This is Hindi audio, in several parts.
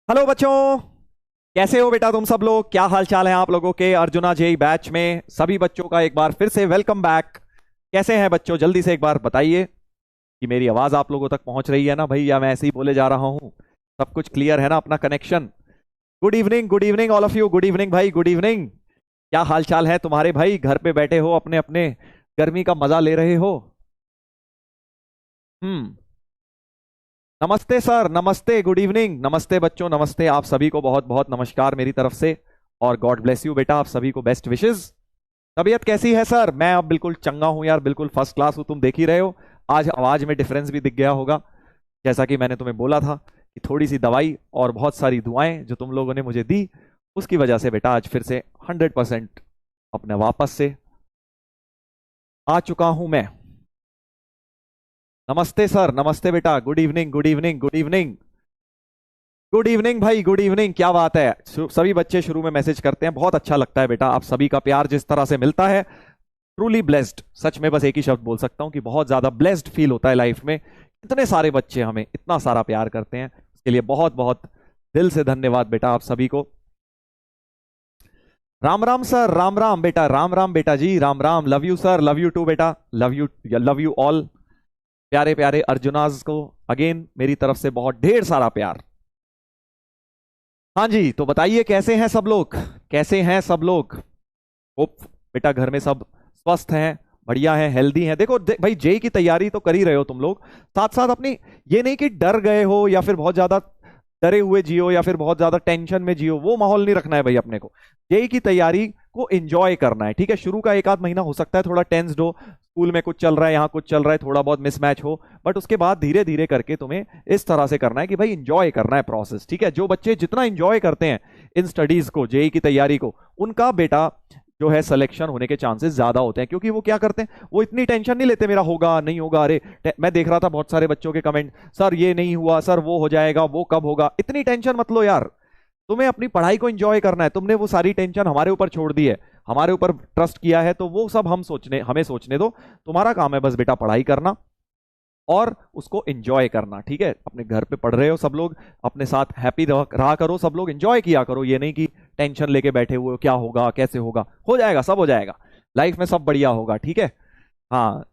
हेलो बच्चों। कैसे हो बेटा तुम सब लोग? क्या हाल चाल है आप लोगों के? अर्जुना जेई बैच में सभी बच्चों का एक बार फिर से वेलकम बैक। कैसे हैं बच्चों? जल्दी से एक बार बताइए कि मेरी आवाज आप लोगों तक पहुंच रही है ना भाई, या मैं ऐसे ही बोले जा रहा हूं? सब कुछ क्लियर है ना? अपना connection. Good evening all of you. Good evening भाई, गुड इवनिंग। क्या हाल चाल है तुम्हारे भाई? घर पे बैठे हो, अपने अपने गर्मी का मजा ले रहे हो? हम्म। नमस्ते सर, नमस्ते, गुड इवनिंग, नमस्ते बच्चों, नमस्ते। आप सभी को बहुत बहुत नमस्कार मेरी तरफ से। और गॉड ब्लेस यू बेटा, आप सभी को बेस्ट विशेस। तबीयत कैसी है सर? मैं अब बिल्कुल चंगा हूं यार, बिल्कुल फर्स्ट क्लास हूं, तुम देख ही रहे हो। आज आवाज में डिफरेंस भी दिख गया होगा। जैसा कि मैंने तुम्हें बोला था कि थोड़ी सी दवाई और बहुत सारी दुआएं जो तुम लोगों ने मुझे दी, उसकी वजह से बेटा आज फिर से 100% अपने वापस से आ चुका हूं मैं। नमस्ते सर, नमस्ते बेटा, good evening, good evening, good evening. Good evening भाई, गुड इवनिंग। क्या बात है, सभी बच्चे शुरू में मैसेज करते हैं, बहुत अच्छा लगता है बेटा। आप सभी का प्यार जिस तरह से मिलता है, ट्रूली ब्लेस्ड। सच में बस एक ही शब्द बोल सकता हूं कि बहुत ज्यादा ब्लेस्ड फील होता है लाइफ में। इतने सारे बच्चे हमें इतना सारा प्यार करते हैं, उसके लिए बहुत बहुत दिल से धन्यवाद बेटा आप सभी को। राम राम सर, राम राम बेटा, राम राम बेटा जी, Ram Ram. Love you sir, love you too बेटा, लव यू ऑल। प्यारे प्यारे अर्जुनाज को अगेन मेरी तरफ से बहुत ढेर सारा प्यार। हाँ जी, तो बताइए कैसे हैं सब लोग? कैसे हैं सब लोग? होप बेटा घर में सब स्वस्थ हैं, बढ़िया हैं, हेल्दी हैं। देखो भाई, जेई की तैयारी तो कर ही रहे हो तुम लोग, साथ साथ अपनी, ये नहीं कि डर गए हो या फिर बहुत ज्यादा डरे हुए जियो या फिर बहुत ज्यादा टेंशन में जियो, वो माहौल नहीं रखना है भाई अपने को। जेई की तैयारी को एंजॉय करना है, ठीक है? शुरू का एक आध महीना हो सकता है थोड़ा टेंस्ड हो, स्कूल में कुछ चल रहा है, यहाँ कुछ चल रहा है, थोड़ा बहुत मिसमैच हो, बट उसके बाद धीरे धीरे करके तुम्हें इस तरह से करना है कि भाई इंजॉय करना है प्रोसेस, ठीक है? जो बच्चे जितना इंजॉय करते हैं इन स्टडीज को, जेई की तैयारी को, उनका बेटा जो है सिलेक्शन होने के चांसेस ज्यादा होते हैं। क्योंकि वो क्या करते हैं, वो इतनी टेंशन नहीं लेते मेरा होगा नहीं होगा। अरे मैं देख रहा था बहुत सारे बच्चों के कमेंट, सर ये नहीं हुआ, सर वो हो जाएगा, वो कब होगा। इतनी टेंशन मत लो यार, तुम्हें अपनी पढ़ाई को एंजॉय करना है। तुमने वो सारी टेंशन हमारे ऊपर छोड़ दी है, हमारे ऊपर ट्रस्ट किया है, तो वो सब हमें सोचने दो। तुम्हारा काम है बस बेटा पढ़ाई करना और उसको एंजॉय करना, ठीक है? अपने घर पे पढ़ रहे हो सब लोग, अपने साथ हैप्पी रहा करो, सब लोग एंजॉय किया करो। ये नहीं कि टेंशन लेके बैठे हुए हो, क्या होगा कैसे होगा। हो जाएगा, सब हो जाएगा, लाइफ में सब बढ़िया होगा, ठीक है? हाँ,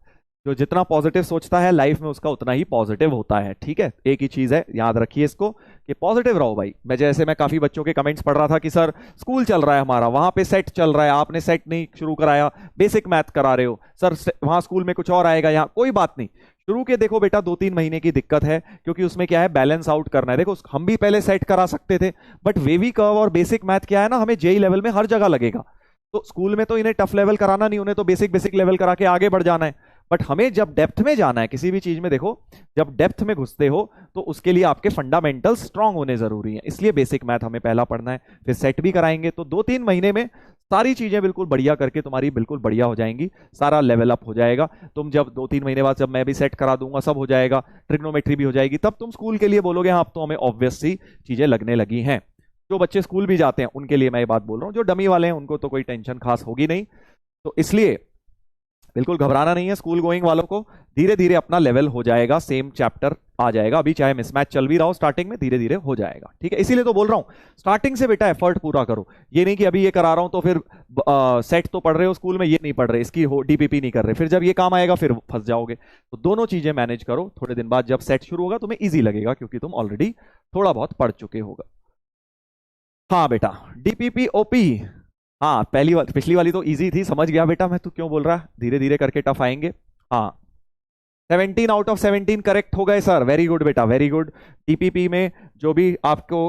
जो जितना पॉजिटिव सोचता है लाइफ में उसका उतना ही पॉजिटिव होता है, ठीक है? एक ही चीज है, याद रखिए इसको कि पॉजिटिव रहो भाई। मैं काफी बच्चों के कमेंट्स पढ़ रहा था कि सर स्कूल चल रहा है हमारा, वहां पे सेट चल रहा है, आपने सेट नहीं शुरू कराया, बेसिक मैथ करा रहे हो सर, वहां स्कूल में कुछ और आएगा, यहाँ कोई बात नहीं। शुरू के देखो बेटा 2-3 महीने की दिक्कत है, क्योंकि उसमें क्या है, बैलेंस आउट करना है। देखो हम भी पहले सेट करा सकते थे, बट वेवी कर्व और बेसिक मैथ क्या है ना, हमें जेई लेवल में हर जगह लगेगा। तो स्कूल में तो इन्हें टफ लेवल कराना नहीं, उन्हें तो बेसिक बेसिक लेवल करा के आगे बढ़ जाना है। बट हमें जब डेप्थ में जाना है किसी भी चीज में, देखो जब डेप्थ में घुसते हो तो उसके लिए आपके फंडामेंटल स्ट्रांग होने जरूरी हैं। इसलिए बेसिक मैथ हमें पहला पढ़ना है, फिर सेट भी कराएंगे। तो 2-3 महीने में सारी चीजें बिल्कुल बढ़िया करके तुम्हारी बिल्कुल बढ़िया हो जाएंगी, सारा लेवल अप हो जाएगा। तुम जब 2-3 महीने बाद, जब मैं भी सेट करा दूंगा, सब हो जाएगा, ट्रिग्नोमेट्री भी हो जाएगी, तब तुम स्कूल के लिए बोलोगे हाँ अब तो हमें ऑब्वियस सी चीजें लगने लगी हैं। जो बच्चे स्कूल भी जाते हैं उनके लिए मैं ये बात बोल रहा हूँ, जो डमी वाले हैं उनको तो कोई टेंशन खास होगी नहीं। तो इसलिए बिल्कुल घबराना नहीं है, स्कूल गोइंग वालों को धीरे धीरे अपना लेवल हो जाएगा, सेम चैप्टर आ जाएगा। अभी चाहे मिसमैच चल भी रहा हो स्टार्टिंग में, धीरे धीरे हो जाएगा, ठीक है? इसीलिए तो बोल रहा हूं स्टार्टिंग से बेटा एफर्ट पूरा करो। ये नहीं कि अभी ये करा रहा हूं तो फिर सेट तो पढ़ रहे हो स्कूल में, ये नहीं पढ़ रहे, इसकी डीपीपी नहीं कर रहे, फिर जब ये काम आएगा फिर फंस जाओगे। तो दोनों चीजें मैनेज करो, थोड़े दिन बाद जब सेट शुरू होगा तुम्हें ईजी लगेगा, क्योंकि तुम ऑलरेडी थोड़ा बहुत पढ़ चुके होगा। हाँ बेटा, डीपीपी ओपी। हाँ पिछली वाली तो इजी थी, समझ गया बेटा मैं, तू क्यों बोल रहा है, धीरे धीरे करके टफ आएंगे। हाँ, 17 आउट ऑफ 17 करेक्ट हो गए सर, वेरी गुड बेटा, वेरी गुड। डीपीपी में जो भी आपको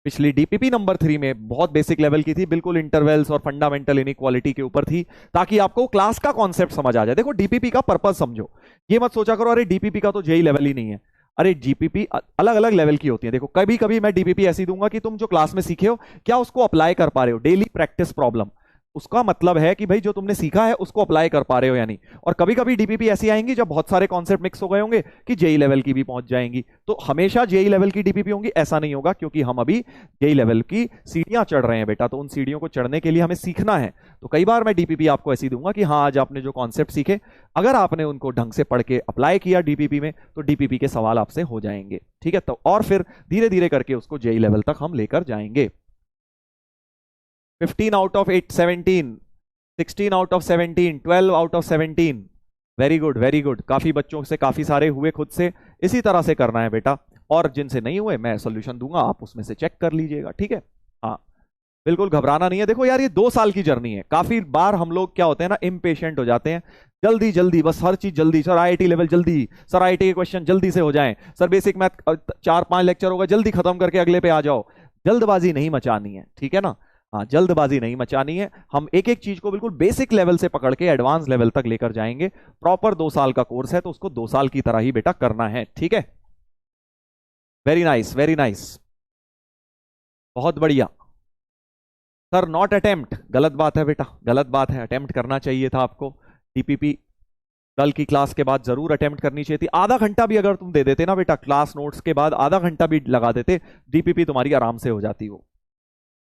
पिछली डीपीपी नंबर 3 में बहुत बेसिक लेवल की थी, बिल्कुल इंटरवल्स और फंडामेंटल इनइक्वालिटी के ऊपर थी, ताकि आपको क्लास का कॉन्सेप्ट समझ आ जाए। देखो डीपीपी का पर्पज समझो, ये मत सोचा करो अरे डीपीपी का तो जेई लेवल ही नहीं है। अरे जीपीपी अलग अलग लेवल की होती है। देखो कभी कभी मैं डीपीपी ऐसी दूंगा कि तुम जो क्लास में सीखे हो क्या उसको अप्लाई कर पा रहे हो, डेली प्रैक्टिस प्रॉब्लम। उसका मतलब है कि भाई जो तुमने सीखा है उसको अप्लाई कर पा रहे हो या नहीं। और कभी कभी डीपीपी ऐसी आएंगी जब बहुत सारे कॉन्सेप्ट मिक्स हो गए होंगे कि जेई लेवल की भी पहुंच जाएंगी। तो हमेशा जेई लेवल की डीपीपी होंगी ऐसा नहीं होगा, क्योंकि हम अभी जेई लेवल की सीढ़ियां चढ़ रहे हैं बेटा, तो उन सीढ़ियों को चढ़ने के लिए हमें सीखना है। तो कई बार मैं डीपीपी आपको ऐसी दूंगा कि हाँ, आज आपने जो कॉन्सेप्ट सीखे, अगर आपने उनको ढंग से पढ़ के अप्लाई किया डीपीपी में, तो डीपीपी के सवाल आपसे हो जाएंगे। ठीक है, तो और फिर धीरे धीरे करके उसको जेई लेवल तक हम लेकर जाएंगे। 15 out of 8 17, 16 out of 17, 12 out of 17। Very good very good, काफी बच्चों से काफी सारे हुए खुद से। इसी तरह से करना है बेटा, और जिनसे नहीं हुए मैं सॉल्यूशन दूंगा, आप उसमें से चेक कर लीजिएगा। ठीक है, हाँ बिल्कुल घबराना नहीं है। देखो यार, ये 2 साल की जर्नी है। काफी बार हम लोग क्या होते हैं ना, इम्पेशेंट हो जाते हैं, जल्दी जल्दी बस हर चीज जल्दी। सर आईआईटी लेवल जल्दी, सर आईआईटी के क्वेश्चन जल्दी से हो जाएं, सर बेसिक मैथ 4-5 लेक्चर होगा जल्दी खत्म करके अगले पे आ जाओ। जल्दबाजी नहीं मचानी है, ठीक है ना। हाँ, जल्दबाजी नहीं मचानी है। हम एक एक चीज को बिल्कुल बेसिक लेवल से पकड़ के एडवांस लेवल तक लेकर जाएंगे। प्रॉपर 2 साल का कोर्स है, तो उसको 2 साल की तरह ही बेटा करना है। ठीक है, वेरी नाइस वेरी नाइस, बहुत बढ़िया। सर नॉट अटेम्प्ट, गलत बात है बेटा, गलत बात है। अटेम्प्ट करना चाहिए था आपको। डीपीपी कल की क्लास के बाद जरूर अटेम्प्ट करनी चाहिए थी। आधा घंटा भी अगर तुम दे देते ना बेटा, क्लास नोट्स के बाद आधा घंटा भी लगा देते, डीपीपी तुम्हारी आराम से हो जाती हो।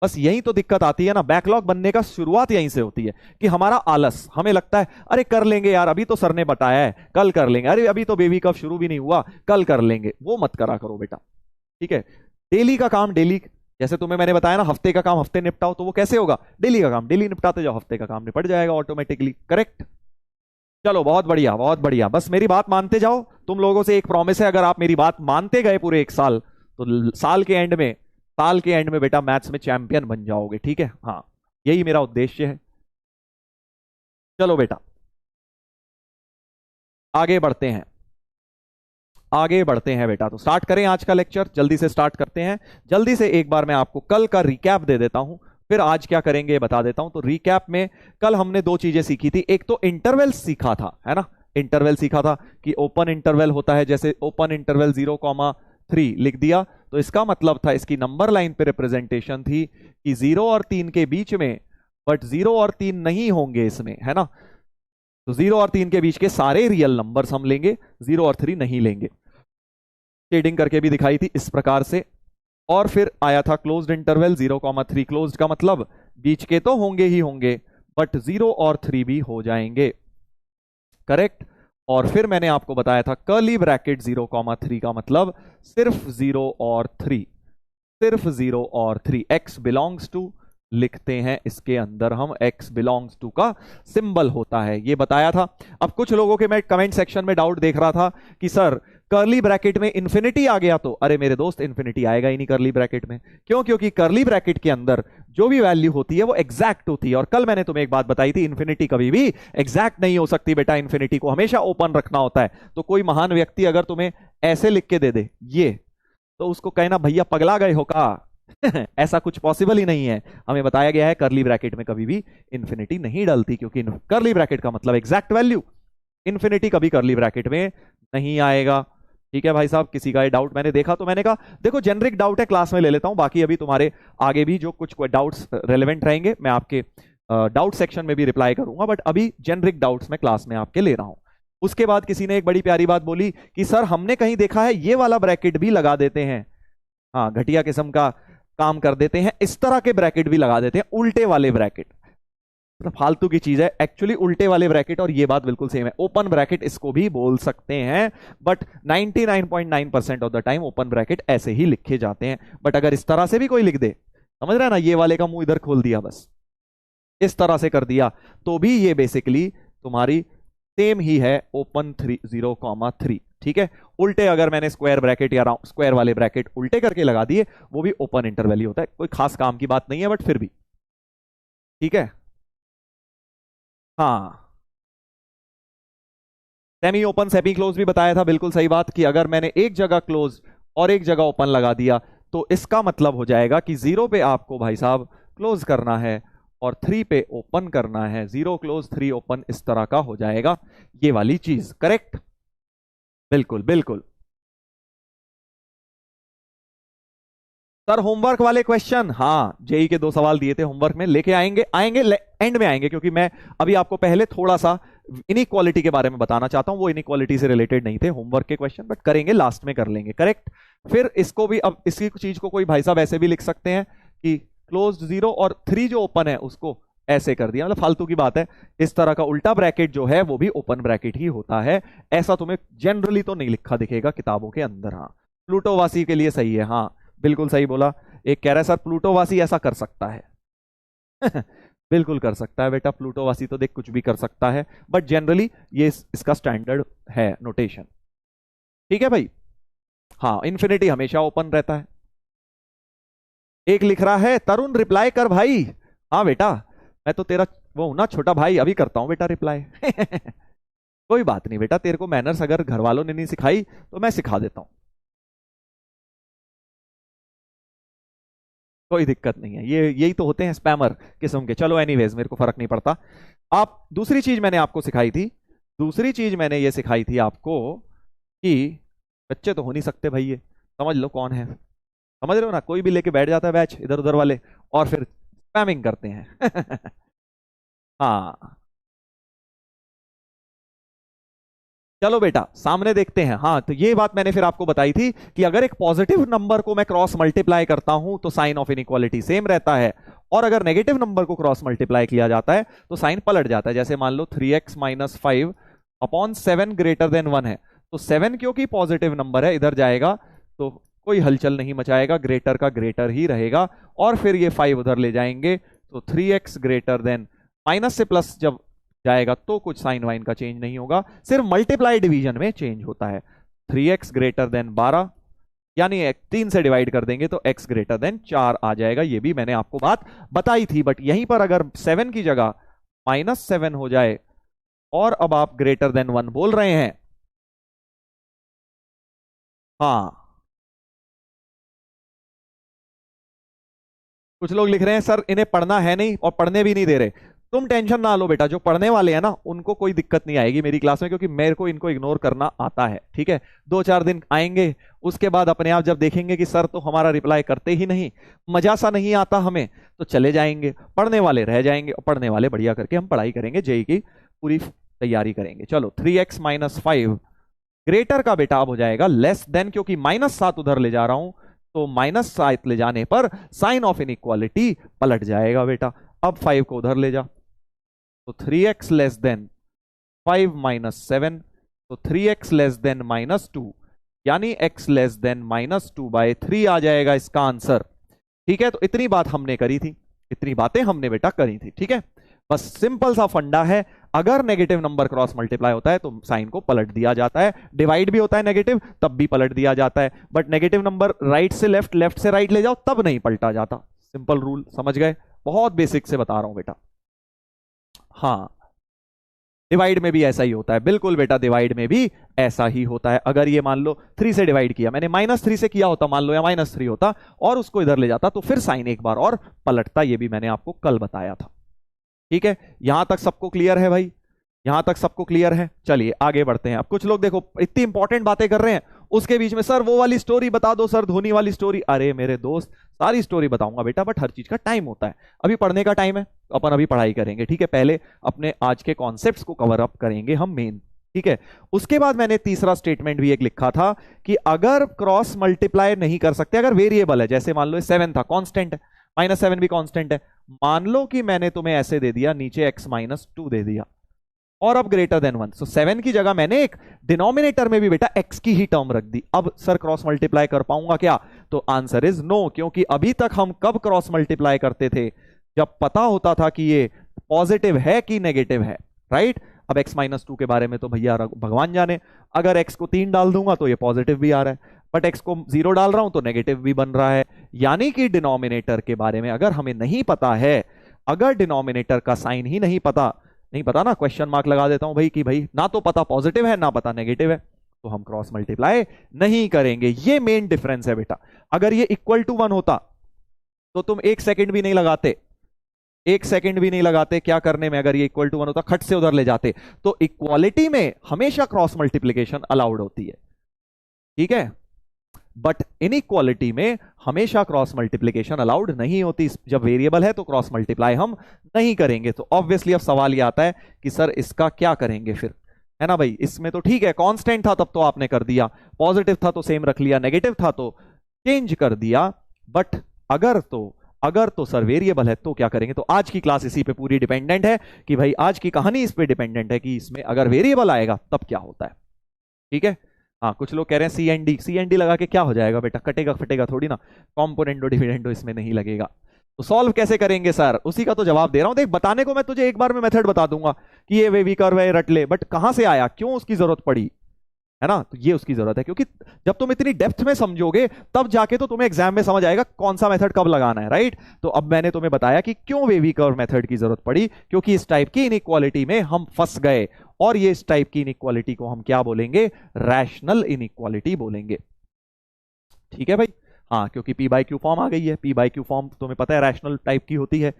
बस यही तो दिक्कत आती है ना, बैकलॉग बनने का शुरुआत यहीं से होती है कि हमारा आलस, हमें लगता है अरे कर लेंगे यार, अभी तो सर ने बताया है कल कर लेंगे, अरे अभी तो बेबी कब शुरू भी नहीं हुआ, कल कर लेंगे। वो मत करा करो बेटा। ठीक है, डेली का काम डेली, जैसे तुम्हें मैंने बताया ना, हफ्ते का काम हफ्ते निपटाओ, तो वो कैसे होगा, डेली का काम डेली निपटाते जाओ, हफ्ते का काम निपट जाएगा ऑटोमेटिकली। करेक्ट, चलो बहुत बढ़िया बहुत बढ़िया। बस मेरी बात मानते जाओ। तुम लोगों से एक प्रॉमिस है, अगर आप मेरी बात मानते गए पूरे 1 साल, तो साल के एंड में बेटा मैथ्स में चैंपियन बन जाओगे। ठीक है, हाँ यही मेरा उद्देश्य है। चलो बेटा आगे बढ़ते हैं, आगे बढ़ते हैं बेटा। तो स्टार्ट करें आज का लेक्चर, जल्दी से स्टार्ट करते हैं। जल्दी से एक बार मैं आपको कल का रिकैप दे देता हूं, फिर आज क्या करेंगे बता देता हूं। तो रिकैप में कल हमने 2 चीजें सीखी थी। एक तो इंटरवल सीखा था, है ना, इंटरवल सीखा था कि ओपन इंटरवल होता है, जैसे ओपन इंटरवल 0,3 लिख दिया, तो इसका मतलब था, इसकी नंबर लाइन पे रिप्रेजेंटेशन थी कि 0 और 3 के बीच में, बट 0 और 3 नहीं होंगे इसमें, है ना। तो 0 और 3 के बीच के सारे रियल नंबर्स हम लेंगे, 0 और 3 नहीं लेंगे। शेडिंग करके भी दिखाई थी इस प्रकार से। और फिर आया था क्लोज्ड इंटरवल 0,3, क्लोज्ड का मतलब बीच के तो होंगे ही होंगे, बट 0 और 3 भी हो जाएंगे। करेक्ट। और फिर मैंने आपको बताया था कर्ली ब्रैकेट 0,3 का मतलब सिर्फ 0 और 3, सिर्फ 0 और 3, x बिलोंग्स टू लिखते हैं इसके अंदर हम, x बिलोंग्स टू का सिंबल होता है, ये बताया था। अब कुछ लोगों के मैं कमेंट सेक्शन में डाउट देख रहा था कि सर कर्ली ब्रैकेट में इंफिनिटी आ गया तो, अरे मेरे दोस्त इंफिनिटी आएगा ही नहीं कर्ली ब्रैकेट में। क्यों? क्योंकि कर्ली ब्रैकेट के अंदर जो भी वैल्यू होती है वो एग्जैक्ट होती है। और कल मैंने तुम्हें एक बात बताई थी, इंफिनिटी कभी भी एग्जैक्ट नहीं हो सकती बेटा, इंफिनिटी को हमेशा ओपन रखना होता है। तो कोई महान व्यक्ति अगर तुम्हें ऐसे लिख के दे दे ये, तो उसको कहना भैया पगला गए हो का ऐसा कुछ पॉसिबल ही नहीं है। हमें बताया गया है कर्ली ब्रैकेट में कभी भी इंफिनिटी नहीं डलती, क्योंकि कर्ली ब्रैकेट का मतलब एग्जैक्ट वैल्यू, इंफिनिटी कभी कर्ली ब्रैकेट में नहीं आएगा। ठीक है भाई साहब, किसी का ये डाउट मैंने देखा तो मैंने कहा देखो जेनरिक डाउट है, क्लास में ले लेता हूं, बाकी अभी तुम्हारे आगे भी जो कुछ डाउट्स रेलेवेंट रहेंगे मैं आपके डाउट सेक्शन में भी रिप्लाई करूंगा, बट अभी जेनरिक डाउट्स मैं क्लास में आपके ले रहा हूं। उसके बाद किसी ने एक बड़ी प्यारी बात बोली कि सर हमने कहीं देखा है ये वाला ब्रैकेट भी लगा देते हैं। हाँ, घटिया किस्म का काम कर देते हैं, इस तरह के ब्रैकेट भी लगा देते हैं, उल्टे वाले ब्रैकेट। तो फालतू की चीज है एक्चुअली, उल्टे वाले ब्रैकेट और ये बात बिल्कुल सेम है। ओपन ब्रैकेट इसको भी बोल सकते हैं, but 99.9% of the time open bracket ऐसे ही लिखे जाते हैं। बट अगर इस तरह से भी कोई लिख दे, समझ रहा है ना, ये वाले का मुंह इधर खोल दिया, बस इस तरह से कर दिया, तो भी ये बेसिकली तुम्हारी सेम ही है, ओपन 0,3। ठीक है, उल्टे अगर मैंने स्क्वायर ब्रैकेट या स्क्वायर वाले ब्रैकेट उल्टे करके लगा दिए, वो भी ओपन इंटरवल ही होता है, कोई खास काम की बात नहीं है, बट फिर भी ठीक है। हाँ, सेमी ओपन सेमी क्लोज भी बताया था, बिल्कुल सही बात, कि अगर मैंने एक जगह क्लोज और एक जगह ओपन लगा दिया, तो इसका मतलब हो जाएगा कि 0 पे आपको भाई साहब क्लोज करना है और 3 पे ओपन करना है, 0 क्लोज 3 ओपन, इस तरह का हो जाएगा ये वाली चीज। करेक्ट, बिल्कुल बिल्कुल। सर होमवर्क वाले क्वेश्चन, हाँ जेई के 2 सवाल दिए थे होमवर्क में, लेके आएंगे आएंगे एंड में आएंगे, क्योंकि मैं अभी आपको पहले थोड़ा सा इनइक्वालिटी के बारे में बताना चाहता हूं, वो इनइक्वालिटी से रिलेटेड नहीं थे होमवर्क के क्वेश्चन, बट करेंगे लास्ट में कर लेंगे, करेक्ट। फिर इसको भी, अब इसी चीज को कोई भाई साहब ऐसे भी लिख सकते हैं कि क्लोज्ड 0 और 3 जो ओपन है उसको ऐसे कर दिया, मतलब फालतू की बात है। इस तरह का उल्टा ब्रैकेट जो है वो भी ओपन ब्रैकेट ही होता है, ऐसा तुम्हें जनरली तो नहीं लिखा दिखेगा किताबों के अंदर। हाँ प्लूटोवासी के लिए सही है, हाँ बिल्कुल सही बोला। एक कह रहा है सर प्लूटोवासी ऐसा कर सकता है बिल्कुल कर सकता है बेटा, प्लूटोवासी तो देख कुछ भी कर सकता है, बट जनरली ये इसका स्टैंडर्ड है नोटेशन, ठीक है भाई। हाँ इंफिनिटी हमेशा ओपन रहता है। एक लिख रहा है तरुण रिप्लाई कर भाई। हाँ बेटा मैं तो तेरा वो हूं ना छोटा भाई, अभी करता हूं बेटा रिप्लाई कोई बात नहीं बेटा, तेरे को मैनर्स अगर घर वालों ने नहीं सिखाई तो मैं सिखा देता हूं, कोई दिक्कत नहीं है। ये यही तो होते हैं स्पैमर किस्म के। चलो एनीवेज मेरे को फर्क नहीं पड़ता। आप दूसरी चीज मैंने आपको सिखाई थी, दूसरी चीज मैंने ये सिखाई थी आपको कि बच्चे तो हो नहीं सकते भाई, ये समझ लो कौन है, समझ रहे हो ना, कोई भी लेके बैठ जाता है बैच इधर उधर वाले और फिर स्पैमिंग करते हैं हाँ चलो बेटा सामने देखते हैं। हाँ तो ये बात मैंने फिर आपको बताई थी कि अगर एक पॉजिटिव नंबर को मैं क्रॉस मल्टीप्लाई करता हूं तो साइन ऑफ इनइक्वालिटी सेम रहता है, और अगर नेगेटिव नंबर को क्रॉस मल्टीप्लाई किया जाता है तो साइन पलट जाता है। जैसे मान लो 3x minus 5 upon 7 greater than 1 है, तो 7 क्योंकि पॉजिटिव नंबर है इधर जाएगा तो कोई हलचल नहीं मचाएगा, ग्रेटर का ग्रेटर ही रहेगा, और फिर ये 5 उधर ले जाएंगे तो 3x ग्रेटर देन, माइनस से प्लस जब जाएगा तो कुछ साइन वाइन का चेंज नहीं होगा, सिर्फ मल्टीप्लाई डिवीजन में चेंज होता है। 3x ग्रेटर देन 12 यानी 3 से डिवाइड कर देंगे तो x ग्रेटर देन 4 आ जाएगा। ये भी मैंने आपको बात बताई थी, बट यहीं पर अगर 7 की जगह -7 हो जाए और अब आप ग्रेटर देन 1 बोल रहे हैं, हाँ कुछ लोग लिख रहे हैं सर इन्हें पढ़ना है नहीं और पढ़ने भी नहीं दे रहे। तुम टेंशन ना लो बेटा, जो पढ़ने वाले हैं ना उनको कोई दिक्कत नहीं आएगी मेरी क्लास में, क्योंकि मेरे को इनको इग्नोर करना आता है, ठीक है। 2-4 दिन आएंगे उसके बाद अपने आप जब देखेंगे कि सर तो हमारा रिप्लाई करते ही नहीं, मजा सा नहीं आता हमें, तो चले जाएंगे, पढ़ने वाले रह जाएंगे, और पढ़ने वाले बढ़िया करके हम पढ़ाई करेंगे, जेई की पूरी तैयारी करेंगे। चलो 3x माइनस 5 ग्रेटर का बेटा अब हो जाएगा लेस देन, क्योंकि -7 उधर ले जा रहा हूं तो -7 ले जाने पर साइन ऑफ इनइक्वालिटी पलट जाएगा बेटा। अब 5 को उधर ले जा तो 3x लेस देन 5 माइनस 7, तो 3x लेस देन -2 यानी x लेस देन -2/3 आ जाएगा इसका आंसर, ठीक है। तो इतनी बात हमने करी थी, इतनी बातें हमने बेटा करी थी, ठीक है। बस सिंपल सा फंडा है, अगर नेगेटिव नंबर क्रॉस मल्टीप्लाई होता है तो साइन को पलट दिया जाता है, डिवाइड भी होता है नेगेटिव तब भी पलट दिया जाता है, बट नेगेटिव नंबर राइट से लेफ्ट, लेफ्ट से राइट ले जाओ तब नहीं पलटा जाता। सिंपल रूल समझ गए, बहुत बेसिक से बता रहा हूं बेटा। हाँ डिवाइड में भी ऐसा ही होता है, बिल्कुल बेटा डिवाइड में भी ऐसा ही होता है। अगर ये मान लो 3 से डिवाइड किया मैंने, -3 से किया होता मान लो, या -3 होता और उसको इधर ले जाता तो फिर साइन एक बार और पलटता, ये भी मैंने आपको कल बताया था, ठीक है। यहां तक सबको क्लियर है भाई, यहां तक सबको क्लियर है। चलिए आगे बढ़ते हैं। अब कुछ लोग देखो इतनी इंपॉर्टेंट बातें कर रहे हैं, उसके बीच में सर वो वाली स्टोरी बता दो, सर धोनी वाली स्टोरी। अरे मेरे दोस्त सारी स्टोरी बताऊंगा बेटा, बट हर चीज का टाइम होता है, अभी पढ़ने का टाइम है तो अपन अभी पढ़ाई करेंगे, ठीक है। पहले अपने आज के कॉन्सेप्ट्स को कवर अप करेंगे हम मेन, ठीक है। उसके बाद मैंने तीसरा स्टेटमेंट भी एक लिखा था कि अगर क्रॉस मल्टीप्लाई नहीं कर सकते, अगर वेरिएबल है, जैसे मान लो 7 था कांस्टेंट है, -7 भी कांस्टेंट है, मान लो कि मैंने तुम्हें ऐसे दे दिया, नीचे x-2 दे दिया और अब ग्रेटर देन 1, तो 7 की जगह मैंने एक डिनोमिनेटर में भी बेटा x की ही टर्म रख दी। अब सर क्रॉस मल्टीप्लाई कर पाऊंगा क्या? तो आंसर इज नो, क्योंकि अभी तक हम कब क्रॉस मल्टीप्लाई करते थे, जब पता होता था कि ये पॉजिटिव है कि नेगेटिव है, राइट। अब x-2 के बारे में तो भैया भगवान जाने, अगर x को 3 डाल दूंगा तो ये पॉजिटिव भी आ रहा है, बट x को 0 डाल रहा हूं तो नेगेटिव भी बन रहा है। यानी कि डिनोमिनेटर के बारे में अगर हमें नहीं पता है, अगर डिनोमिनेटर का साइन ही नहीं पता ना, क्वेश्चन मार्क लगा देता हूं भाई कि भाई ना तो पता पॉजिटिव है ना पता नेगेटिव है, तो हम क्रॉस मल्टीप्लाई नहीं करेंगे। ये मेन डिफरेंस है बेटा। अगर ये इक्वल टू 1 होता तो तुम 1 सेकंड भी नहीं लगाते, 1 सेकंड भी नहीं लगाते क्या करने में, अगर ये इक्वल टू 1 होता खट से उधर ले जाते। तो इक्वालिटी में हमेशा क्रॉस मल्टीप्लीकेशन अलाउड होती है, ठीक है। बट इनइक्वालिटी में हमेशा क्रॉस मल्टीप्लीकेशन अलाउड नहीं होती। जब वेरिएबल है तो क्रॉस मल्टीप्लाई हम नहीं करेंगे। तो ऑब्वियसली अब सवाल ये आता है कि सर इसका क्या करेंगे फिर, है ना भाई। इसमें तो ठीक है, कांस्टेंट था तब तो आपने कर दिया, पॉजिटिव था तो सेम रख लिया, नेगेटिव था तो चेंज कर दिया, बट अगर तो सर वेरिएबल है तो क्या करेंगे। तो आज की क्लास इसी पे पूरी डिपेंडेंट है कि भाई आज की कहानी इस पे डिपेंडेंट है कि इसमें अगर वेरिएबल आएगा तब क्या होता है। ठीक है, हाँ कुछ लोग कह रहे हैं सी एन डी लगा के क्या हो जाएगा बेटा, कटेगा फटेगा थोड़ी ना, कॉम्पोनेंटो डिविडेंडो इसमें नहीं लगेगा। तो सॉल्व कैसे करेंगे सर, उसी का तो जवाब दे रहा हूं। देख बताने को मैं तुझे एक बार में मेथड बता दूंगा कि ये वेवी कर्व है रट ले, बट कहां से आया, क्यों उसकी जरूरत पड़ी, है ना। तो ये उसकी जरूरत है, क्योंकि जब तुम इतनी डेप्थ में समझोगे तब जाके तो तुम्हें एग्जाम में समझ आएगा कौन सा मेथड कब लगाना है, राइट। तो अब मैंने तुम्हें बताया कि क्यों वेवी कर्व मेथड की जरूरत पड़ी, क्योंकि इस टाइप की इनइक्वालिटी में हम फंस गए, और ये इस टाइप की इनइक्वालिटी को हम क्या बोलेंगे, रैशनल इनइक्वालिटी बोलेंगे। ठीक है भाई, हाँ क्योंकि पी बाई क्यू फॉर्म आ गई है, पी बाई क्यू फॉर्म तुम्हें पता है रैशनल टाइप की होती है,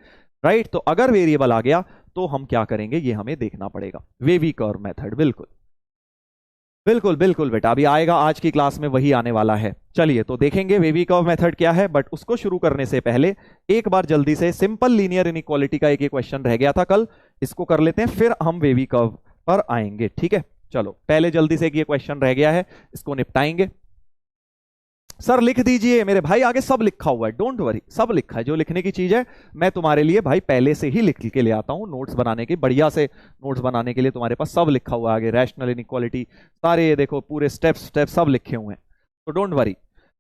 राइट। तो अगर वेरिएबल आ गया तो हम क्या करेंगे ये हमें देखना पड़ेगा, वेवी कर्व मेथड। बिल्कुल बिल्कुल बिल्कुल बेटा, अभी आएगा आज की क्लास में वही आने वाला है। चलिए तो देखेंगे वेवी कर्व मेथड क्या है, बट उसको शुरू करने से पहले एक बार जल्दी से सिंपल लीनियर इनइक्वालिटी का एक क्वेश्चन रह गया था कल, इसको कर लेते हैं, फिर हम वेवी कर्व पर आएंगे। ठीक है, चलो पहले जल्दी से एक ये क्वेश्चन रह गया है, इसको निपटाएंगे। सर लिख दीजिए मेरे भाई, आगे सब लिखा हुआ है, डोंट वरी, सब लिखा है, जो लिखने की चीज है मैं तुम्हारे लिए भाई पहले से ही लिख के ले आता हूं, नोट्स बनाने के, बढ़िया से नोट्स बनाने के लिए तुम्हारे पास सब लिखा हुआ है आगे, रैशनल इनइक्वालिटी सारे देखो पूरे स्टेप सब लिखे हुए हैं, तो डोंट वरी।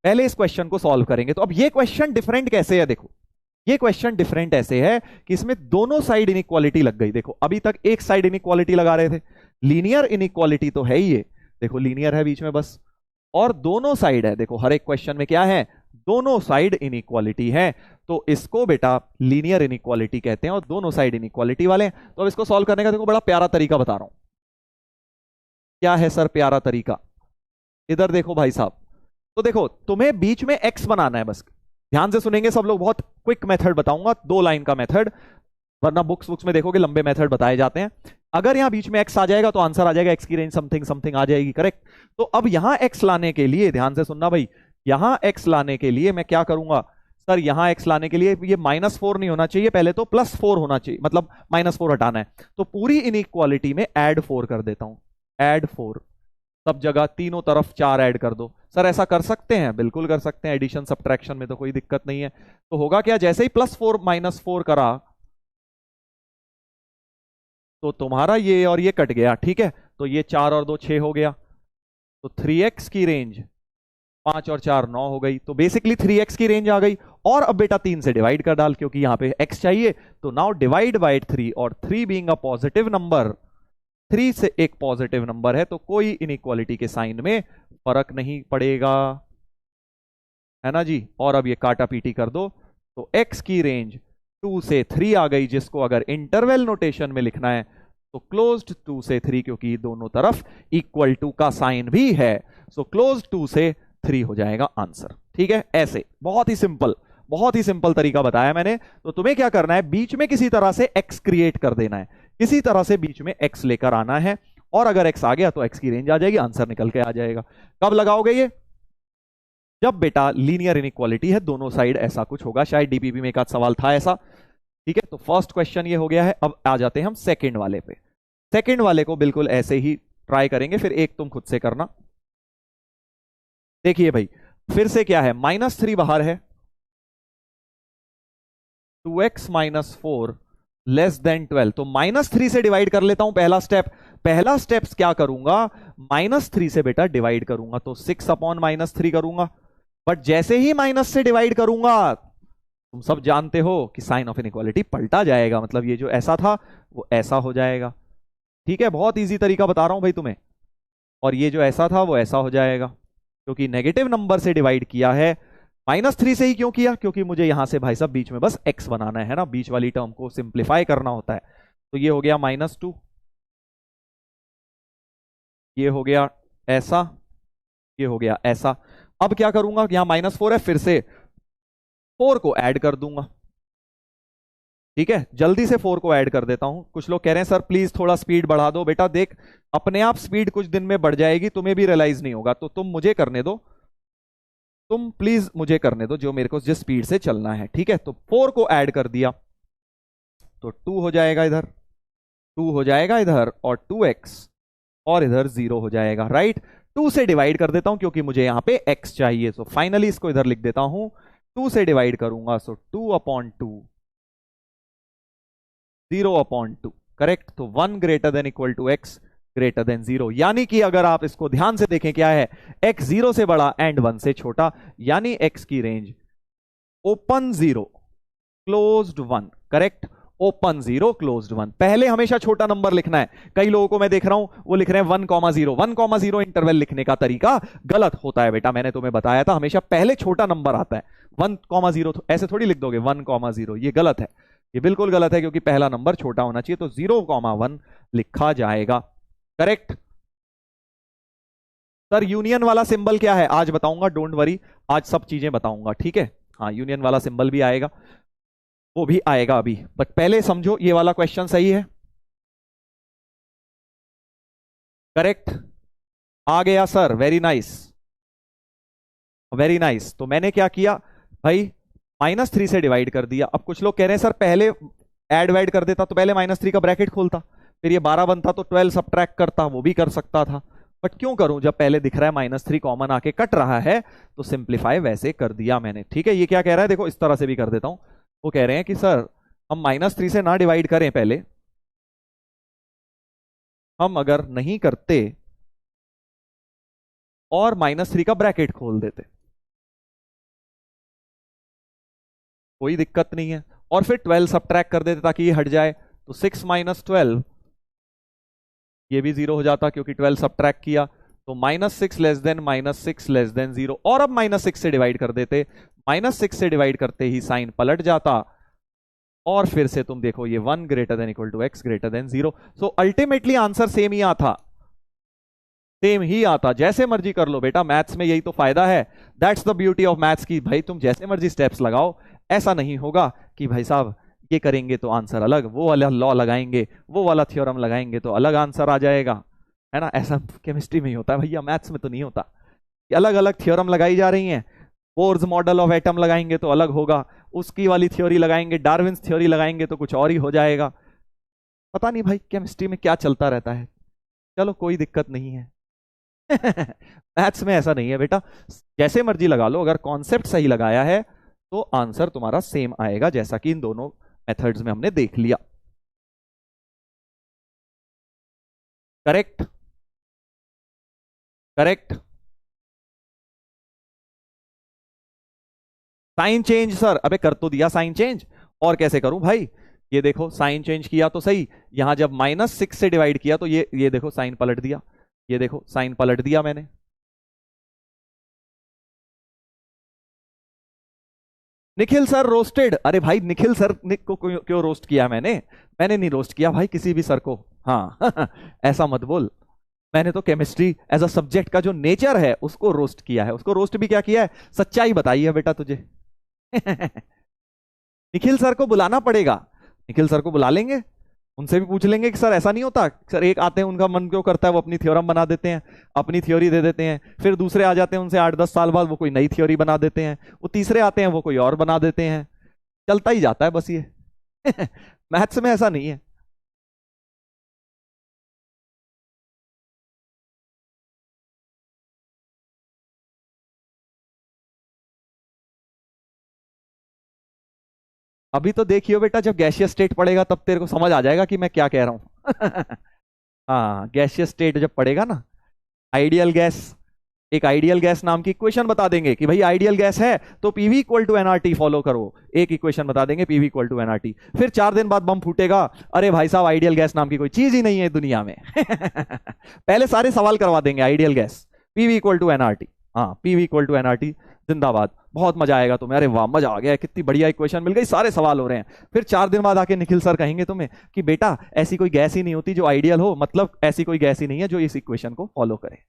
पहले इस क्वेश्चन को सॉल्व करेंगे। तो अब ये क्वेश्चन डिफरेंट कैसे है, देखो ये क्वेश्चन डिफरेंट ऐसे है कि इसमें दोनों साइड इनइक्वालिटी लग गई। देखो अभी तक एक साइड इनइक्वालिटी लगा रहे थे, लीनियर इनइक्वालिटी तो है ही ये, देखो लीनियर है बीच में बस, और दोनों साइड है, देखो हर एक क्वेश्चन में क्या है, दोनों साइड इनइक्वालिटी है, तो इसको बेटा लीनियर इनइक्वालिटी कहते हैं, और दोनों साइड इनइक्वालिटी वाले। तो अब इसको सॉल्व करने का देखो बड़ा प्यारा तरीका बता रहा हूं। क्या है सर प्यारा तरीका, इधर देखो भाई साहब। तो देखो तुम्हें बीच में एक्स बनाना है, बस ध्यान से सुनेंगे सब लोग, बहुत क्विक मेथड बताऊंगा, 2 लाइन का मेथड, वरना बुक्स में देखोगे लंबे मेथड बताए जाते हैं। अगर यहां बीच में एक्स आ जाएगा तो आंसर आ जाएगा, एक्स की रेंज समथिंग समथिंग आ जाएगी, करेक्ट। तो अब यहां एक्स लाने के लिए ध्यान से सुनना भाई, यहां एक्स लाने के लिए मैं क्या करूंगा सर, यहां एक्स लाने के लिए ये -4 नहीं होना चाहिए, पहले तो +4 होना चाहिए, मतलब -4 हटाना है। तो पूरी इनइक्वालिटी में ऐड 4 कर देता हूं, ऐड 4, सब जगह तीनों तरफ 4 ऐड कर दो। सर ऐसा कर सकते हैं, बिल्कुल कर सकते हैं, एडिशन सब्ट्रैक्शन में तो कोई दिक्कत नहीं है। तो होगा क्या, जैसे ही +4 -4 करा तो तुम्हारा ये और ये कट गया, ठीक है। तो ये 4 और 2 6 हो गया, तो 3x की रेंज 5 और 4 9 हो गई, तो बेसिकली 3x की रेंज आ गई। और अब बेटा 3 से डिवाइड कर डाल, क्योंकि यहां पे x चाहिए, तो नाउ डिवाइड बाय 3, और 3 बीइंग अ पॉजिटिव नंबर, 3 से एक पॉजिटिव नंबर है, तो कोई इनइक्वालिटी के साइन में फर्क नहीं पड़ेगा, है ना जी। और अब ये काटा पीटी कर दो, तो x की रेंज 2 से 3 आ गई, जिसको अगर इंटरवल नोटेशन में लिखना है तो क्लोज्ड 2 से 3, क्योंकि दोनों तरफ इक्वल टू का साइन भी है, सो क्लोज्ड 2 से 3 हो जाएगा आंसर। ठीक है, ऐसे बहुत ही सिंपल तरीका बताया मैंने। तो तुम्हें क्या करना है, बीच में किसी तरह से x क्रिएट कर देना है, किसी तरह से बीच में x लेकर आना है, और अगर x आ गया तो x की रेंज आ जाएगी, आंसर निकल के आ जाएगा। कब लगाओगे ये, जब बेटा लीनियर इनइक्वालिटी है, दोनों साइड ऐसा कुछ होगा, शायद डीपीपी में एक आध सवाल था ऐसा। ठीक है, तो फर्स्ट क्वेश्चन ये हो गया है। अब आ जाते हैं हम सेकंड वाले पे। सेकंड वाले को बिल्कुल ऐसे ही ट्राई करेंगे, फिर एक तुम खुद से करना। देखिए भाई फिर से क्या है, -3 बाहर है, 2x - 4 लेस देन 12, तो -3 से डिवाइड कर लेता हूं। पहला स्टेप क्या करूंगा, -3 से बेटा डिवाइड करूंगा, तो 6/-3 करूंगा। बट जैसे ही माइनस से डिवाइड करूंगा, तुम सब जानते हो कि साइन ऑफ इनइक्वालिटी पलटा जाएगा, मतलब ये जो ऐसा था वो ऐसा हो जाएगा। ठीक है, बहुत इजी तरीका बता रहा हूं भाई तुम्हें। और ये जो ऐसा था वो ऐसा हो जाएगा, क्योंकि नेगेटिव नंबर से डिवाइड किया है। -3 से ही क्यों किया, क्योंकि मुझे यहां से भाई साहब बीच में बस x बनाना है ना, बीच वाली टर्म को सिंप्लीफाई करना होता है। तो ये हो गया -2, ये हो गया ऐसा, ये हो गया ऐसा। अब क्या करूंगा, यहां -4 है, फिर से 4 को ऐड कर दूंगा। ठीक है, जल्दी से 4 को ऐड कर देता हूं। कुछ लोग कह रहे हैं सर प्लीज थोड़ा स्पीड बढ़ा दो, बेटा देख अपने आप स्पीड कुछ दिन में बढ़ जाएगी, तुम्हें भी रियलाइज नहीं होगा, तो तुम मुझे करने दो। तुम प्लीज मुझे करने दो जो मेरे को जिस स्पीड से चलना है, ठीक है। तो 4 को ऐड कर दिया तो 2 हो जाएगा इधर, 2 हो जाएगा इधर, और 2x, और इधर 0 हो जाएगा, राइट। 2 से डिवाइड कर देता हूं क्योंकि मुझे यहां पे x चाहिए, सो फाइनली इसको इधर लिख देता हूं, 2 से डिवाइड करूंगा, सो 2/2, 0/2, करेक्ट। तो 1 greater than equal to x greater than 0, यानी कि अगर आप इसको ध्यान से देखें क्या है, x 0 से बड़ा एंड 1 से छोटा, यानी x की range open 0 closed 1, correct. Open 0 closed 1, पहले हमेशा छोटा नंबर लिखना है। कई लोगों को मैं देख रहा हूं वो लिख रहे हैं 1,0, 1,0 इंटरवल लिखने का तरीका गलत होता है बेटा, मैंने तुम्हें बताया था, हमेशा पहले छोटा नंबर आता है। 1,0 ऐसे थोड़ी लिख दोगे 1,0, ये गलत है, ये बिल्कुल गलत है, क्योंकि पहला नंबर छोटा होना चाहिए, तो 0,1 लिखा जाएगा, करेक्ट। सर यूनियन वाला सिंबल क्या है आज बताऊंगा, डोंट वरी, आज सब चीजें बताऊंगा, ठीक है। हाँ, यूनियन वाला सिंबल भी आएगा, वो भी आएगा अभी, बट पहले समझो ये वाला क्वेश्चन सही है, करेक्ट। आ गया sir, very nice, very nice. तो मैंने क्या किया भाई, -3 से डिवाइड कर दिया। अब कुछ लोग कह रहे हैं सर पहले ऐड वैड कर देता तो पहले -3 का ब्रैकेट खोलता, फिर ये 12 बनता तो 12 सबट्रैक्ट करता, वो भी कर सकता था, बट क्यों करूं जब पहले दिख रहा है -3 कॉमन आके कट रहा है, तो सिंप्लीफाई वैसे कर दिया मैंने, ठीक है। ये क्या कह रहा है देखो, इस तरह से भी कर देता हूं। वो कह रहे हैं कि सर हम -3 से ना डिवाइड करें, पहले हम अगर नहीं करते और -3 का ब्रैकेट खोल देते, कोई दिक्कत नहीं है, और फिर 12 सबट्रैक्ट कर देते ताकि ये हट जाए, तो 6 - 12, ये भी 0 हो जाता क्योंकि 12 सबट्रैक्ट किया, तो -6 लेस देन -6 लेस देन 0, और अब -6 से डिवाइड कर देते, -6 से डिवाइड करते ही साइन पलट जाता, और फिर से तुम देखो ये 1 greater than equal to x greater than 0। So ultimately answer same ही आता, सेम ही आता, जैसे मर्जी कर लो बेटा, मैथ्स में यही तो फायदा है, that's the beauty of maths की भाई, तुम जैसे मर्जी स्टेप्स लगाओ, ऐसा नहीं होगा कि भाई साहब ये करेंगे तो आंसर अलग, वो वाला लॉ लगाएंगे, वो वाला थ्योरम लगाएंगे तो अलग आंसर आ जाएगा, है ना। ऐसा केमिस्ट्री में ही होता है भैया, मैथ्स में तो नहीं होता। अलग अलग थ्योरम लगाई जा रही हैं, बोर्स मॉडल ऑफ एटम लगाएंगे तो अलग होगा, उसकी वाली थ्योरी लगाएंगे, डार्विन्स थ्योरी लगाएंगे तो कुछ और ही हो जाएगा। पता नहीं भाई केमिस्ट्री में क्या चलता रहता है, चलो कोई दिक्कत नहीं है। मैथ्स में ऐसा नहीं है बेटा, जैसे मर्जी लगा लो, अगर कॉन्सेप्ट सही लगाया है तो आंसर तुम्हारा सेम आएगा, जैसा कि इन दोनों मेथड्स में हमने देख लिया, correct, correct. Sign change sir, अबे कर तो दिया साइन चेंज, और कैसे करूं भाई, ये देखो साइन चेंज किया तो सही, यहां जब -6 से डिवाइड किया तो ये देखो साइन पलट दिया, ये देखो साइन पलट दिया मैंने। निखिल सर रोस्टेड, अरे भाई निखिल सर को क्यों रोस्ट किया मैंने, मैंने नहीं रोस्ट किया भाई किसी भी सर को, हाँ। ऐसा मत बोल, मैंने तो केमिस्ट्री एज अ सब्जेक्ट का जो नेचर है उसको रोस्ट किया है, उसको रोस्ट भी क्या किया है, सच्चाई बताई है बेटा तुझे। निखिल सर को बुलाना पड़ेगा, निखिल सर को बुला लेंगे, उनसे भी पूछ लेंगे कि सर ऐसा नहीं होता, सर एक आते हैं उनका मन क्यों करता है वो अपनी थ्योरम बना देते हैं, अपनी थ्योरी दे देते हैं, फिर दूसरे आ जाते हैं उनसे 8-10 साल बाद वो कोई नई थ्योरी बना देते हैं, वो तीसरे आते हैं वो कोई और बना देते हैं, चलता ही जाता है बस ये। मैथ्स में ऐसा नहीं है। अभी तो देखियो बेटा, जब गैसियस स्टेट पड़ेगा तब तेरे को समझ आ जाएगा कि मैं क्या कह रहा हूं। हाँ, गैसियस स्टेट जब पड़ेगा ना, आइडियल गैस, एक आइडियल गैस नाम की इक्वेशन बता देंगे कि भाई आइडियल गैस है तो PV equal to nRT follow करो, एक इक्वेशन बता देंगे पीवी इक्वल टू एनआरटी, फिर 4 दिन बाद बम फूटेगा, अरे भाई साहब आइडियल गैस नाम की कोई चीज ही नहीं है दुनिया में। पहले सारे सवाल करवा देंगे, ideal gas PV equal to nRT, हाँ पीवी इक्वल टू एनआरटी जिंदाबाद, बहुत मजा आएगा तुम्हें, अरे वाह मजा आ गया, कितनी बढ़िया इक्वेशन मिल गई, सारे सवाल हो रहे हैं। फिर 4 दिन बाद आके निखिल सर कहेंगे तुम्हें कि बेटा ऐसी कोई गैस ही नहीं होती जो आइडियल हो, मतलब ऐसी कोई गैस ही नहीं है जो इस इक्वेशन को फॉलो करे।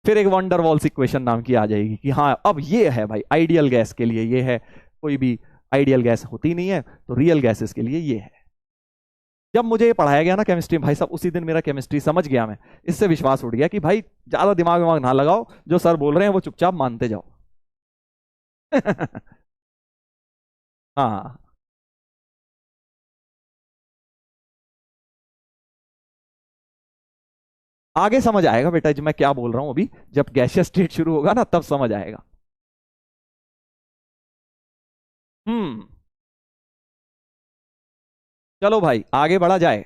फिर एक वंडर वॉल्स इक्वेशन नाम की आ जाएगी कि हाँ अब ये है भाई आइडियल गैस के लिए ये है, कोई भी आइडियल गैस होती नहीं है तो रियल गैसेस के लिए ये है। जब मुझे ये पढ़ाया गया ना केमिस्ट्री, भाई साहब उसी दिन मेरा केमिस्ट्री समझ गया मैं, इससे विश्वास उठ गया कि भाई ज्यादा दिमाग विमाग ना लगाओ, जो सर बोल रहे हैं वो चुपचाप मानते जाओ। हाँ, आगे समझ आएगा बेटा जो मैं क्या बोल रहा हूं अभी, जब गैसियस स्टेट शुरू होगा ना तब समझ आएगा। हम्म। चलो भाई आगे बढ़ा जाए।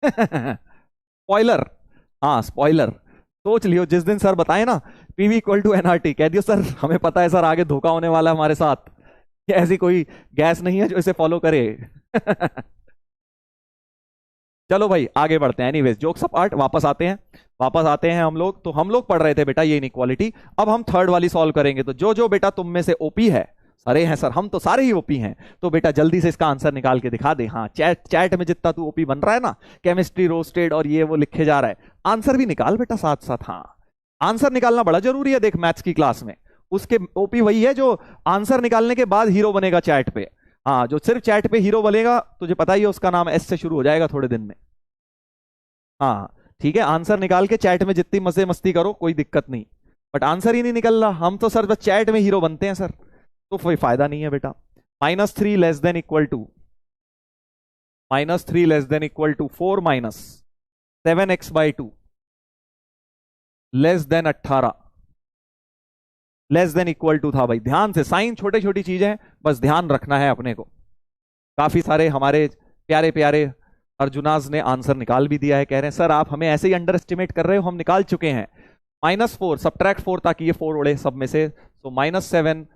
स्पॉइलर, हाँ स्पॉइलर। सोच लियो जिस दिन सर बताए ना पीवी इक्वल टू एनआरटी, कह दियो सर हमें पता है सर आगे धोखा होने वाला है हमारे साथ, कि ऐसी कोई गैस नहीं है जो इसे फॉलो करे। चलो भाई आगे बढ़ते हैं, एनीवेज जोक्स अपार्ट, वापस आते हैं। वापस आते हैं हम लोग, तो हम लोग पढ़ रहे थे बेटा ये इनइक्वालिटी। अब हम थर्ड वाली सॉल्व करेंगे, तो जो जो बेटा तुम में से ओपी है, अरे हैं सर हम तो सारे ही ओपी हैं, तो बेटा जल्दी से इसका आंसर निकाल के दिखा दे। हाँ चैट चैट में जितना तू ओपी बन रहा है ना, केमिस्ट्री रोस्टेड और ये वो लिखे जा रहा है, आंसर भी निकाल बेटा साथ साथ। हाँ आंसर निकालना बड़ा जरूरी है, देख मैथ्स की क्लास में उसके ओपी वही है जो आंसर निकालने के बाद हीरो बनेगा चैट पे। हाँ जो सिर्फ चैट पे हीरो बनेगा तुझे पता ही है उसका नाम एस से शुरू हो जाएगा थोड़े दिन में। हाँ ठीक है, आंसर निकाल के चैट में जितनी मजे मस्ती करो कोई दिक्कत नहीं, बट आंसर ही नहीं निकल रहा, हम तो सर बस चैट में हीरो बनते हैं सर, तो कोई फायदा नहीं है बेटा। -3 less than equal to, -3 less than equal to 4 minus 7x/2 less than 18 less than equal to था। भाई ध्यान से, साइन छोटी छोटी चीजें हैं, बस ध्यान रखना है अपने को। काफी सारे हमारे प्यारे प्यारे अर्जुनाज ने आंसर निकाल भी दिया है, कह रहे हैं सर आप हमें ऐसे ही अंडर एस्टिमेट कर रहे हो, हम निकाल चुके हैं। -4 सब्ट्रैक्ट 4 ताकि ये 4 उड़े सब में से, तो -7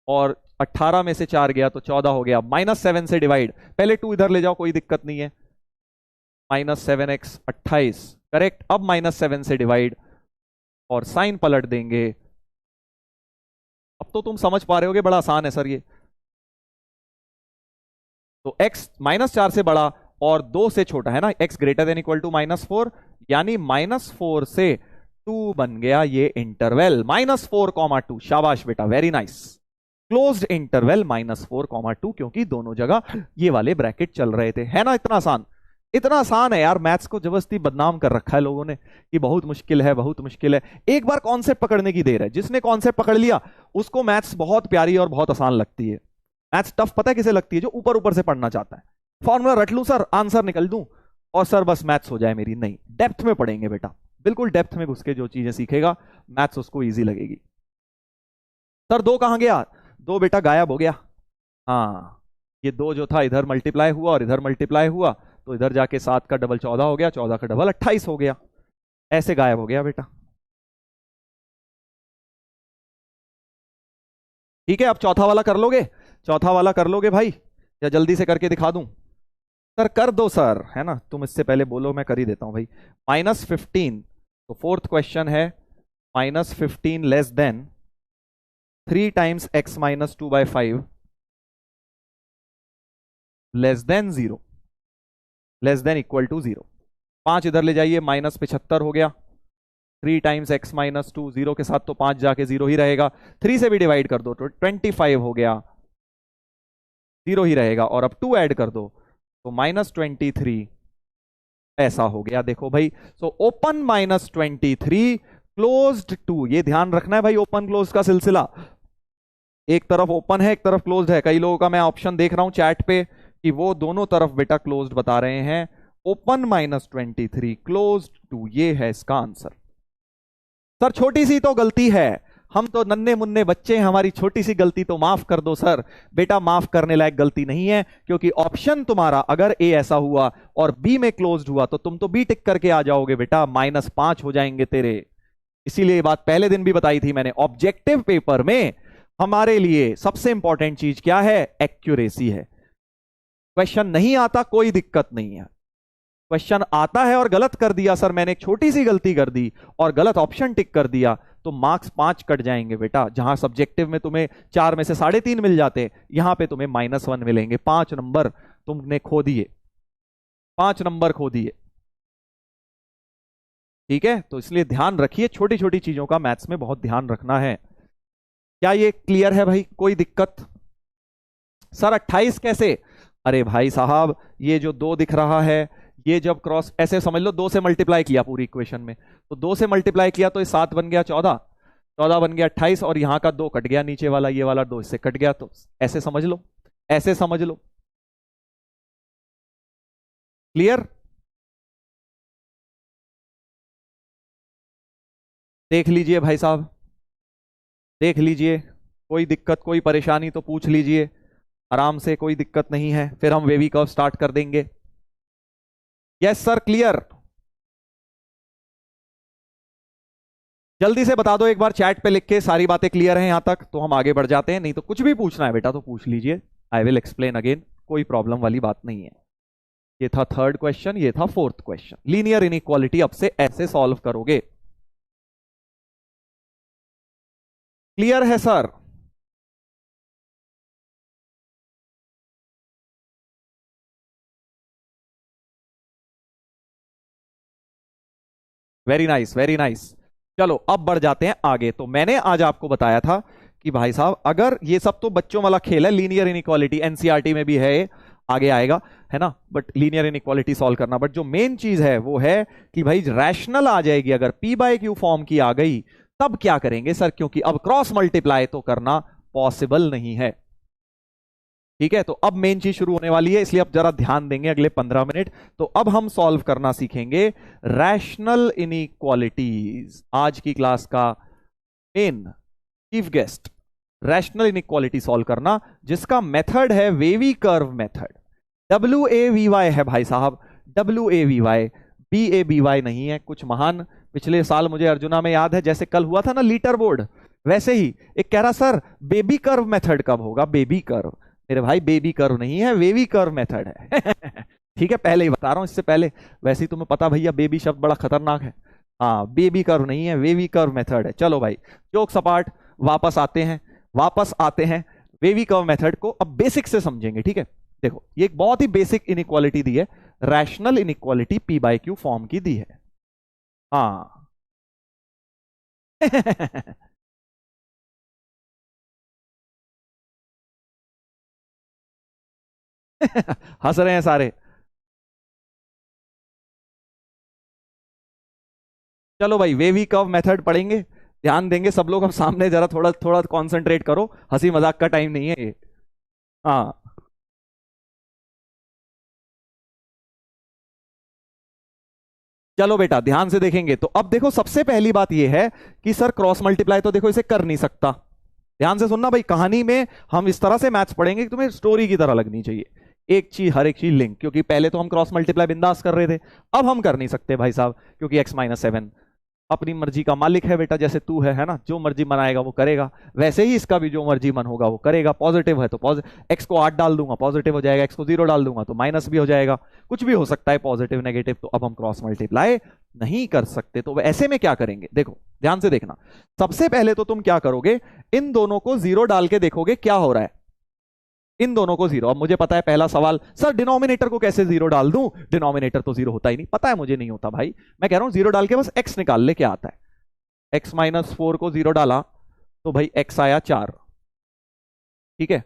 और 18 में से 4 गया तो 14 हो गया। -7 से डिवाइड, पहले 2 इधर ले जाओ कोई दिक्कत नहीं है, -7x 28 करेक्ट। अब -7 से डिवाइड और साइन पलट देंगे। अब तो तुम समझ पा रहे होगे, बड़ा आसान है सर ये। तो x -4 से बड़ा और 2 से छोटा है ना, x greater than equal to -4, यानी -4 से 2 बन गया ये इंटरवल, -4, 2। शाबाश बेटा, वेरी नाइस। क्लोज्ड इंटरवल -4, 2, क्योंकि दोनों जगह ये वाले ब्रैकेट चल रहे थे, है ना। इतना आसान, इतना आसान है यार। मैथ्स को जबरदस्ती बदनाम कर रखा है लोगों ने कि बहुत मुश्किल है, बहुत मुश्किल है। एक बार कॉन्सेप्ट पकड़ने की देर है, जिसने कॉन्सेप्ट पकड़ लिया उसको मैथ्स बहुत प्यारी और बहुत आसान लगती है। मैथ्स टफ पता है किसे लगती है, जो ऊपर ऊपर से पढ़ना चाहता है, फॉर्मूला रट लूं सर, आंसर निकल दूं और सर बस मैथ्स हो जाए मेरी। नहीं, डेप्थ में पढ़ेंगे बेटा, बिल्कुल डेप्थ में घुस के जो चीजें सीखेगा मैथ्स उसको ईजी लगेगी। सर 2 कहां गया, 2 बेटा गायब हो गया। हाँ ये 2 जो था इधर मल्टीप्लाई हुआ और इधर मल्टीप्लाई हुआ, तो इधर जाके 7 का डबल 14 हो गया, 14 का डबल 28 हो गया, ऐसे गायब हो गया बेटा। ठीक है, अब चौथा वाला कर लोगे, चौथा वाला कर लोगे भाई, या जल्दी से करके दिखा दूं। सर कर दो सर, है ना, तुम इससे पहले बोलो मैं कर ही देता हूं भाई। -15, तो फोर्थ क्वेश्चन है, -15 less than 3 times x -2/5 less than 0, less than equal to 0। 5 इधर ले जाइए, -75 हो गया। 3 टाइम्स x -2, 0 के साथ तो 5 जाके 0 ही रहेगा, 3 से भी डिवाइड कर दो तो 25 हो गया, 0 ही रहेगा। और अब 2 ऐड कर दो तो -23 ऐसा हो गया। देखो भाई, सो ओपन -23 क्लोज्ड 2, ये ध्यान रखना है भाई, ओपन क्लोज का सिलसिला। एक तरफ ओपन है एक तरफ क्लोज्ड है, कई लोगों का मैं ऑप्शन देख रहा हूं चैट पे कि वो दोनों तरफ बेटा क्लोज्ड बता रहे हैं। ओपन -23 क्लोज्ड 2, ये है इसका आंसर। सर छोटी सी तो गलती है, हम तो नन्हे मुन्ने बच्चे हैं, हमारी छोटी सी गलती तो माफ कर दो सर। बेटा माफ करने लायक गलती नहीं है, क्योंकि ऑप्शन तुम्हारा अगर ए ऐसा हुआ और बी में क्लोज्ड हुआ तो तुम तो बी टिक करके आ जाओगे बेटा, -5 हो जाएंगे तेरे। इसीलिए ये बात पहले दिन भी बताई थी मैंने, ऑब्जेक्टिव पेपर में हमारे लिए सबसे इंपॉर्टेंट चीज क्या है, एक्यूरेसी है। क्वेश्चन नहीं आता कोई दिक्कत नहीं है, क्वेश्चन आता है और गलत कर दिया सर मैंने, एक छोटी सी गलती कर दी और गलत ऑप्शन टिक कर दिया, तो मार्क्स 5 कट जाएंगे बेटा। जहां सब्जेक्टिव में तुम्हें 4 में से 3.5 मिल जाते, यहां पे तुम्हें -1 मिलेंगे। 5 नंबर तुमने खो दिए, 5 नंबर खो दिए। ठीक है, तो इसलिए ध्यान रखिए, छोटी छोटी चीजों का मैथ्स में बहुत ध्यान रखना है। क्या ये क्लियर है भाई? कोई दिक्कत? सर 28 कैसे? अरे भाई साहब, ये जो 2 दिख रहा है, ये जब क्रॉस ऐसे समझ लो, 2 से मल्टीप्लाई किया पूरी इक्वेशन में, तो 2 से मल्टीप्लाई किया तो ये 7 बन गया 14, 14 बन गया 28, और यहां का 2 कट गया, नीचे वाला ये वाला 2 इससे कट गया, तो ऐसे समझ लो, ऐसे समझ लो। क्लियर? देख लीजिए भाई साहब, देख लीजिए, कोई दिक्कत कोई परेशानी तो पूछ लीजिए आराम से, कोई दिक्कत नहीं है, फिर हम वेवी कर्व स्टार्ट कर देंगे। Yes sir, clear? जल्दी से बता दो एक बार चैट पे लिख के, सारी बातें क्लियर हैं यहां तक, तो हम आगे बढ़ जाते हैं, नहीं तो कुछ भी पूछना है बेटा तो पूछ लीजिए, आई विल एक्सप्लेन अगेन, कोई प्रॉब्लम वाली बात नहीं है। ये था 3rd क्वेश्चन, ये था 4th क्वेश्चन। लीनियर इनइक्वालिटी अब से ऐसे सॉल्व करोगे। क्लियर है sir? Very nice, very nice. चलो अब बढ़ जाते हैं आगे। तो मैंने आज आपको बताया था कि भाई साहब, अगर ये सब तो बच्चों वाला खेल है, लीनियर इनइक्वालिटी एनसीईआरटी में भी है, आगे आएगा, है ना, बट लीनियर इनइक्वालिटी सॉल्व करना, बट जो मेन चीज है वो है कि भाई रैशनल आ जाएगी, अगर पी बाय क्यू फॉर्म की आ गई तब क्या करेंगे सर, क्योंकि अब क्रॉस मल्टीप्लाई तो करना पॉसिबल नहीं है। ठीक है, तो अब मेन चीज शुरू होने वाली है, इसलिए अब जरा ध्यान देंगे अगले 15 मिनट। तो अब हम सॉल्व करना सीखेंगे रैशनल इनइक्वालिटीज, आज की क्लास का main chief guest, rational inequality solve करना, जिसका मेथड है वेवी कर्व मेथड। WAVY है भाई साहब, WAVY, BABY नहीं है। कुछ महान पिछले साल मुझे अर्जुना में याद है, जैसे कल हुआ था ना लीटर बोर्ड, वैसे ही एक कह रहा सर बेबी कर्व मेथड कब होगा? बेबी कर्व, मेरे भाई बेबी कर्व नहीं है, वेवी कर्व मेथड है। ठीक है, पहले ही बता रहा हूं, इससे पहले, वैसे ही तुम्हें पता भैया बेबी शब्द बड़ा खतरनाक है। हाँ, बेबी कर्व नहीं है, वेवी कर्व मेथड है। चलो भाई, जोक सपाट, वापस आते हैं, वापस आते हैं वेवी कर्व मेथड को अब बेसिक से समझेंगे। ठीक है, देखो ये एक बहुत ही बेसिक इनइक्वालिटी दी है, rational inequality P by Q form की दी है। हाँ। हंस रहे हैं सारे। चलो भाई, वेवी कर्व मेथड पढ़ेंगे, ध्यान देंगे सब लोग, हम सामने जरा थोड़ा थोड़ा कंसंट्रेट करो, हंसी मजाक का टाइम नहीं है ये। हाँ, चलो बेटा ध्यान से देखेंगे। तो अब देखो, सबसे पहली बात यह है कि सर क्रॉस मल्टीप्लाई तो देखो इसे कर नहीं सकता। ध्यान से सुनना भाई, कहानी में हम इस तरह से मैथ्स पढ़ेंगे कि तुम्हें स्टोरी की तरह लगनी चाहिए, एक चीज हर एक चीज लिंक, क्योंकि पहले तो हम क्रॉस मल्टीप्लाई बिंदास कर रहे थे, अब हम कर नहीं सकते भाई साहब, क्योंकि x-7 अपनी मर्जी का मालिक है बेटा, जैसे तू है ना, जो मर्जी बनाएगा वो करेगा, वैसे ही इसका भी जो मर्जी मन होगा वो करेगा। पॉजिटिव है तो एक्स को 8 डाल दूंगा पॉजिटिव हो जाएगा, एक्स को 0 डाल दूंगा तो माइनस भी हो जाएगा, कुछ भी हो सकता है पॉजिटिव नेगेटिव। तो अब हम क्रॉस मल्टीप्लाई नहीं कर सकते, तो ऐसे में क्या करेंगे? देखो ध्यान से देखना, सबसे पहले तो तुम क्या करोगे, इन दोनों को 0 डाल के देखोगे क्या हो रहा है, इन दोनों को 0। अब मुझे पता है पहला सवाल, सर डिनोमिनेटर को कैसे 0 डाल दूं, डिनोमिनेटर तो 0 होता ही नहीं, पता है मुझे नहीं होता भाई, मैं कह रहा हूं 0 डाल के बस x निकाल ले, क्या आता है, x-4 को 0 डाला तो भाई x आया 4, ठीक है,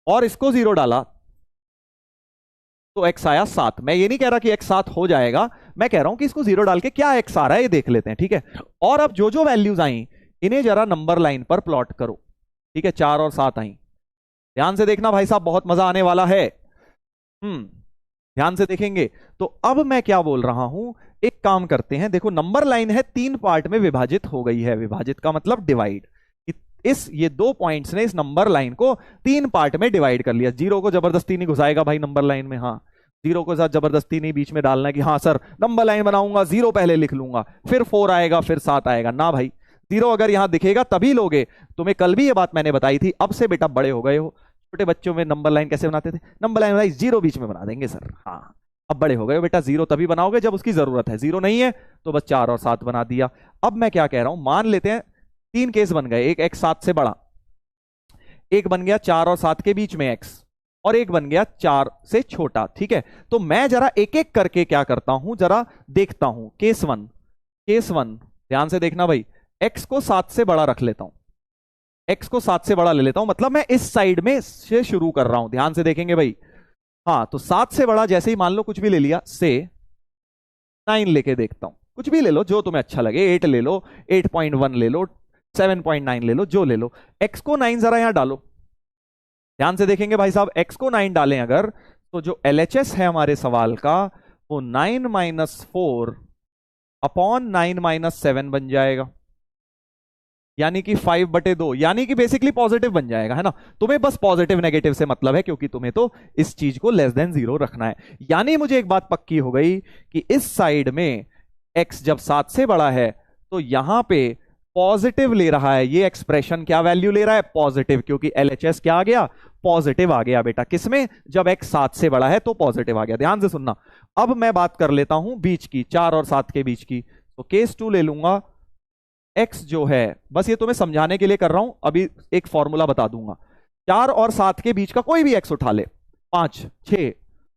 और इसको 0 डाला तो x आया 7। मैं ये नहीं कह रहा कि x 7 हो जाएगा, मैं कह रहा हूं कि इसको 0 डाल के क्या x आ रहा है ये देख लेते हैं। ठीक है, और अब जो जो वैल्यूज आई इन्हें जरा नंबर लाइन पर प्लॉट करो। ठीक है, 4 और 7 आई, ध्यान से देखना भाई साहब, बहुत मजा आने वाला है। ध्यान से देखेंगे। तो अब मैं क्या बोल रहा हूं, एक काम करते हैं, देखो नंबर लाइन है 3 पार्ट में विभाजित हो गई है, विभाजित का मतलब डिवाइड, इस ये 2 पॉइंट्स ने इस नंबर लाइन को 3 पार्ट में डिवाइड कर लिया। 0 को जबरदस्ती नहीं घुसाएगा भाई नंबर लाइन में, हाँ 0 को साथ जबरदस्ती नहीं बीच में डालना है कि हाँ सर नंबर लाइन बनाऊंगा 0 पहले लिख लूंगा फिर 4 आएगा फिर 7 आएगा, ना भाई 0 अगर यहां दिखेगा तभी लोगे। तुम्हें कल भी ये बात मैंने बताई थी, अब से बेटा बड़े हो गए हो, छोटे बच्चों में नंबर लाइन कैसे बनाते थे, नंबर लाइन भाई 0 बीच में बना देंगे सर, हाँ अब बड़े हो गए हो बेटा, 0 तभी बनाओगे जब उसकी जरूरत है, 0 नहीं है तो बस 4 और 7 बना दिया। अब मैं क्या कह रहा हूं, मान लेते हैं 3 केस बन गए, एक x 7 से बड़ा, एक बन गया 4 और 7 के बीच में x, और एक बन गया 4 से छोटा। ठीक है, तो मैं जरा एक एक करके क्या करता हूं, जरा देखता हूं। केस 1, केस 1 ध्यान से देखना भाई, x को 7 से बड़ा रख लेता हूं, x को 7 से बड़ा ले लेता हूं, मतलब मैं इस साइड में से शुरू कर रहा हूं, ध्यान से देखेंगे भाई। हाँ तो 7 से बड़ा जैसे ही मान लो कुछ भी ले लिया, से 9 लेके देखता हूं, कुछ भी ले लो जो तुम्हें अच्छा लगे, 8 ले लो, 8.1 ले लो, 7.9 ले लो, जो ले लो। x को 9 जरा यहां डालो, ध्यान से देखेंगे भाई साहब, x को 9 डालें अगर, तो जो LHS है हमारे सवाल का वो 9 - 4 अपॉन 9 - 7 बन जाएगा, यानी कि 5/2, यानी कि बेसिकली पॉजिटिव बन जाएगा, है ना। तुम्हें बस पॉजिटिव नेगेटिव से मतलब है, क्योंकि तुम्हें तो इस चीज को लेस देन 0 रखना है। यानी मुझे एक बात पक्की हो गई कि इस साइड में x जब 7 से बड़ा है तो यहां पे पॉजिटिव ले रहा है, ये एक्सप्रेशन क्या वैल्यू ले रहा है, पॉजिटिव, क्योंकि LHS क्या आ गया, पॉजिटिव आ गया बेटा, किसमें, जब x 7 से बड़ा है तो पॉजिटिव आ गया। ध्यान से सुनना, अब मैं बात कर लेता हूं बीच की, 4 और 7 के बीच की, तो केस 2 ले लूंगा। x जो है, बस ये तुम्हें समझाने के लिए कर रहा हूं, अभी एक फॉर्मूला बता दूंगा, 4 और 7 के बीच का कोई भी x उठा ले, 5, 6,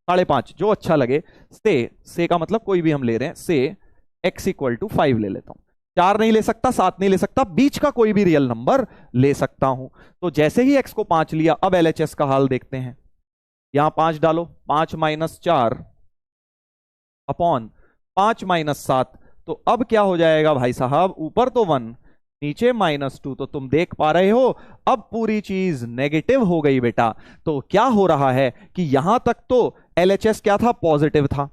5.5 जो अच्छा लगे, से का मतलब कोई भी हम ले रहे हैं, से x = 5 ले लेता हूं। 4 नहीं ले सकता, 7 नहीं ले सकता, बीच का कोई भी रियल नंबर ले सकता हूं। तो जैसे ही x को 5 लिया, अब LHS का हाल देखते हैं, यहां 5 डालो, 5 - 4 अपॉन 5 - 7, तो अब क्या हो जाएगा भाई साहब, ऊपर तो 1 नीचे -2, तो तुम देख पा रहे हो अब पूरी चीज नेगेटिव हो गई बेटा। तो क्या हो रहा है कि यहां तक तो LHS क्या था, पॉजिटिव था,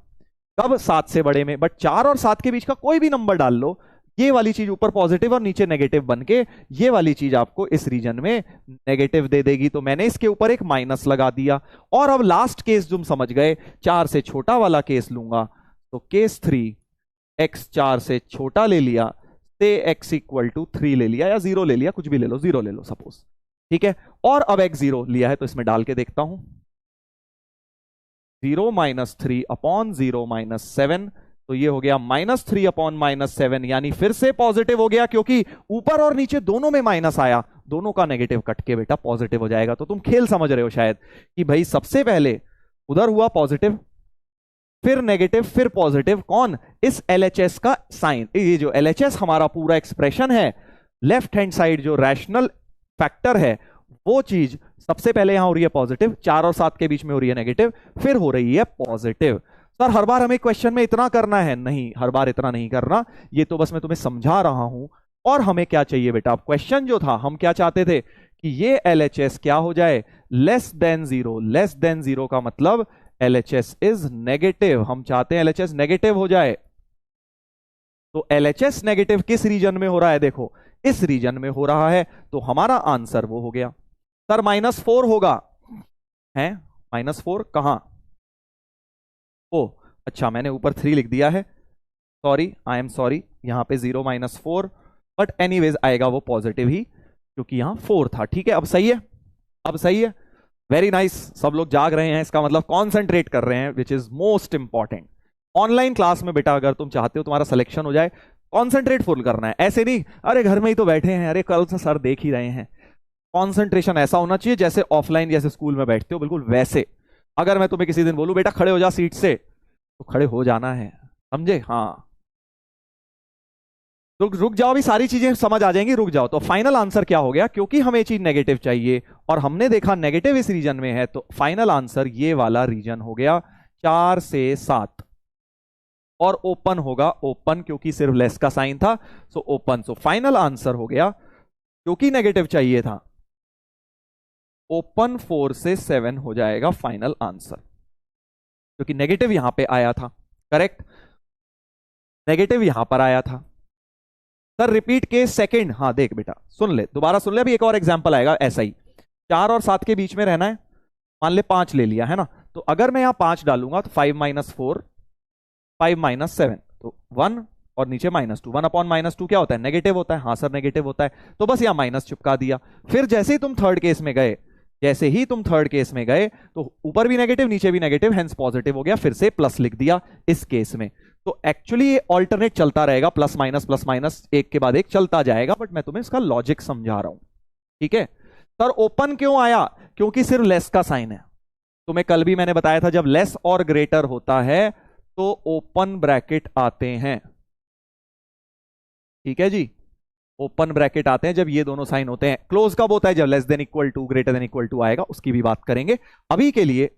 कब, 7 से बड़े में, बट 4 और 7 के बीच का कोई भी नंबर डाल लो, ये वाली चीज ऊपर पॉजिटिव और नीचे नेगेटिव बन के ये वाली चीज आपको इस रीजन में नेगेटिव दे देगी। तो मैंने इसके ऊपर एक माइनस लगा दिया। और अब लास्ट केस तुम समझ गए, 4 से छोटा वाला केस लूंगा, तो केस 3, x 4 से छोटा ले लिया, से x = 3 ले लिया, या 0 ले लिया, कुछ भी ले लो, 0 ले लो सपोज, ठीक है। और अब x 0 लिया है, तो इसमें डाल के देखता हूं, 0 - 3 अपॉन 0 - 7, तो ये हो गया -3 अपॉन -7, यानी फिर से पॉजिटिव हो गया, क्योंकि ऊपर और नीचे दोनों में माइनस आया, दोनों का नेगेटिव कट के बेटा पॉजिटिव हो जाएगा। तो तुम खेल समझ रहे हो शायद कि भाई सबसे पहले उधर हुआ पॉजिटिव, फिर नेगेटिव, फिर पॉजिटिव, कौन, इस LHS का साइन, ये जो LHS हमारा पूरा एक्सप्रेशन है, लेफ्ट हैंड साइड जो रैशनल फैक्टर है, वो चीज सबसे पहले यहां हो रही है पॉजिटिव, 4 और 7 के बीच में हो रही है नेगेटिव, फिर हो रही है पॉजिटिव। सर हर बार हमें क्वेश्चन में इतना करना है, नहीं, हर बार इतना नहीं करना, ये तो बस मैं तुम्हें समझा रहा हूं। और हमें क्या चाहिए बेटा, क्वेश्चन जो था, हम क्या चाहते थे कि ये LHS क्या हो जाए, लेस देन 0, लेस देन 0 का मतलब LHS इज नेगेटिव, हम चाहते हैं LHS नेगेटिव हो जाए। तो LHS नेगेटिव किस रीजन में हो रहा है, देखो इस रीजन में हो रहा है, तो हमारा आंसर वो हो गया। सर -4 होगा, है -4 कहां, ओ अच्छा मैंने ऊपर 3 लिख दिया है, सॉरी, आई एम सॉरी, यहां पे 0 - 4, बट एनीवेज आएगा वो पॉजिटिव ही, क्योंकि यहां 4 था, ठीक है। अब सही है, अब सही है, वेरी नाइस, सब लोग जाग रहे हैं, इसका मतलब कॉन्सेंट्रेट कर रहे हैं, which is most important. Online class में बेटा अगर तुम चाहते हो तुम्हारा सिलेक्शन हो जाए, कॉन्सेंट्रेट फुल करना है, ऐसे नहीं अरे घर में ही तो बैठे हैं, अरे कल से सर देख ही रहे हैं। कॉन्सेंट्रेशन ऐसा होना चाहिए जैसे ऑफलाइन जैसे स्कूल में बैठते हो, बिल्कुल वैसे। अगर मैं तुम्हें किसी दिन बोलूं बेटा खड़े हो जा सीट से, तो खड़े हो जाना है, समझे, हाँ। रुक जाओ, अभी सारी चीजें समझ आ जाएंगी, रुक जाओ। तो फाइनल आंसर क्या हो गया, क्योंकि हमें चीज नेगेटिव चाहिए और हमने देखा नेगेटिव इस रीजन में है, तो फाइनल आंसर ये वाला रीजन हो गया, 4 से 7, और ओपन होगा, ओपन क्योंकि सिर्फ लेस का साइन था, so open. So final answer हो गया, क्योंकि नेगेटिव चाहिए था, ओपन 4 से 7 हो जाएगा फाइनल आंसर, क्योंकि नेगेटिव यहां पे आया था, करेक्ट, नेगेटिव यहां पर आया था। सर रिपीट के सेकंड, हाँ देख बेटा सुन ले, दोबारा सुन ले, अभी एक और एग्जांपल आएगा ऐसा ही, 4 और 7 के बीच में रहना है, मान ले 5 ले लिया है ना, तो अगर मैं यहां 5 डालूंगा तो 5 - 4, 5 - 7, तो 1 और नीचे -2, 1 अपॉन -2 क्या होता है, नेगेटिव होता है, हाँ सर नेगेटिव होता है, तो बस यहां माइनस चिपका दिया। फिर जैसे ही तुम थर्ड केस में गए, जैसे ही तुम थर्ड केस में गए, तो ऊपर भी नेगेटिव नीचे भी नेगेटिव, हेंस पॉजिटिव हो गया, फिर से प्लस लिख दिया इस केस में। तो एक्चुअली ये ऑल्टरनेट चलता रहेगा, प्लस माइनस एक के बाद एक चलता जाएगा, बट मैं तुम्हें इसका लॉजिक समझा रहा हूं, ठीक है। सर ओपन क्यों आया, क्योंकि सिर्फ लेस का साइन है, तुम्हें कल भी मैंने बताया था जब लेस और ग्रेटर होता है तो ओपन ब्रैकेट आते हैं, ठीक है जी। ओपन ब्रैकेट आते हैं जब ये दोनों साइन होते हैं। क्लोज कब होता है? जब less than equal to greater than equal to आएगा, उसकी भी बात करेंगे। अभी के लिए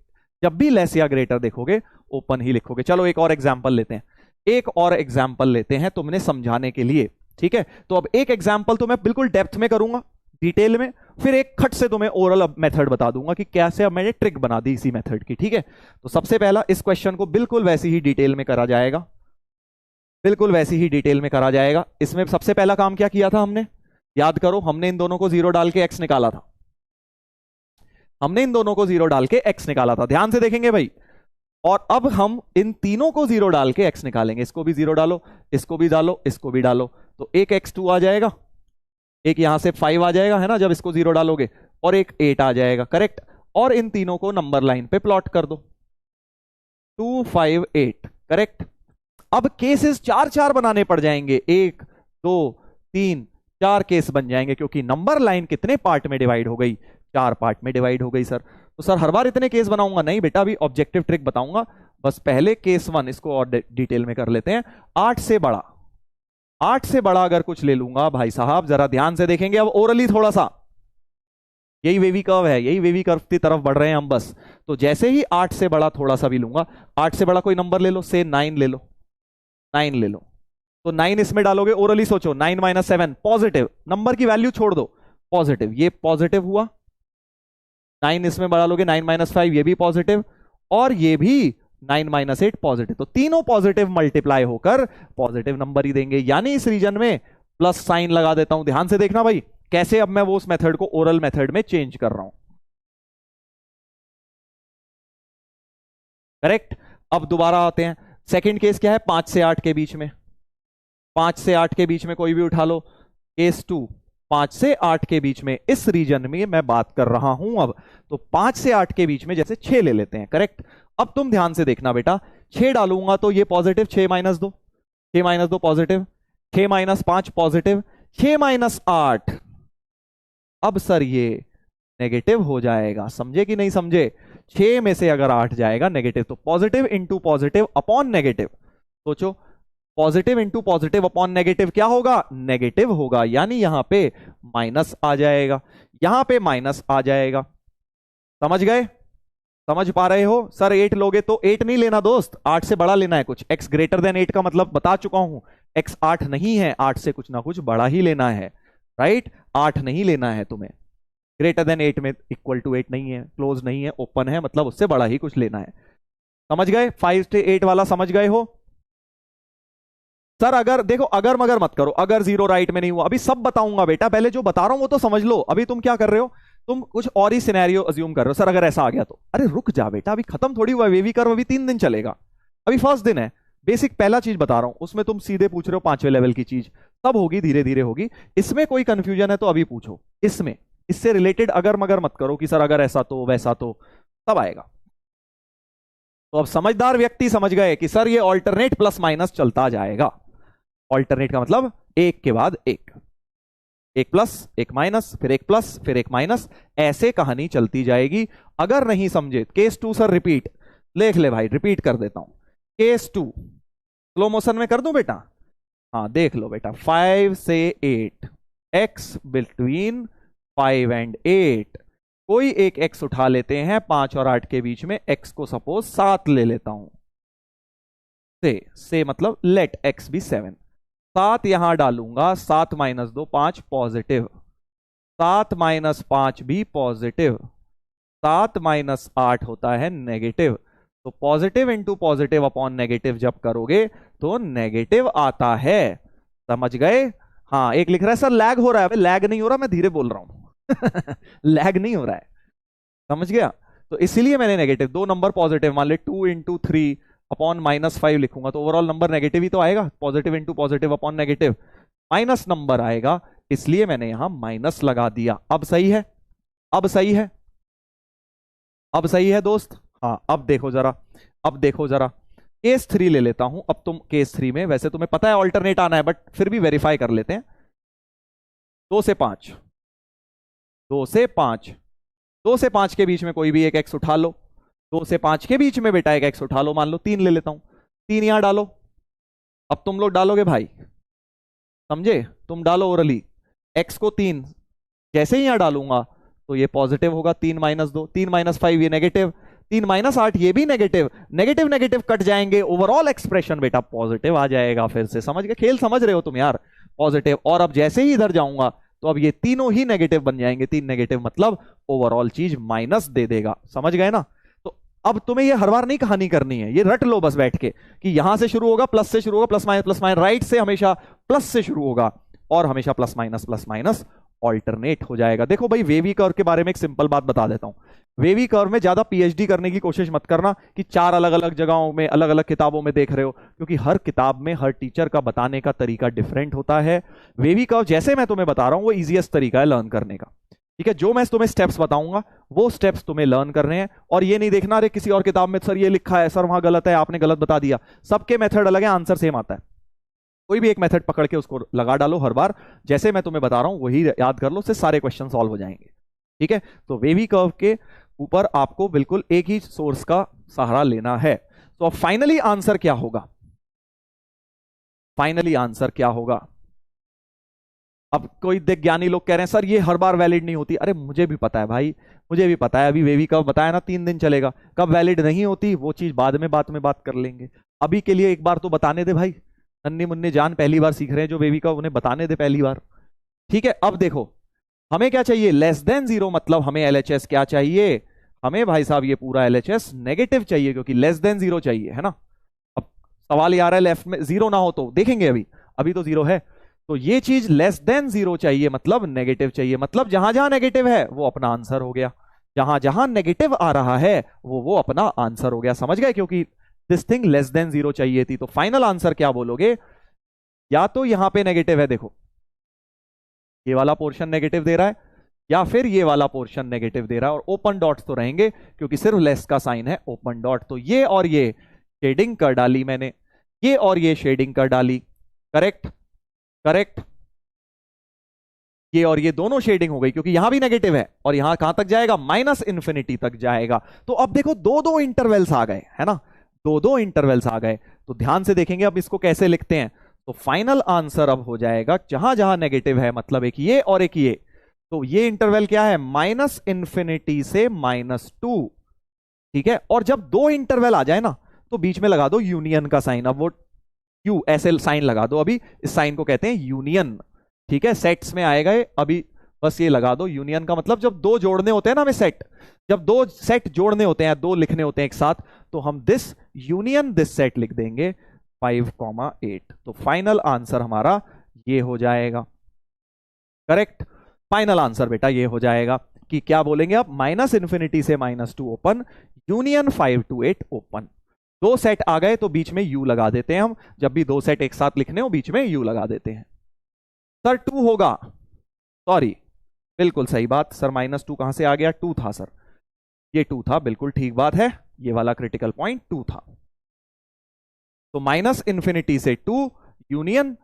जब भी लेस या ग्रेटर देखोगे ओपन ही लिखोगे। चलो एक और एग्जांपल लेते हैं, एक और एग्जांपल लेते हैं तुमने समझाने के लिए। ठीक है, तो अब एक एग्जांपल तो मैं बिल्कुल डेप्थ में करूंगा, डिटेल में, फिर एक खट से तुम्हें ओरल मेथड बता दूंगा कि कैसे अब मैंने ट्रिक बना दी इसी मेथड की। ठीक है, तो सबसे पहला इस क्वेश्चन को बिल्कुल वैसे ही डिटेल में करा जाएगा, बिल्कुल वैसे ही डिटेल में करा जाएगा। इसमें सबसे पहला काम क्या किया था हमने? याद करो, हमने इन दोनों को जीरो डाल के एक्स निकाला था। हमने इन दोनों को जीरो डाल के एक्स निकाला था, ध्यान से देखेंगे भाई। और अब हम इन तीनों को जीरो डाल के एक्स निकालेंगे। इसको भी जीरो डालो, इसको भी डालो, इसको भी डालो, तो एक x2 आ जाएगा, एक यहां से 5 आ जाएगा, है ना, जब इसको जीरो डालोगे, और एक 8 आ जाएगा, करेक्ट। और इन तीनों को नंबर लाइन पे प्लॉट कर दो, 2 5 8, करेक्ट। अब केसेस चार चार बनाने पड़ जाएंगे, 1 2 3 4 केस बन जाएंगे, क्योंकि नंबर लाइन कितने पार्ट में डिवाइड हो गई? 4 पार्ट में डिवाइड हो गई। सर तो सर हर बार इतने केस बनाऊंगा? नहीं बेटा, अभी ऑब्जेक्टिव ट्रिक बताऊंगा। बस पहले केस 1 इसको और डिटेल में कर लेते हैं। 8 से बड़ा, 8 से बड़ा अगर कुछ ले लूंगा भाई साहब, जरा ध्यान से देखेंगे अब ओरली थोड़ा सा, यही वेवी कर्व है, यही वेवी कर्व की तरफ बढ़ रहे हैं हम बस। तो जैसे ही 8 से बड़ा थोड़ा सा भी लूंगा, 8 से बड़ा कोई नंबर ले लो, से 9 ले लो, 9 ले लो, तो 9 इसमें डालोगे, ओरली सोचो, 9 माइनस 7 पॉजिटिव, नंबर की वैल्यू छोड़ दो, पॉजिटिव, ये पॉजिटिव हुआ। 9 इसमें डालोगे, 9 माइनस 5 ये भी पॉजिटिव, और ये भी 9 माइनस 8 पॉजिटिव, तो तीनों पॉजिटिव मल्टीप्लाई होकर पॉजिटिव नंबर ही देंगे। यानी इस रीजन में प्लस साइन लगा देता हूं। ध्यान से देखना भाई कैसे अब मैं वो उस मेथड को ओरल मेथड में चेंज कर रहा हूं, करेक्ट। अब दोबारा आते हैं, सेकंड केस क्या है? 5 से 8 के बीच में, 5 से 8 के बीच में कोई भी उठा लो। केस 2, 5 से 8 के बीच में, इस रीजन में मैं बात कर रहा हूं अब। तो 5 से 8 के बीच में जैसे 6 ले लेते हैं, करेक्ट। अब तुम ध्यान से देखना बेटा, 6 डालूंगा तो ये positive, 6 minus 2, 6 minus 2 positive, 6 minus 5 positive, 6 minus 8, अब सर ये नेगेटिव हो जाएगा, समझे कि नहीं समझे? 6 में से अगर 8 जाएगा नेगेटिव, तो positive into positive upon negative, सोचो, positive into positive upon negative क्या होगा? नेगेटिव होगा। यानी यहां पे माइनस आ जाएगा, यहां पे माइनस आ जाएगा। समझ गए? समझ पा रहे हो? सर 8 लोगे तो 8 नहीं लेना दोस्त, 8 से बड़ा लेना है कुछ। x ग्रेटर देन 8 का मतलब बता चुका हूं, x 8 नहीं है, 8 से कुछ ना कुछ बड़ा ही लेना है, राइट। 8 नहीं लेना है तुम्हें, ग्रेटर देन 8 में इक्वल टू 8 नहीं है, क्लोज नहीं है, ओपन है, मतलब उससे बड़ा ही कुछ लेना है। समझ गए? 5 से 8 वाला समझ गए हो? सर अगर देखो, अगर मगर मत करो, अगर जीरो राइट में नहीं हुआ, अभी सब बताऊंगा बेटा, पहले जो बता रहा हूं वो तो समझ लो। अभी तुम क्या कर रहे हो? तुम कुछ और ही सिनेरियो अज्यूम कर रहे हो, सर अगर ऐसा आ गया तो। अरे रुक जा बेटा, अभी खत्म थोड़ी हुआ वेवी कर्व, अभी 3 दिन चलेगा, अभी फर्स्ट दिन है। बेसिक पहला चीज बता रहा हूं, उसमें तुम सीधे पूछ रहे हो 5वें लेवल की चीज, तब होगी, धीरे धीरे होगी। इसमें कोई कंफ्यूजन है तो अभी पूछो, इसमें इससे रिलेटेड अगर मगर मत करो कि सर अगर ऐसा तो वैसा तो, तब आएगा। तो अब समझदार व्यक्ति समझ गए कि सर ये ऑल्टरनेट प्लस माइनस चलता जाएगा। ऑल्टरनेट का मतलब एक के बाद एक, एक प्लस एक माइनस, फिर एक प्लस फिर एक माइनस, ऐसे कहानी चलती जाएगी। अगर नहीं समझे, केस 2 सर रिपीट, देख ले भाई, रिपीट कर देता हूं। केस 2 स्लो मोशन में कर दूं बेटा? हाँ देख लो बेटा, 5 से 8, x बिटवीन 5 एंड 8, कोई एक x उठा लेते हैं, 5 और 8 के बीच में, x को सपोज 7 ले लेता हूं, से मतलब लेट x बी 7, 7 यहां डालूंगा, 7 माइनस 2 5 पॉजिटिव, 7 माइनस 5 भी पॉजिटिव, 7 माइनस 8 होता है नेगेटिव। तो positive into positive upon negative जब करोगे तो नेगेटिव आता है। समझ गए? हाँ, एक लिख रहा है सर लैग हो रहा है, लैग नहीं हो रहा, मैं धीरे बोल रहा हूं लैग नहीं हो रहा है, समझ गया? तो इसीलिए मैंने नेगेटिव, 2 नंबर पॉजिटिव, मान ले 2 इंटू 3 अपॉन माइनस 5 लिखूंगा तो ओवरऑल नंबर नेगेटिव ही तो आएगा, positive into positive upon negative, minus number आएगा, इसलिए मैंने यहां माइनस लगा दिया। अब सही है? अब सही है? अब सही है दोस्त? हाँ, अब देखो जरा, अब देखो जरा, केस 3 ले लेता हूं। अब तुम केस 3 में, वैसे तुम्हें पता है ऑल्टरनेट आना है, बट फिर भी वेरीफाई कर लेते हैं। 2 से 5, 2 से 5, 2 से 5 के बीच में कोई भी एक x उठा लो, 2 से 5 के बीच में बेटा एक x उठा लो, मान लो 3 ले लेता हूं, 3 यहां डालो। अब तुम लोग डालोगे भाई, समझे? तुम डालो ओरली, x को 3, जैसे ही यहां डालूंगा तो ये पॉजिटिव होगा, 3 माइनस 2, 3 माइनस 5 ये नेगेटिव, 3 माइनस 8 ये भी नेगेटिव, नेगेटिव नेगेटिव कट जाएंगे, ओवरऑल एक्सप्रेशन बेटा पॉजिटिव आ जाएगा। फिर से समझ गए, खेल समझ रहे हो तुम यार, पॉजिटिव। और अब जैसे ही इधर जाऊंगा तो अब ये तीनों ही नेगेटिव बन जाएंगे, 3 नेगेटिव मतलब ओवरऑल चीज माइनस दे देगा। समझ गए ना? तो अब तुम्हें ये हर बार नहीं कहानी करनी है, ये रट लो बस बैठ के कि यहां से शुरू होगा, प्लस से शुरू होगा, प्लस माइनस, राइट से हमेशा प्लस से शुरू होगा और हमेशा प्लस माइनस ऑल्टरनेट हो जाएगा। देखो भाई, वेवी कर्व के बारे में एक सिंपल बात बता देता हूं। वेवी कर्व में ज्यादा पीएचडी करने की कोशिश मत करना कि 4 अलग अलग जगहों में अलग अलग किताबों में देख रहे हो, क्योंकि हर किताब में हर टीचर का बताने का तरीका डिफरेंट होता है। वेवी कर्व जैसे मैं तुम्हें बता रहा हूं वो इजीएस्ट तरीका है लर्न करने का। ठीक है, जो मैं तुम्हें स्टेप्स बताऊंगा वो स्टेप्स तुम्हें लर्न करने हैं, और ये नहीं देखना अरे किसी और किताब में सर ये लिखा है, सर वहां गलत है, आपने गलत बता दिया। सबके मेथड अलग है, आंसर सेम आता है। कोई भी एक मेथड पकड़ के उसको लगा डालो हर बार, जैसे मैं तुम्हें बता रहा हूं वही याद कर लो, उससे सारे क्वेश्चन सॉल्व हो जाएंगे। ठीक है, तो वेवी कर्व के ऊपर आपको बिल्कुल एक ही सोर्स का सहारा लेना है। तो अब फाइनली आंसर क्या होगा? फाइनली आंसर क्या होगा? अब कोई ज्ञानी लोग कह रहे हैं सर ये हर बार वैलिड नहीं होती। अरे मुझे भी पता है भाई, मुझे भी पता है। अभी वेवी कर्व बताया ना 3 दिन चलेगा, कब वैलिड नहीं होती वो चीज बाद में बात कर लेंगे। अभी के लिए एक बार तो बताने दे भाई, नन्ही मुन्नी जान पहली बार सीख रहे हैं जो वेवी कर्व, उन्हें बताने दे पहली बार। ठीक है, अब देखो हमें क्या चाहिए, लेस देन 0, मतलब हमें एलएचएस क्या चाहिए? हमें भाई साहब ये पूरा एलएचएस नेगेटिव चाहिए, क्योंकि लेस देन 0 चाहिए, है ना। अब सवाल ये आ रहा है लेफ्ट में 0 ना हो तो देखेंगे, अभी तो 0 है, तो ये चीज लेस देन 0 चाहिए, मतलब नेगेटिव चाहिए, मतलब जहां जहां नेगेटिव है वो अपना आंसर हो गया, जहां जहां नेगेटिव आ रहा है वो अपना आंसर हो गया। समझ गए? क्योंकि दिस थिंग लेस देन 0 चाहिए थी। तो फाइनल आंसर क्या बोलोगे? या तो यहां पे नेगेटिव है, देखो ये वाला पोर्शन नेगेटिव दे रहा है, या फिर ये वाला पोर्शन नेगेटिव दे रहा है, और ओपन डॉट्स तो रहेंगे क्योंकि सिर्फ लेस का साइन है, ओपन डॉट। तो ये और ये शेडिंग कर डाली मैंने, ये और ये शेडिंग कर डाली, करेक्ट करेक्ट। ये और ये दोनों शेडिंग हो गई, क्योंकि यहां भी नेगेटिव है और यहां कहां तक जाएगा? माइनस इंफिनिटी तक जाएगा। तो अब देखो दो दो इंटरवल्स आ गए, है ना, दो दो इंटरवल्स आ गए। तो ध्यान से देखेंगे अब इसको कैसे लिखते हैं। तो फाइनल आंसर अब हो जाएगा, जहां जहां नेगेटिव है मतलब एक ये और एक ये, तो ये इंटरवल क्या है? माइनस इंफिनिटी से -2। ठीक है, और जब दो इंटरवल आ जाए ना तो बीच में लगा दो यूनियन का साइन। अब वो यू ऐसे साइन लगा दो, अभी इस साइन को कहते हैं यूनियन। ठीक है, सेट्स में आएगा ये, अभी बस ये लगा दो यूनियन का मतलब जब दो जोड़ने होते हैं ना हमें सेट, जब दो सेट जोड़ने होते हैं, दो लिखने होते हैं एक साथ, तो हम दिस यूनियन दिस सेट लिख देंगे 5,8। तो फाइनल आंसर हमारा ये हो जाएगा, करेक्ट। फाइनल आंसर बेटा ये हो जाएगा कि क्या बोलेंगे आप? माइनस इंफिनिटी से -2 ओपन, यूनियन 5 to 8 ओपन। दो सेट आ गए तो बीच में यू लगा देते हैं हम, जब भी दो सेट एक साथ लिखने हो बीच में यू लगा देते हैं। सर 2 होगा, सॉरी बिल्कुल सही बात सर, -2 कहां से आ गया? 2 था सर, ये 2 था, बिल्कुल ठीक बात है, ये वाला क्रिटिकल पॉइंट 2 था। तो माइनस इंफिनिटी से 2 यूनियन,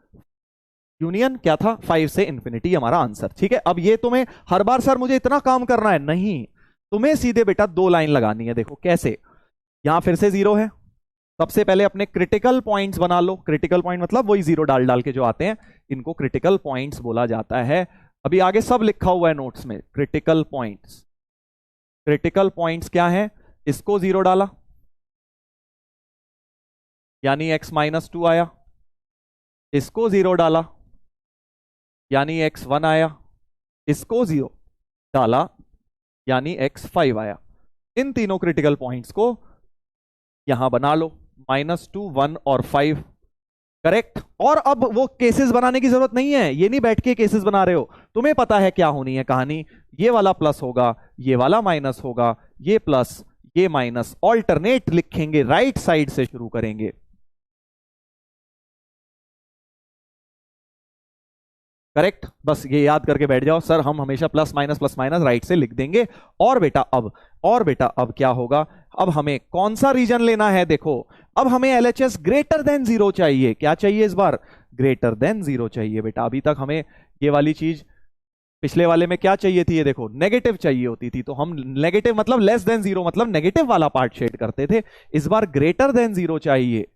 यूनियन क्या था? 5 से इंफिनिटी हमारा आंसर। ठीक है, अब ये तुम्हें हर बार सर मुझे इतना काम करना है नहीं, तुम्हें सीधे बेटा 2 लाइन लगानी है। देखो कैसे, यहां फिर से 0 है, सबसे पहले अपने क्रिटिकल पॉइंट्स बना लो। क्रिटिकल पॉइंट मतलब वही 0 डाल डाल के जो आते हैं, इनको क्रिटिकल पॉइंट्स बोला जाता है। अभी आगे सब लिखा हुआ है नोट्स में, क्रिटिकल पॉइंट्स। क्रिटिकल पॉइंट्स क्या है? इसको 0 डाला यानी x -2 आया, इसको 0 डाला यानी x1 आया, इसको 0 डाला यानी x5 आया। इन तीनों क्रिटिकल पॉइंट्स को यहां बना लो, -2, 1 और 5, करेक्ट। और अब वो केसेस बनाने की जरूरत नहीं है, ये नहीं बैठ के केसेस बना रहे हो, तुम्हें पता है क्या होनी है कहानी। ये वाला प्लस होगा, ये वाला माइनस होगा, ये प्लस ये माइनस, ऑल्टरनेट लिखेंगे, राइट साइड से शुरू करेंगे। करेक्ट, बस ये याद करके बैठ जाओ, सर हम हमेशा प्लस माइनस राइट से लिख देंगे। और बेटा अब क्या होगा? अब हमें कौन सा रीजन लेना है? देखो अब हमें एलएचएस ग्रेटर देन 0 चाहिए। क्या चाहिए इस बार? ग्रेटर देन 0 चाहिए बेटा। अभी तक हमें ये वाली चीज, पिछले वाले में क्या चाहिए थी? ये देखो नेगेटिव चाहिए होती थी, तो हम नेगेटिव मतलब लेस देन 0 मतलब नेगेटिव वाला पार्ट शेड करते थे। इस बार ग्रेटर देन 0 चाहिए,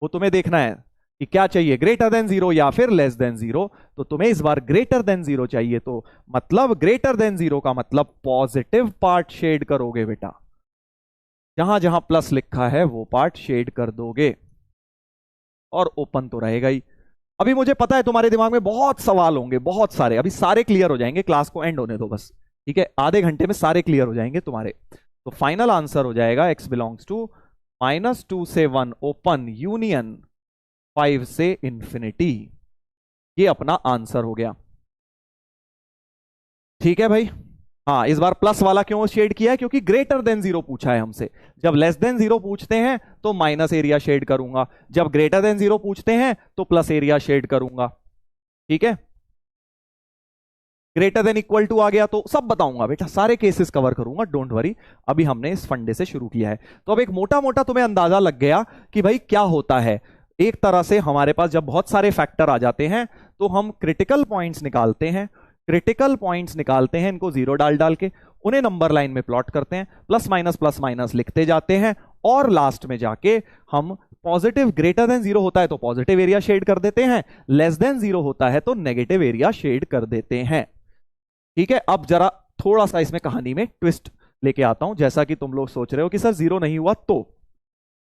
वो तुम्हें देखना है। कि क्या चाहिए, ग्रेटर देन जीरो या फिर लेस देन जीरो। तो तुम्हें इस बार ग्रेटर देन जीरो चाहिए, तो मतलब ग्रेटर देन जीरो का मतलब पॉजिटिव पार्ट शेड करोगे बेटा, जहां जहां प्लस लिखा है वो पार्ट शेड कर दोगे, और ओपन तो रहेगा ही। अभी मुझे पता है तुम्हारे दिमाग में बहुत सवाल होंगे, बहुत सारे, अभी सारे क्लियर हो जाएंगे, क्लास को एंड होने दो बस, ठीक है, आधे घंटे में सारे क्लियर हो जाएंगे तुम्हारे। तो फाइनल आंसर हो जाएगा x बिलोंग्स टू -2 से 1 ओपन यूनियन 5 से इंफिनिटी। ये अपना आंसर हो गया, ठीक है भाई। हाँ, इस बार प्लस वाला क्यों शेड किया है, क्योंकि ग्रेटर देन जीरो पूछा है हमसे। जब लेस देन जीरो पूछते हैं तो माइनस एरिया शेड करूंगा, जब ग्रेटर देन जीरो पूछते हैं तो प्लस एरिया शेड करूंगा, ठीक है। ग्रेटर देन इक्वल टू आ गया तो सब बताऊंगा बेटा, सारे केसेस कवर करूंगा, डोंट वरी। अभी हमने इस फंडे से शुरू किया है, तो अब एक मोटा मोटा तुम्हें अंदाजा लग गया कि भाई क्या होता है। एक तरह से हमारे पास जब बहुत सारे फैक्टर आ जाते हैं तो हम क्रिटिकल पॉइंट्स निकालते हैं, क्रिटिकल पॉइंट्स निकालते हैं, इनको जीरो डाल डाल के उन्हें नंबर लाइन में प्लॉट करते हैं, प्लस माइनस लिखते जाते हैं, और लास्ट में जाके हम पॉजिटिव, ग्रेटर देन जीरो होता है तो पॉजिटिव एरिया शेड कर देते हैं, लेस देन जीरो होता है तो नेगेटिव एरिया शेड कर देते हैं, ठीक है। अब जरा थोड़ा सा इसमें कहानी में ट्विस्ट लेके आता हूं। जैसा कि तुम लोग सोच रहे हो कि सर जीरो नहीं हुआ, तो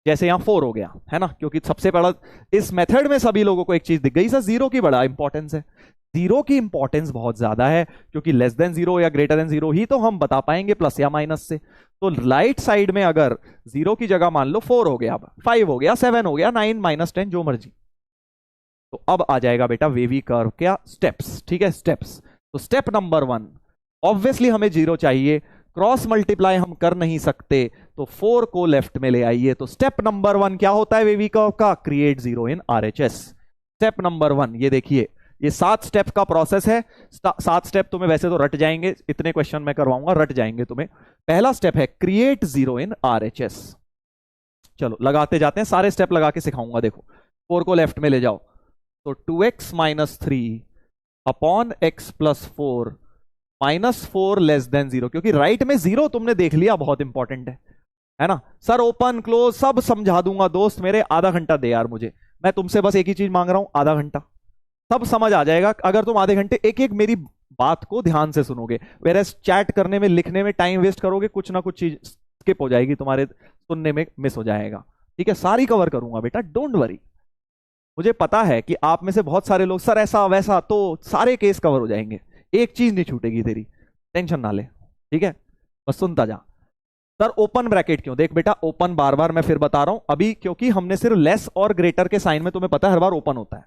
जैसे यहां 4 हो गया है ना, क्योंकि सबसे बड़ा इस मेथड में सभी लोगों को एक चीज दिख गई, सर जीरो की बड़ा इंपॉर्टेंस है। जीरो की इंपॉर्टेंस बहुत ज्यादा है, क्योंकि लेस देन जीरो या ग्रेटर देन जीरो ही तो हम बता पाएंगे प्लस या माइनस से। तो राइट साइड में अगर जीरो की जगह मान लो 4 हो गया, अब 5 हो गया, 7 हो गया, 9 -10 जो मर्जी, तो अब आ जाएगा बेटा वेवी कर्व क्या स्टेप्स, ठीक है, स्टेप्स। तो स्टेप नंबर 1, ऑब्वियसली हमें जीरो चाहिए, क्रॉस मल्टीप्लाई हम कर नहीं सकते, तो 4 को लेफ्ट में ले आइए। तो स्टेप नंबर 1 क्या होता है वेवी कर्व का, create zero in RHS. Step number 1 ये देखिए, ये 7 स्टेप का प्रोसेस है। 7 स्टेप तुम्हें वैसे तो रट जाएंगे, इतने क्वेश्चन मैं करवाऊंगा, रट जाएंगे तुम्हें। पहला स्टेप है क्रिएट जीरो इन आरएचएस। चलो लगाते जाते हैं, सारे स्टेप लगा के सिखाऊंगा। देखो 4 को लेफ्ट में ले जाओ, तो 2x - 3 upon x + 4 -4 less than zero, क्योंकि राइट में जीरो तुमने देख लिया, बहुत इंपॉर्टेंट है ना। सर ओपन क्लोज सब समझा दूंगा दोस्त मेरे, आधा घंटा दे यार मुझे, मैं तुमसे बस एक ही चीज मांग रहा हूं, आधा घंटा, सब समझ आ जाएगा अगर तुम आधे घंटे एक एक मेरी बात को ध्यान से सुनोगे। वेरएस चैट करने में, लिखने में टाइम वेस्ट करोगे, कुछ ना कुछ चीज स्किप हो जाएगी, तुम्हारे सुनने में मिस हो जाएगा, ठीक है। सारी कवर करूंगा बेटा, डोंट वरी। मुझे पता है कि आप में से बहुत सारे लोग सर ऐसा वैसा, तो सारे केस कवर हो जाएंगे, एक चीज नहीं छूटेगी तेरी, टेंशन ना ले, ठीक है, बस सुनता जा। सर ओपन ब्रैकेट क्यों, देख बेटा ओपन बार बार मैं फिर बता रहा हूं अभी, क्योंकि हमने सिर्फ लेस और ग्रेटर के साइन में तुम्हें पता है हर बार ओपन होता है,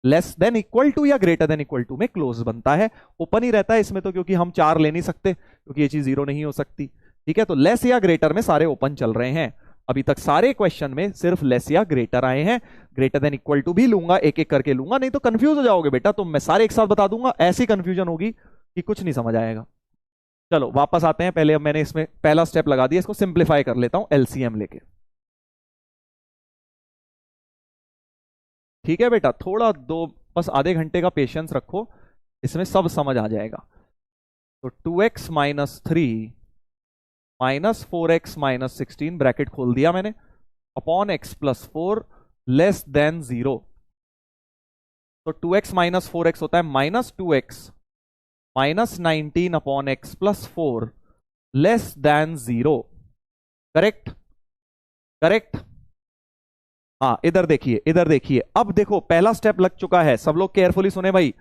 लेस देन इक्वल टू या ग्रेटर देन इक्वल टू में क्लोज बनता है, ओपन ही रहता है इसमें तो, क्योंकि हम 4 ले नहीं सकते, क्योंकि ये चीज जीरो नहीं हो सकती, ठीक है। तो लेस या ग्रेटर में सारे ओपन चल रहे हैं, अभी तक सारे क्वेश्चन में सिर्फ लेस या ग्रेटर आए हैं। ग्रेटर देन इक्वल टू भी लूंगा, एक एक करके लूंगा, नहीं तो कंफ्यूज हो जाओगे बेटा, तो मैं सारे एक साथ बता दूंगा, ऐसी कंफ्यूजन होगी कि कुछ नहीं समझ आएगा। चलो वापस आते हैं, पहले अब मैंने इसमें पहला स्टेप लगा दिया, इसको सिंप्लीफाई कर लेता हूं एलसीएम लेके, ठीक है बेटा। थोड़ा दो बस आधे घंटे का पेशेंस रखो, इसमें सब समझ आ जाएगा। तो 2x - 3 -4x - 16 ब्रैकेट खोल दिया मैंने, अपॉन x + 4 लेस देन 0। तो 2x - 4x होता है -2x -19 upon x + 4 less than 0, correct, correct. हाँ इधर देखिए, इधर देखिए, अब देखो पहला स्टेप लग चुका है, सब लोग केयरफुली सुने भाई,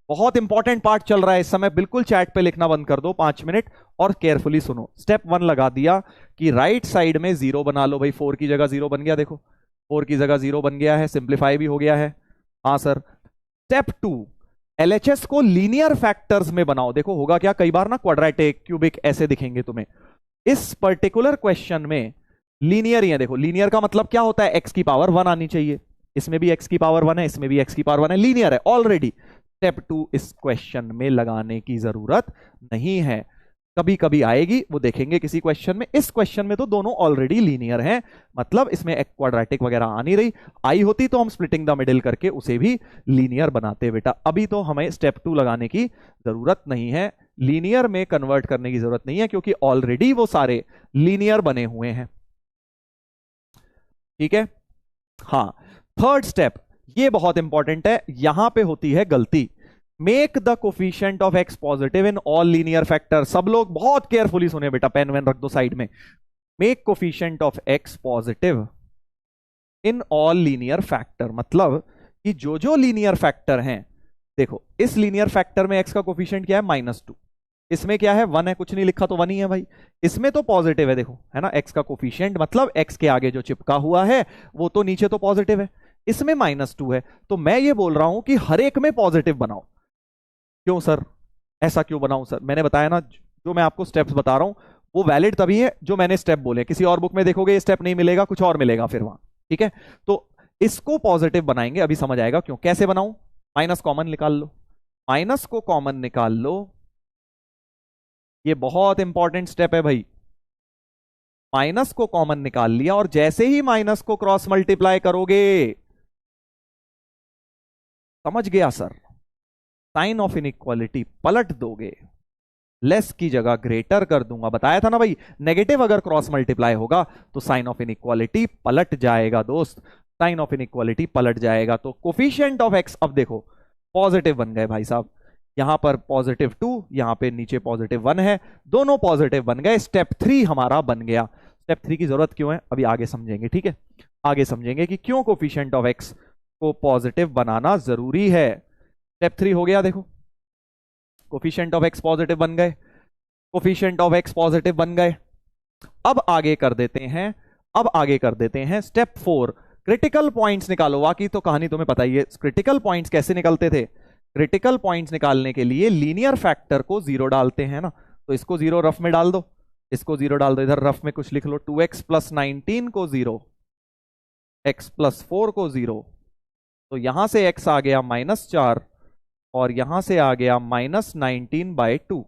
बहुत इंपॉर्टेंट पार्ट चल रहा है इस समय, बिल्कुल चैट पे लिखना बंद कर दो 5 मिनट और केयरफुली सुनो। स्टेप 1 लगा दिया कि राइट साइड में 0 बना लो भाई, 4 की जगह 0 बन गया, देखो 4 की जगह 0 बन गया है, सिंप्लीफाई भी हो गया है, हाँ सर। स्टेप 2, एलएचएस को लीनियर फैक्टर्स में बनाओ, देखो होगा क्या, कई बार ना क्वाड्रेटिक, क्यूबिक ऐसे दिखेंगे तुम्हें, इस पर्टिकुलर क्वेश्चन में लीनियर ही है। देखो लीनियर का मतलब क्या होता है, एक्स की पावर 1 आनी चाहिए, इसमें भी एक्स की पावर 1 है, इसमें भी एक्स की पावर 1 है, लीनियर है ऑलरेडी। स्टेप 2 इस क्वेश्चन में लगाने की जरूरत नहीं है, कभी कभी आएगी वो देखेंगे किसी क्वेश्चन में, इस क्वेश्चन में तो दोनों ऑलरेडी लीनियर हैं, मतलब इसमें एक क्वाड्रेटिक वगैरह आ नहीं रही, आई होती तो हम स्प्लिटिंग द मिडिल करके उसे भी लीनियर बनाते बेटा। अभी तो हमें स्टेप 2 लगाने की जरूरत नहीं है, लीनियर में कन्वर्ट करने की जरूरत नहीं है, क्योंकि ऑलरेडी वो सारे लीनियर बने हुए हैं, ठीक है। हाँ थर्ड स्टेप, ये बहुत इंपॉर्टेंट है, यहां पे होती है गलती। Make the coefficient of x positive in all linear factor. सब लोग बहुत केयरफुली सुने बेटा, पेन वेन रख दो साइड में। Make coefficient of x positive in all linear factor, मतलब कि जो जो लीनियर फैक्टर हैं, देखो इस लीनियर फैक्टर में एक्स का कोफिशिएंट क्या है, -2। इसमें क्या है, 1 है, कुछ नहीं लिखा तो 1 ही है भाई। इसमें तो पॉजिटिव है, देखो है ना, एक्स का कोफिशिएंट मतलब एक्स के आगे जो चिपका हुआ है वो तो नीचे तो पॉजिटिव है, इसमें -2 है। तो मैं ये बोल रहा हूं कि हर एक में पॉजिटिव बनाओ। क्यों सर, ऐसा क्यों बनाऊं सर? मैंने बताया ना, जो मैं आपको स्टेप्स बता रहा हूं वो वैलिड तभी है जो मैंने स्टेप बोले। किसी और बुक में देखोगे ये स्टेप नहीं मिलेगा, कुछ और मिलेगा फिर वहां, ठीक है। तो इसको पॉजिटिव बनाएंगे, अभी समझ आएगा क्यों। कैसे बनाऊं, माइनस कॉमन निकाल लो, माइनस को कॉमन निकाल लो, ये बहुत इंपॉर्टेंट स्टेप है भाई। माइनस को कॉमन निकाल लिया और जैसे ही माइनस को क्रॉस मल्टीप्लाई करोगे, समझ गया सर, साइन ऑफ इनइक्वालिटी पलट दोगे, लेस की जगह ग्रेटर कर दूंगा। बताया था ना भाई, नेगेटिव अगर क्रॉस मल्टीप्लाई होगा तो साइन ऑफ इनइक्वालिटी पलट जाएगा दोस्त, साइन ऑफ इनइक्वालिटी पलट जाएगा। तो कोफिशिएंट ऑफ एक्स, अब देखो पॉजिटिव बन गए भाई साहब, यहां पर +2, यहां पे नीचे +1 है, दोनों पॉजिटिव बन गए। स्टेप 3 हमारा बन गया। स्टेप 3 की जरूरत क्यों है, अभी आगे समझेंगे, ठीक है। आगे समझेंगे कि क्यों कोफिशिएंट ऑफ एक्स को पॉजिटिव बनाना जरूरी है। स्टेप 3 हो गया, देखो कोफिशिएंट ऑफ एक्स पॉजिटिव बन गए, कोफिशिएंट ऑफ एक्स पॉजिटिव बन गए। अब आगे कर देते हैं, अब आगे कर देते हैं स्टेप 4, क्रिटिकल पॉइंट्स निकालो। वाकई तो कहानी तुम्हें पता ही है, क्रिटिकल पॉइंट्स कैसे निकलते थे। क्रिटिकल पॉइंट्स निकालने के लिए लीनियर फैक्टर को 0 डालते हैं ना, तो इसको 0 रफ में डाल दो, इसको 0 डाल दो, इधर रफ में कुछ लिख लो, 2x + 19 को 0, x + 4 को 0, तो यहां से x आ गया -4 और यहां से आ गया -19/2।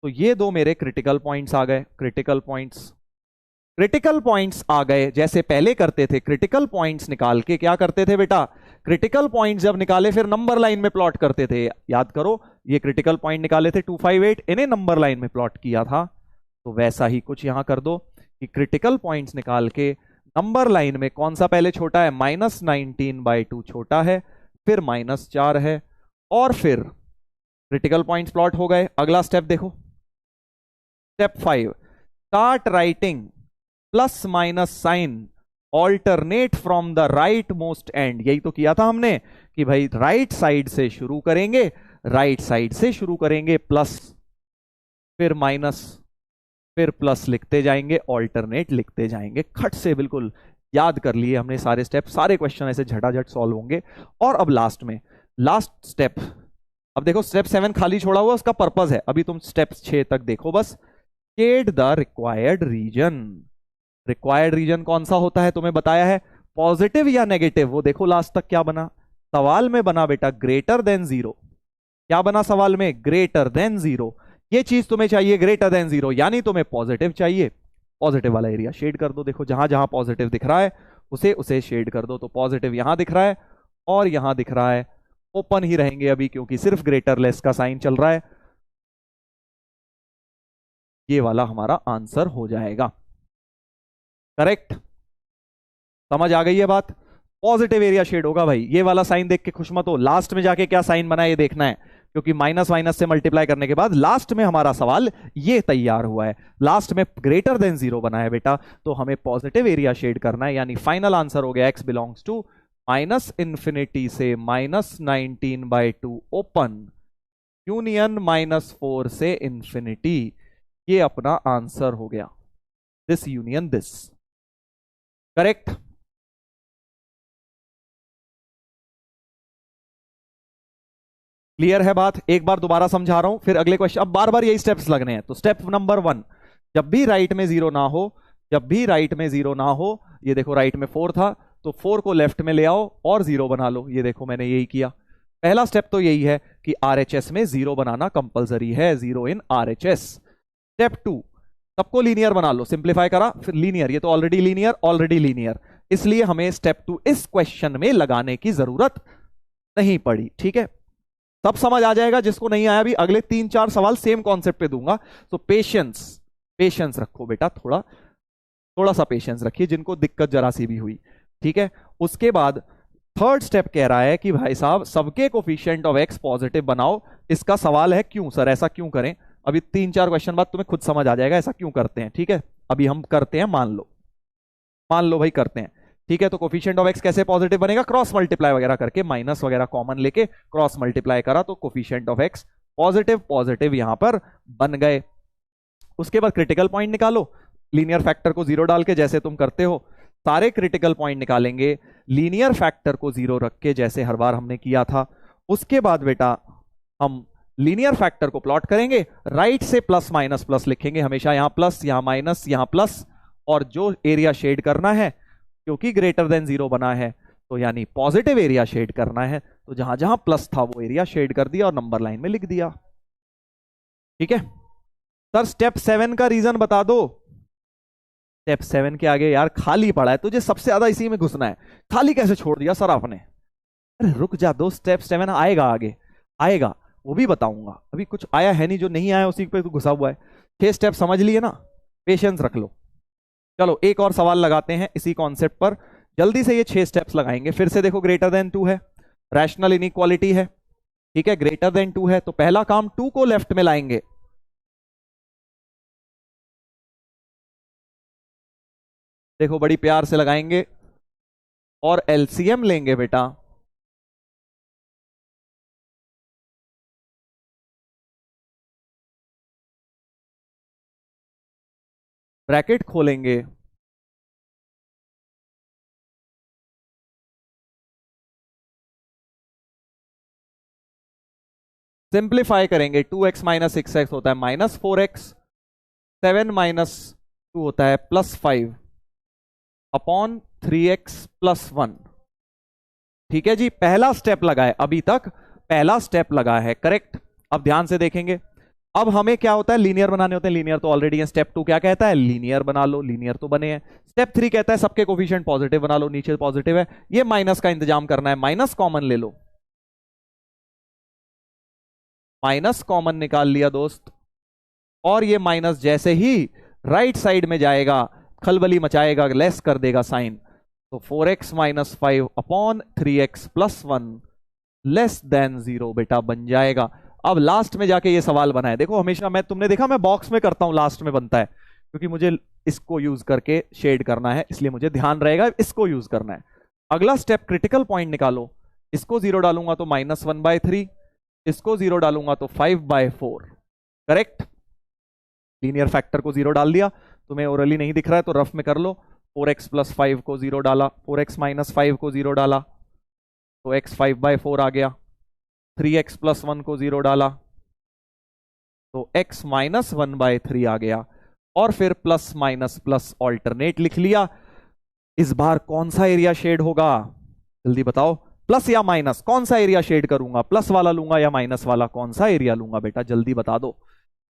तो ये दो मेरे क्रिटिकल पॉइंट्स आ गए। क्रिटिकल पॉइंट्स, क्रिटिकल पॉइंट्स आ गए, जैसे पहले करते थे। क्रिटिकल पॉइंट्स निकाल के क्या करते थे बेटा, क्रिटिकल पॉइंट्स जब निकाले फिर नंबर लाइन में प्लॉट करते थे। याद करो, ये क्रिटिकल पॉइंट निकाले थे 2, 5, 8, इन्हें नंबर लाइन में प्लॉट किया था। तो वैसा ही कुछ यहां कर दो कि क्रिटिकल पॉइंट्स निकाल के नंबर लाइन में कौन सा पहले छोटा है, -19/2 छोटा है, फिर -4 है, और फिर क्रिटिकल पॉइंट्स प्लॉट हो गए। अगला स्टेप देखो, step 5, start writing plus minus sign alternate from the rightmost end. यही तो किया था हमने कि भाई राइट साइड से शुरू करेंगे, राइट साइड से शुरू करेंगे, प्लस फिर माइनस फिर प्लस लिखते जाएंगे, ऑल्टरनेट लिखते जाएंगे। खट से बिल्कुल याद कर लिए हमने सारे स्टेप, सारे क्वेश्चन ऐसे झटाझट सॉल्व होंगे। और अब लास्ट में, लास्ट स्टेप, अब देखो स्टेप 7 खाली छोड़ा हुआ, उसका पर्पस है, अभी तुम स्टेप 6 तक देखो बस। Shade the required region. Required region कौन सा होता है तुम्हें बताया है, पॉजिटिव या नेगेटिव। वो देखो लास्ट तक क्या बना, सवाल में बना बेटा ग्रेटर देन 0। क्या बना सवाल में, ग्रेटर देन 0। ये चीज तुम्हें चाहिए ग्रेटर देन 0, यानी तुम्हें पॉजिटिव चाहिए। पॉजिटिव वाला एरिया शेड कर दो, देखो जहां जहां पॉजिटिव दिख रहा है उसे उसे शेड कर दो। तो पॉजिटिव यहां दिख रहा है और यहां दिख रहा है, ओपन ही रहेंगे अभी क्योंकि सिर्फ ग्रेटर लेस का साइन चल रहा है। ये वाला हमारा आंसर हो जाएगा, करेक्ट। समझ आ गई है बात, पॉजिटिव एरिया शेड होगा भाई। ये वाला साइन देख के खुश मत हो, लास्ट में जाके क्या साइन बना है ये देखना है, क्योंकि माइनस माइनस से मल्टीप्लाई करने के बाद लास्ट में हमारा सवाल ये तैयार हुआ है। लास्ट में ग्रेटर देन 0 बना है बेटा, तो हमें पॉजिटिव एरिया शेड करना है। यानी फाइनल आंसर हो गया x बिलोंग्स टू -∞ से -19/2 ओपन यूनियन -4 से इंफिनिटी। ये अपना आंसर हो गया, this union this, correct. Clear है बात, एक बार दोबारा समझा रहा हूं फिर अगले क्वेश्चन। अब बार बार यही स्टेप्स लगने हैं। तो स्टेप नंबर 1, जब भी राइट में 0 ना हो, जब भी राइट में 0 ना हो, ये देखो राइट में 4 था तो 4 को लेफ्ट में ले आओ और 0 बना लो। ये देखो मैंने यही किया। पहला स्टेप तो यही है कि आरएचएस में 0 बनाना कंपलसरी है, 0 इन आरएचएस। स्टेप 2, सबको लीनियर बना लो, सिंप्लीफाई करा फिर लीनियर, ये तो ऑलरेडी लीनियर, ऑलरेडी लीनियर, इसलिए हमें स्टेप 2 इस क्वेश्चन में लगाने की जरूरत नहीं पड़ी। ठीक है, सब समझ आ जाएगा। जिसको नहीं आया भी अगले 3-4 सवाल सेम कॉन्सेप्ट पे दूंगा। तो पेशेंस, पेशेंस रखो बेटा, थोड़ा सा पेशेंस रखिए जिनको दिक्कत जरा सी भी हुई। ठीक है, उसके बाद थर्ड स्टेप कह रहा है कि भाई साहब सबके कोफिशिएंट ऑफ एक्स पॉजिटिव बनाओ। इसका सवाल है क्यों सर, ऐसा क्यों करें? अभी 3-4 क्वेश्चन बाद तुम्हें खुद समझ आ जाएगा ऐसा क्यों करते हैं, ठीक है? अभी हम करते हैं, मान लो भाई करते हैं, ठीक है? तो कोफिशिएंट ऑफ एक्स कैसे पॉजिटिव बनेगा? क्रॉस मल्टीप्लाई वगैरह करके, माइनस वगैरह कॉमन लेके क्रॉस मल्टीप्लाई करा तो coefficient of x positive positive यहां पर बन गए। उसके बाद क्रिटिकल पॉइंट निकालो, लीनियर फैक्टर को जीरो डाल के, जैसे तुम करते हो। सारे क्रिटिकल पॉइंट निकालेंगे लीनियर फैक्टर को जीरो रख के, जैसे हर बार हमने किया था। उसके बाद बेटा हम लीनियर फैक्टर को प्लॉट करेंगे, राइट से प्लस माइनस प्लस लिखेंगे हमेशा, यहां प्लस यहां माइनस यहां प्लस, और जो एरिया शेड करना है क्योंकि ग्रेटर देन जीरो बना है तो यानी पॉजिटिव एरिया शेड करना है, तो जहां जहां प्लस था वो एरिया शेड कर दिया और नंबर लाइन में लिख दिया। ठीक है सर, स्टेप 7 का रीजन बता दो। स्टेप 7 के आगे यार खाली पड़ा है, तुझे सबसे ज्यादा इसी में घुसना है, खाली कैसे छोड़ दिया सर आपने? अरे रुक जा दो, स्टेप 7 आएगा, आगे आएगा, वो भी बताऊंगा। अभी कुछ आया है नहीं, जो नहीं आया उसी पे तो घुसा हुआ है। 6 स्टेप समझ लिए ना, पेशेंस रख लो। चलो एक और सवाल लगाते हैं इसी कॉन्सेप्ट पर, जल्दी से ये 6 स्टेप्स लगाएंगे। फिर से देखो, ग्रेटर देन 2 है, रैशनल इनइक्वालिटी है, ठीक है? ग्रेटर देन 2 है तो पहला काम 2 को लेफ्ट में लाएंगे, देखो बड़ी प्यार से लगाएंगे, और एलसीएम लेंगे बेटा। ब्रैकेट खोलेंगे, सिंप्लीफाई करेंगे, 2x माइनस 6x होता है माइनस 4x, 7 माइनस 2 होता है प्लस 5 अपॉन 3x प्लस 1। ठीक है जी, पहला स्टेप लगा है, अभी तक पहला स्टेप लगा है, करेक्ट। अब ध्यान से देखेंगे, अब हमें क्या होता है, लीनियर बनाने होते हैं, लीनियर तो ऑलरेडी है। स्टेप 2 क्या कहता है, लीनियर बना लो, लीनियर तो बने हैं। स्टेप 3 कहता है सबके कोफिशिएंट पॉजिटिव बना लो, नीचे पॉजिटिव है, ये माइनस का इंतजाम करना है, माइनस कॉमन ले लो, माइनस कॉमन निकाल लिया दोस्त, और ये माइनस जैसे ही राइट साइड में जाएगा खलबली मचाएगा, लेस कर देगा साइन, तो 4x minus 5 upon 3x plus 1 less than 0 बेटा बन जाएगा। अब लास्ट में जाके ये सवाल बना है, देखो हमेशा मैं, तुमने देखा मैं बॉक्स में करता हूं, लास्ट में बनता है, क्योंकि मुझे इसको यूज करके शेड करना है, इसलिए मुझे ध्यान रहेगा इसको यूज करना है। अगला स्टेप क्रिटिकल पॉइंट निकालो, इसको 0 डालूंगा तो -1/3, इसको 0 डालूंगा तो 5/4, करेक्ट। लीनियर फैक्टर को 0 डाल दिया, तुम्हें ओरली नहीं दिख रहा है तो रफ में कर लो। 4x प्लस 5 को 0 डाला, 4x माइनस 5 को 0 डाला तो x 5/4 आ गया, 3x प्लस 1 को 0 डाला तो x माइनस 1/3 आ गया, और फिर प्लस माइनस प्लस ऑल्टरनेट लिख लिया। इस बार कौन सा एरिया शेड होगा, जल्दी बताओ, प्लस या माइनस, कौन सा एरिया शेड करूंगा, प्लस वाला लूंगा या माइनस वाला, कौन सा एरिया लूंगा बेटा, जल्दी बता दो,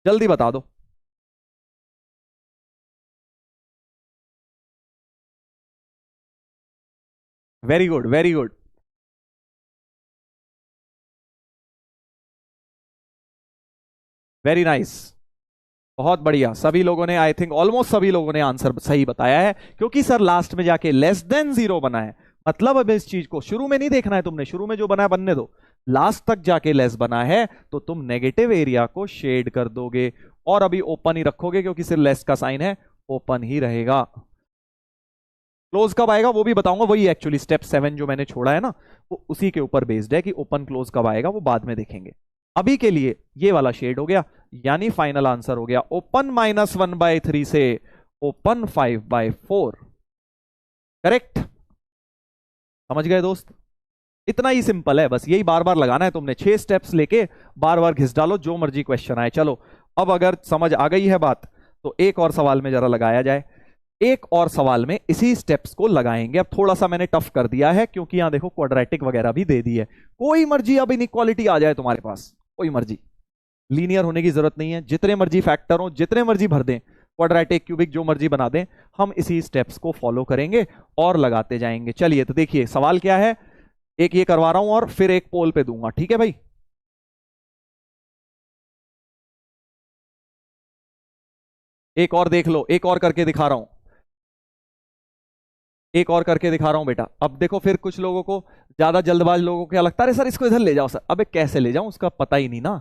जल्दी बता दो। Very good, very good, very nice, बहुत बढ़िया। सभी लोगों ने, आई थिंक ऑलमोस्ट सभी लोगों ने आंसर सही बताया है, क्योंकि सर लास्ट में जाके लेस देन 0 बना है। मतलब अब इस चीज को शुरू में नहीं देखना है तुमने, शुरू में जो बना है बनने दो, लास्ट तक जाके लेस बना है तो तुम नेगेटिव एरिया को शेड कर दोगे, और अभी ओपन ही रखोगे क्योंकि सिर्फ लेस का साइन है, ओपन ही रहेगा। क्लोज कब आएगा वो भी बताऊंगा, वही एक्चुअली स्टेप 7 जो मैंने छोड़ा है ना, वो उसी के ऊपर बेस्ड है कि ओपन क्लोज कब आएगा, वो बाद में देखेंगे। अभी के लिए ये वाला शेड हो गया, यानी फाइनल आंसर हो गया ओपन -1/3 से ओपन 5/4, करेक्ट। समझ गए दोस्त, इतना ही सिंपल है, बस यही बार बार लगाना है तुमने, 6 स्टेप्स लेके बार बार घिस डालो, जो मर्जी क्वेश्चन आए। चलो अब अगर समझ आ गई है बात तो एक और सवाल में जरा लगाया जाए, एक और सवाल में इसी स्टेप्स को लगाएंगे। अब थोड़ा सा मैंने टफ कर दिया है क्योंकि यहां देखो क्वाड्रेटिक वगैरह भी दे दी है, कोई मर्जी अब इनइक्वालिटी आ जाए तुम्हारे पास, कोई मर्जी, लीनियर होने की जरूरत नहीं है, जितने मर्जी फैक्टर हो जितने मर्जी भर दें, क्वाड्रेटिक क्यूबिक जो मर्जी बना दें, हम इसी स्टेप्स को फॉलो करेंगे और लगाते जाएंगे। चलिए तो देखिए सवाल क्या है, एक ये करवा रहा हूं और फिर एक पोल पे दूंगा, ठीक है भाई। एक और देख लो, एक और करके दिखा रहा हूं। एक और करके दिखा रहा हूं बेटा। अब देखो, फिर कुछ लोगों को, ज्यादा जल्दबाज लोगों को क्या लगता है, अरे सर इसको इधर ले जाओ सर। अबे कैसे ले जाऊं, उसका पता ही नहीं ना।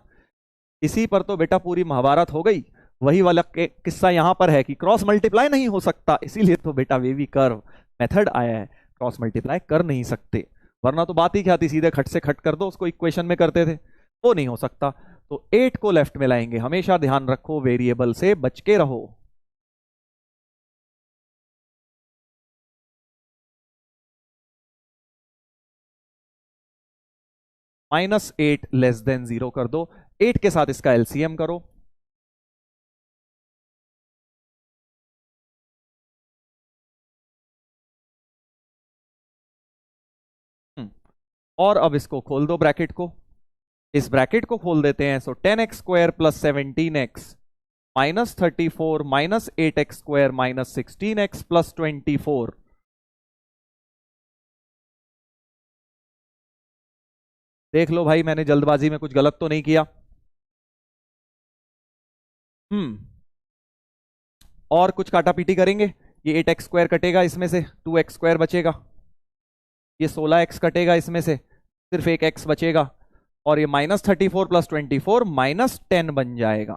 इसी पर तो बेटा पूरी महाभारत हो गई। वही वाला किस्सा यहां पर है कि क्रॉस मल्टीप्लाई नहीं हो सकता, इसीलिए तो बेटा वेवी कर्व मेथड आया है। क्रॉस मल्टीप्लाई कर नहीं सकते, वरना तो बात ही क्या थी, सीधे खट से खट कर दो, उसको इक्वेशन में करते थे। वो नहीं हो सकता। तो 8 को लेफ्ट में लाएंगे, हमेशा ध्यान रखो वेरिएबल से बच के रहो। -8 लेस देन 0 कर दो। 8 के साथ इसका एलसीएम करो। और अब इसको खोल दो ब्रैकेट को। इस ब्रैकेट को खोल देते हैं। सो 10x² plus 17x -34 -8x² -16x plus 24। देख लो भाई, मैंने जल्दबाजी में कुछ गलत तो नहीं किया। हम्म और कुछ काटा पीटी करेंगे। ये 8x² कटेगा, इसमें से 2x² बचेगा। ये 16x कटेगा, इसमें से सिर्फ एक x बचेगा। और ये -34 प्लस 24 -10 बन जाएगा।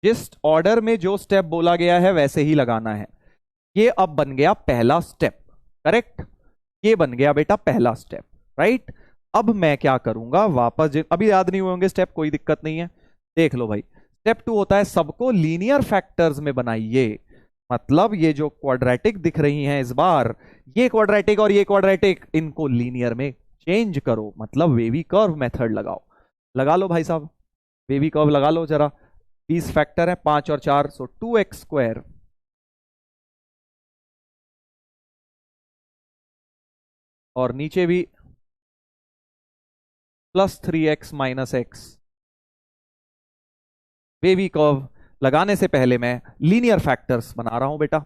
जिस ऑर्डर में जो स्टेप बोला गया है वैसे ही लगाना है। ये अब बन गया पहला स्टेप, करेक्ट। ये बन गया बेटा पहला स्टेप, राइट। अब मैं क्या करूंगा, वापस अभी याद नहीं हुए होंगे स्टेप, कोई दिक्कत नहीं है। देख लो भाई, स्टेप 2 होता है सबको लीनियर फैक्टर्स में बनाइए। मतलब ये जो क्वाड्रेटिक दिख रही हैं इस बार, ये क्वाड्रेटिक और ये क्वाड्रेटिक, इनको लीनियर में चेंज करो। मतलब वेवी कर्व मेथड लगाओ। लगा लो भाई साहब, वेवी कर्व लगा लो जरा। 20 फैक्टर है, 5 और 4, सो 2x² और नीचे भी +3x -x। वेवी कर्व लगाने से पहले मैं लीनियर फैक्टर्स बना रहा हूं बेटा।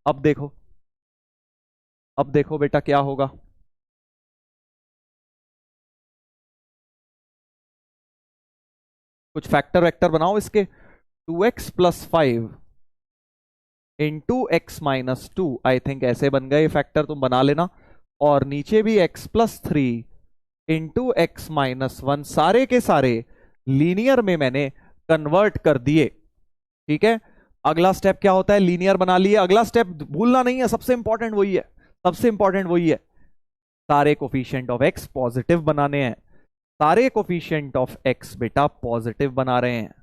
अब देखो, अब देखो बेटा क्या होगा। कुछ फैक्टर वेक्टर बनाओ इसके। 2x + 5 × x - 2, आई थिंक ऐसे बन गए फैक्टर, तुम बना लेना। और नीचे भी x + 3 × x - 1, सारे के सारे लीनियर में मैंने कन्वर्ट कर दिए। ठीक है। अगला स्टेप क्या होता है, लीनियर बना लिए। अगला स्टेप भूलना नहीं है, सबसे इंपॉर्टेंट वही है, सबसे इंपॉर्टेंट वही है। सारे कोफिशिएंट ऑफ x पॉजिटिव बनाने हैं। सारे कोफिशिएंट ऑफ x बेटा पॉजिटिव बना रहे हैं।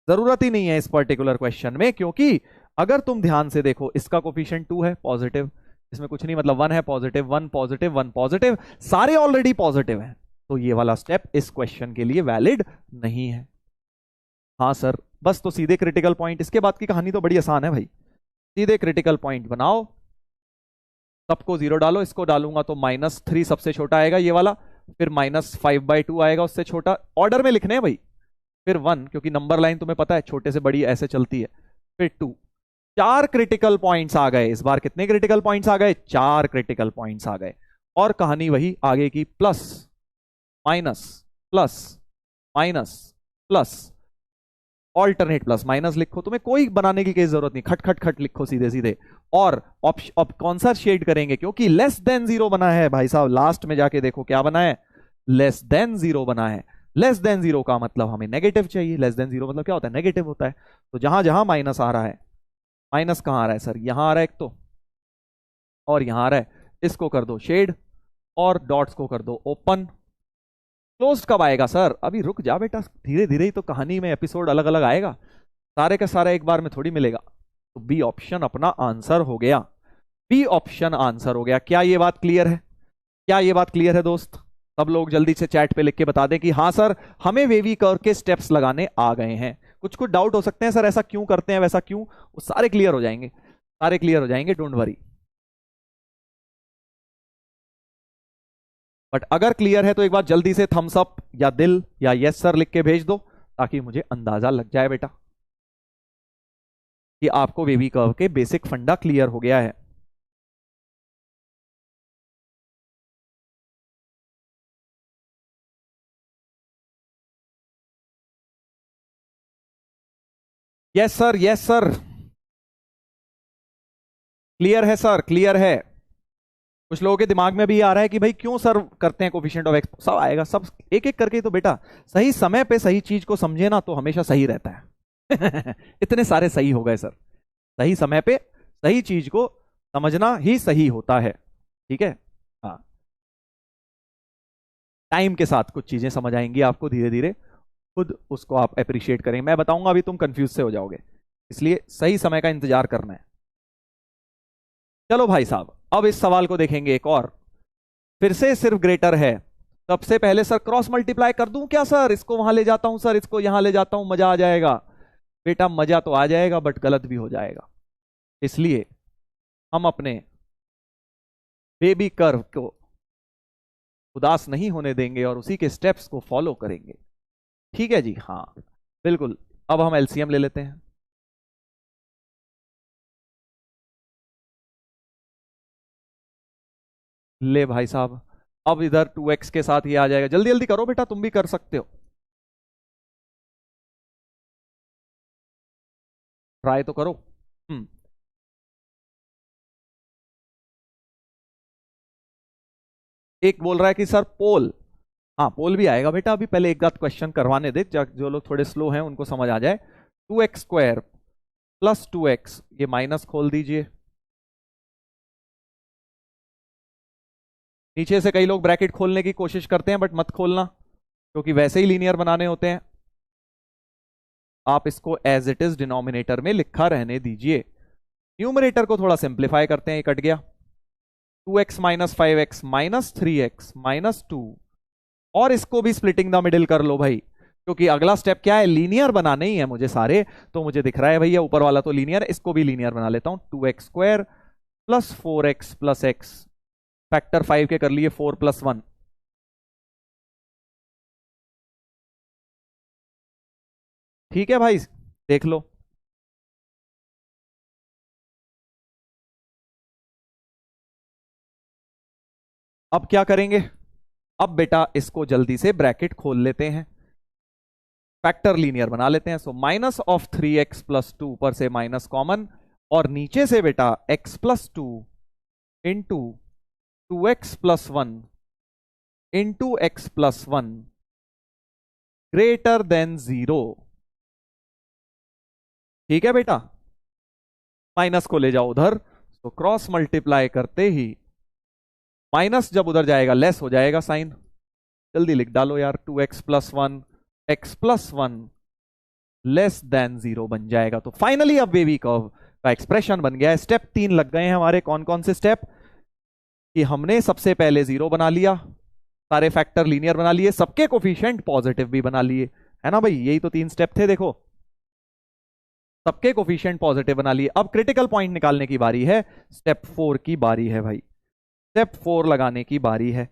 जरूरत ही नहीं है इस पर्टिकुलर क्वेश्चन में, क्योंकि अगर तुम ध्यान से देखो, इसका कोफिशिएंट 2 है पॉजिटिव, इसमें कुछ नहीं, मतलब 1 है पॉजिटिव, 1 पॉजिटिव, 1 पॉजिटिव, सारे ऑलरेडी पॉजिटिव हैं। तो ये वाला स्टेप इस क्वेश्चन के लिए वैलिड नहीं है। हाँ सर, बस तो सीधे क्रिटिकल पॉइंट, इसके बाद की कहानी तो बड़ी आसान है भाई। सीधे क्रिटिकल पॉइंट बनाओ, सबको 0 डालो। इसको डालूंगा तो -3 सबसे छोटा आएगा ये वाला, फिर -5/2 आएगा उससे छोटा, ऑर्डर में लिखने हैं भाई। फिर 1, क्योंकि नंबर लाइन तुम्हें पता है छोटे से बड़ी ऐसे चलती है। फिर 2। 4 क्रिटिकल पॉइंट्स आ गए इस बार। कितने क्रिटिकल पॉइंट्स आ गए, 4 क्रिटिकल पॉइंट्स आ गए। और कहानी वही आगे की, plus minus plus minus plus, alternate plus minus लिखो। तुम्हें कोई बनाने की जरूरत नहीं, खट खट खट लिखो सीधे सीधे। और अब कौन सा शेड करेंगे, क्योंकि लेस देन 0 बना है भाई साहब। लास्ट में जाके देखो क्या बना है, लेस देन 0 बना है। लेस देन 0 का मतलब हमें नेगेटिव चाहिए। लेस देन 0 मतलब क्या होता है, नेगेटिव होता है। तो जहां जहां माइनस आ रहा है, माइनस कहां आ रहा है सर, यहां आ रहा है एक तो, और यहां आ रहा है। इसको कर दो शेड और डॉट्स को कर दो ओपन। क्लोज कब आएगा सर, अभी रुक जा बेटा, धीरे धीरे ही तो कहानी में एपिसोड अलग अलग आएगा, सारे का सारा एक बार में थोड़ी मिलेगा। तो बी ऑप्शन अपना आंसर हो गया। बी ऑप्शन आंसर हो गया। क्या ये बात क्लियर है, क्या ये बात क्लियर है दोस्त। सब लोग जल्दी से चैट पे लिख के बता दें कि हाँ सर, हमें वेवी कर्व के स्टेप्स लगाने आ गए हैं। कुछ कुछ डाउट हो सकते हैं, सर ऐसा क्यों करते हैं, वैसा क्यों, वो सारे क्लियर हो जाएंगे, सारे क्लियर हो जाएंगे, डोंट वरी। बट अगर क्लियर है तो एक बार जल्दी से थम्स अप या दिल या यस सर लिख के भेज दो, ताकि मुझे अंदाजा लग जाए बेटा कि आपको वेवी कर्व के बेसिक फंडा क्लियर हो गया है। Yes sir, yes sir. Clear है सर, क्लियर है? कुछ लोगों के दिमाग में भी आ रहा है कि भाई क्यों सर करते हैं कोफिशिएंट ऑफ एक्स, सब आएगा, सब एक एक करके। तो बेटा सही समय पे सही चीज को समझे ना तो हमेशा सही रहता है। इतने सारे सही हो गए सर, सही समय पे सही चीज को समझना ही सही होता है, ठीक है? हाँ, टाइम के साथ कुछ चीजें समझ आएंगी आपको, धीरे धीरे खुद उसको आप अप्रिशिएट करेंगे। मैं बताऊंगा अभी तुम कंफ्यूज से हो जाओगे, इसलिए सही समय का इंतजार करना है। चलो भाई साहब, अब इस सवाल को देखेंगे एक और। फिर से सिर्फ ग्रेटर है। सबसे पहले सर क्रॉस मल्टीप्लाई कर दूं क्या सर? इसको वहां ले जाता हूं सर, इसको यहां ले जाता हूं, मजा आ जाएगा। बेटा मजा तो आ जाएगा बट गलत भी हो जाएगा, इसलिए हम अपने बेबी कर्व को उदास नहीं होने देंगे और उसी के स्टेप्स को फॉलो करेंगे, ठीक है जी? हाँ बिल्कुल। अब हम एलसीएम ले लेते हैं। ले भाई साहब, अब इधर 2x के साथ ये आ जाएगा। जल्दी जल्दी करो बेटा, तुम भी कर सकते हो, ट्राई तो करो। हम्म एक बोल रहा है कि सर पोल, हाँ पोल भी आएगा बेटा। अभी पहले एक आध क्वेश्चन करवाने दे, जो लोग थोड़े स्लो हैं उनको समझ आ जाए। 2x² प्लस 2x, ये माइनस खोल दीजिए। नीचे से कई लोग ब्रैकेट खोलने की कोशिश करते हैं बट मत खोलना, क्योंकि वैसे ही लीनियर बनाने होते हैं। आप इसको एज इट इज डिनोमिनेटर में लिखा रहने दीजिए। न्यूमरेटर को थोड़ा सिंप्लीफाई करते हैं, ये कट गया। 2x minus 5x minus 3x minus 2, और इसको भी स्प्लिटिंग द मिडिल कर लो भाई, क्योंकि अगला स्टेप क्या है? लीनियर बनाने ही है मुझे सारे। तो मुझे दिख रहा है भैया ऊपर वाला तो लीनियर है, इसको भी लीनियर बना लेता हूं। 2x² plus 4x plus x, factor 5 के कर लिए 4 प्लस 1। ठीक है भाई, देख लो। अब क्या करेंगे? अब बेटा इसको जल्दी से ब्रैकेट खोल लेते हैं, फैक्टर लीनियर बना लेते हैं। So minus of 3x plus 2, ऊपर से माइनस कॉमन, और नीचे से बेटा x plus 2 into 2x plus 1 into x plus 1 greater than 0। ठीक है बेटा, माइनस को ले जाओ उधर, तो क्रॉस मल्टीप्लाई करते ही माइनस जब उधर जाएगा लेस हो जाएगा साइन। जल्दी लिख डालो यार, 2x plus 1 x plus 1 less than 0 बन जाएगा। तो फाइनली अब वेवी कर्व का एक्सप्रेशन बन गया है। स्टेप 3 लग गए हैं हमारे। कौन कौन से स्टेप? कि हमने सबसे पहले 0 बना लिया, सारे फैक्टर लीनियर बना लिए, सबके कोफिशिएंट पॉजिटिव भी बना लिए, है ना भाई? यही तो 3 स्टेप थे। देखो, सबके कोफिशिएंट पॉजिटिव बना लिए। अब क्रिटिकल पॉइंट निकालने की बारी है, स्टेप 4 की बारी है भाई। स्टेप 4 लगाने की बारी है।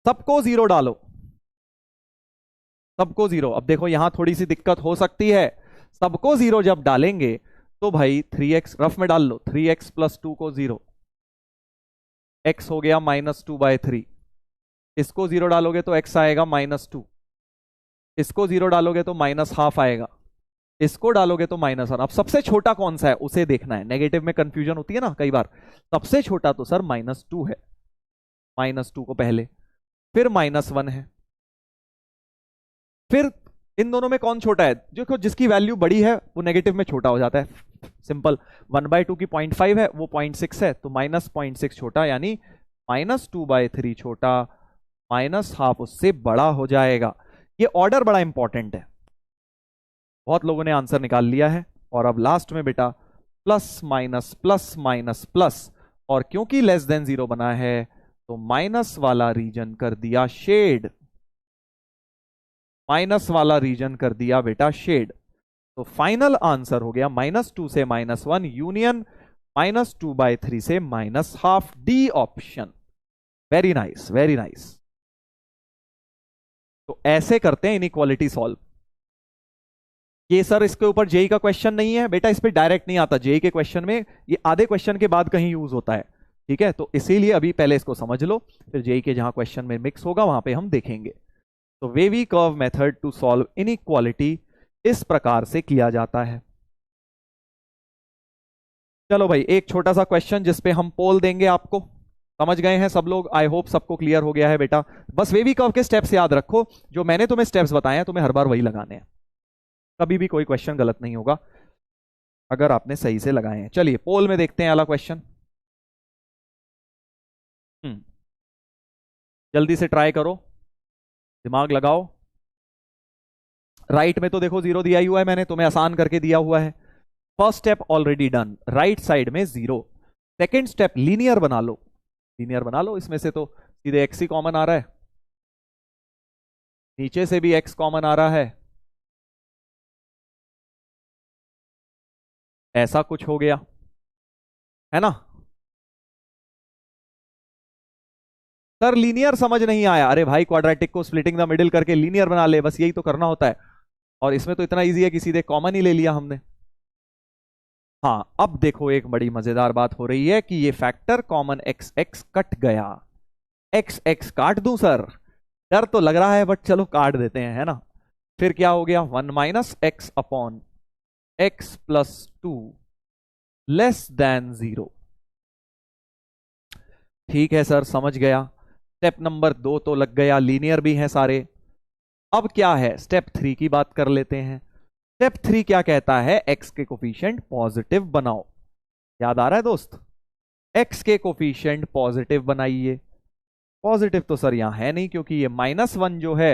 सबको 0 डालो, सबको 0। अब देखो यहां थोड़ी सी दिक्कत हो सकती है। सबको 0 जब डालेंगे तो भाई 3x रफ में डाल लो, 3x प्लस 2 को 0, x हो गया -2/3। इसको 0 डालोगे तो x आएगा -2, इसको 0 डालोगे तो -½ आएगा, इसको डालोगे तो -1। अब सबसे छोटा कौन सा है उसे देखना है, नेगेटिव में कंफ्यूजन होती है ना कई बार। सबसे छोटा तो सर -2 है, -2 को पहले, फिर -1 है, फिर इन दोनों में कौन छोटा है? जो जिसकी वैल्यू बड़ी है वो नेगेटिव में छोटा हो जाता है। सिंपल, 1/2 की 0.5 है, वो 0.6 है, तो -0.6 छोटा, यानी -2/3 छोटा, -½ उससे बड़ा हो जाएगा। ये ऑर्डर बड़ा इंपॉर्टेंट है। बहुत लोगों ने आंसर निकाल लिया है। और अब लास्ट में बेटा plus minus plus minus plus, और क्योंकि लेस देन 0 बना है तो माइनस वाला रीजन कर दिया शेड, माइनस वाला रीजन कर दिया बेटा शेड। तो फाइनल आंसर हो गया -2 से -1 यूनियन -2/3 से -½ D option. Very nice, very nice. तो ऐसे करते हैं इनइक्वालिटी सॉल्व। ये सर इसके ऊपर जेई का क्वेश्चन नहीं है बेटा, इस पे डायरेक्ट नहीं आता जेई के क्वेश्चन में, ये आधे क्वेश्चन के बाद कहीं यूज होता है, ठीक है? तो इसीलिए अभी पहले इसको समझ लो, फिर जेई के जहां क्वेश्चन में मिक्स होगा वहां पे हम देखेंगे। तो wavy curve method to solve inequality इस प्रकार से किया जाता है। चलो भाई, एक छोटा सा क्वेश्चन जिसपे हम पोल देंगे आपको। समझ गए हैं सब लोग? आई होप सबको क्लियर हो गया है बेटा। बस वेवी कर्व के स्टेप्स याद रखो, जो मैंने तुम्हें स्टेप्स बताए हैं तुम्हें हर बार वही लगाने हैं, कभी भी कोई क्वेश्चन गलत नहीं होगा अगर आपने सही से लगाए हैं। चलिए पोल में देखते हैं अगला क्वेश्चन। जल्दी से ट्राई करो, दिमाग लगाओ। राइट में तो देखो जीरो दिया ही हुआ है, मैंने तुम्हें आसान करके दिया हुआ है। First step already done, right side में जीरो। सेकेंड स्टेप लीनियर बना लो, लीनियर बना लो। इसमें से तो सीधे एक्स ही कॉमन आ रहा है, नीचे से भी एक्स कॉमन आ रहा है, ऐसा कुछ हो गया है ना। सर लीनियर समझ नहीं आया। अरे भाई क्वाड्रेटिक को स्प्लिटिंग द मिडिल करके लीनियर बना ले, बस यही तो करना होता है। और इसमें तो इतना इजी है कि सीधे कॉमन ही ले लिया हमने। हाँ अब देखो एक बड़ी मजेदार बात हो रही है कि ये factor common x x cut गया। एक्स एक्स काट दूं सर? डर तो लग रहा है बट चलो काट देते हैं, है ना। फिर क्या हो गया, 1 minus x upon x plus 2 less than 0। ठीक है सर, समझ गया। स्टेप नंबर 2 तो लग गया, लीनियर भी हैं सारे। अब क्या है, स्टेप 3 की बात कर लेते हैं। स्टेप 3 क्या कहता है, एक्स के कोफिशिएंट पॉजिटिव बनाओ। याद आ रहा है दोस्त? एक्स के कोफिशिएंट पॉजिटिव बनाइए। पॉजिटिव तो सर यहां है नहीं, क्योंकि ये -1 जो है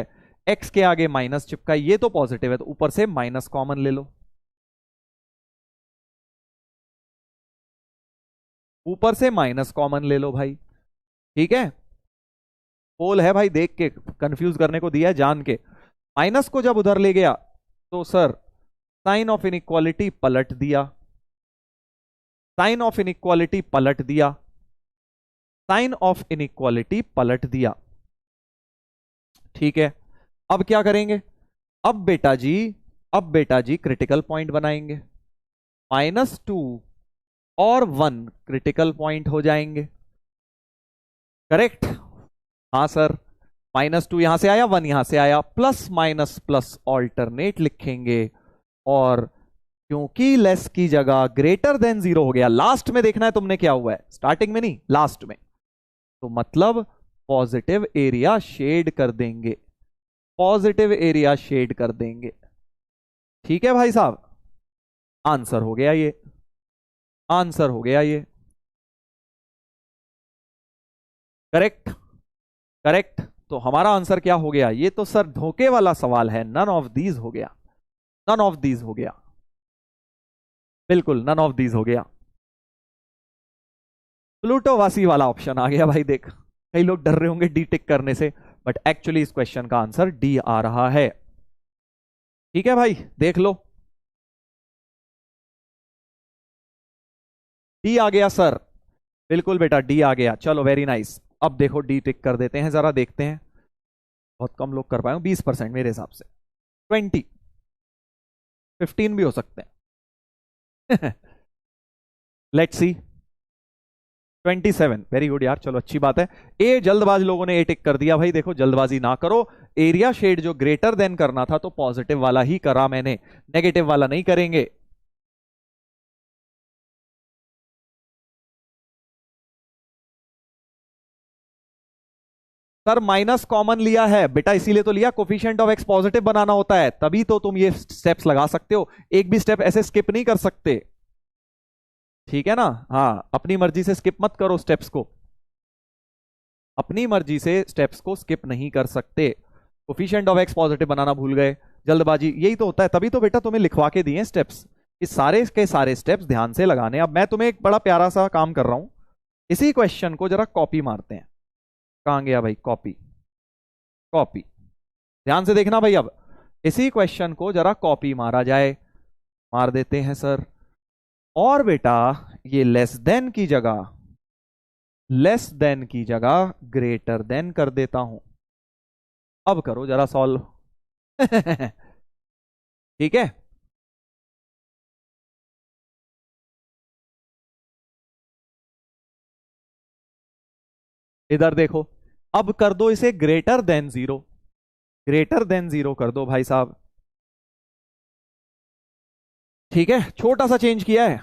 एक्स के आगे माइनस चिपका, ये तो पॉजिटिव है, तो ऊपर से माइनस कॉमन ले लो। ऊपर से माइनस कॉमन ले लो भाई, ठीक है। पोल है भाई, देख के कंफ्यूज करने को दिया है जान के। माइनस को जब उधर ले गया तो सर साइन ऑफ इनइक्वालिटी पलट दिया, साइन ऑफ इनइक्वालिटी पलट दिया, साइन ऑफ इनइक्वालिटी पलट दिया। ठीक है, अब क्या करेंगे? अब बेटा जी, अब बेटा जी क्रिटिकल पॉइंट बनाएंगे। -2 और 1 क्रिटिकल पॉइंट हो जाएंगे, करेक्ट? हाँ सर, -2 यहां से आया, 1 यहां से आया, प्लस माइनस प्लस ऑल्टरनेट लिखेंगे। और क्योंकि लेस की जगह ग्रेटर देन 0 हो गया, लास्ट में देखना है तुमने क्या हुआ है, स्टार्टिंग में नहीं लास्ट में, तो मतलब पॉजिटिव एरिया शेड कर देंगे, पॉजिटिव एरिया शेड कर देंगे। ठीक है भाई साहब, आंसर हो गया ये, आंसर हो गया ये, करेक्ट करेक्ट। तो हमारा आंसर क्या हो गया? ये तो सर धोखे वाला सवाल है, नन ऑफ दीज हो गया, नन ऑफ दीज हो गया, बिल्कुल नन ऑफ दीज हो गया। प्लूटोवासी वाला ऑप्शन आ गया भाई। देख कई लोग डर रहे होंगे डी टिक करने से, बट एक्चुअली इस क्वेश्चन का आंसर डी आ रहा है। ठीक है भाई, देख लो, डी आ गया सर, बिल्कुल बेटा डी आ गया। चलो वेरी नाइस, अब देखो डी टिक कर देते हैं, जरा देखते हैं। बहुत कम लोग कर पाए, 20% मेरे हिसाब से, 20 15 भी हो सकते हैं। लेट्स सी, 27, वेरी गुड यार, चलो अच्छी बात है। ए जल्दबाज लोगों ने ए टिक कर दिया भाई, देखो जल्दबाजी ना करो। एरिया शेड जो ग्रेटर देन करना था तो पॉजिटिव वाला ही करा मैंने, नेगेटिव वाला नहीं करेंगे। सर माइनस कॉमन लिया है बेटा, इसीलिए तो लिया, कोफिशिएंट ऑफ एक्स पॉजिटिव बनाना होता है, तभी तो तुम ये स्टेप्स लगा सकते हो, एक भी स्टेप ऐसे स्किप नहीं कर सकते। ठीक है ना, हाँ अपनी मर्जी से स्किप मत करो स्टेप्स को, अपनी मर्जी से स्टेप्स को स्किप नहीं कर सकते। कोफिशिएंट ऑफ एक्स पॉजिटिव बनाना भूल गए, जल्दबाजी, यही तो होता है। तभी तो बेटा तुम्हें लिखवा के दिए स्टेप्स, इस सारे के सारे स्टेप्स ध्यान से लगाने। अब मैं तुम्हें एक बड़ा प्यारा सा काम कर रहा हूं, इसी क्वेश्चन को जरा कॉपी मारते हैं। कहां गया भाई कॉपी, कॉपी, ध्यान से देखना भाई। अब इसी क्वेश्चन को जरा कॉपी मारा जाए, मार देते हैं सर। और बेटा ये लेस देन की जगह, लेस देन की जगह ग्रेटर देन कर देता हूं। अब करो जरा सॉल्व। ठीक है, इधर देखो, अब कर दो इसे ग्रेटर देन 0, ग्रेटर देन 0 कर दो भाई साहब। ठीक है, छोटा सा चेंज किया है,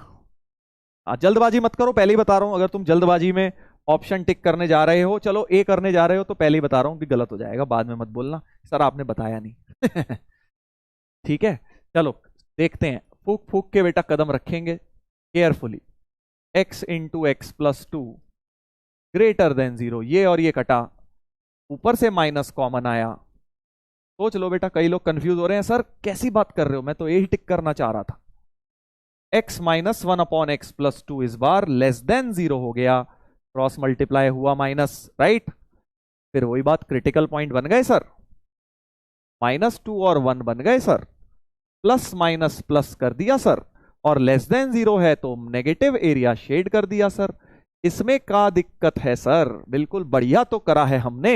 जल्दबाजी मत करो, पहले ही बता रहा हूं, अगर तुम जल्दबाजी में ऑप्शन टिक करने जा रहे हो, चलो ए करने जा रहे हो, तो पहले ही बता रहा हूं कि गलत हो जाएगा, बाद में मत बोलना सर आपने बताया नहीं। ठीक है, चलो देखते हैं। फूक फूक के बेटा कदम रखेंगे carefully. x into x plus two greater than 0, ये और ये कटा, ऊपर से माइनस कॉमन आया। सोच लो बेटा, कई लोग कंफ्यूज हो रहे हैं, सर कैसी बात कर रहे हो, मैं तो यही टिक करना चाह रहा था। x minus one upon x plus two इस बार लेस देन 0 हो गया, क्रॉस मल्टीप्लाई हुआ माइनस, राइट। फिर वही बात, क्रिटिकल पॉइंट बन गए सर, -2 और 1 बन गए सर, प्लस माइनस प्लस कर दिया सर, और लेस देन 0 है तो नेगेटिव एरिया शेड कर दिया सर। इसमें क्या दिक्कत है सर, बिल्कुल बढ़िया तो करा है हमने।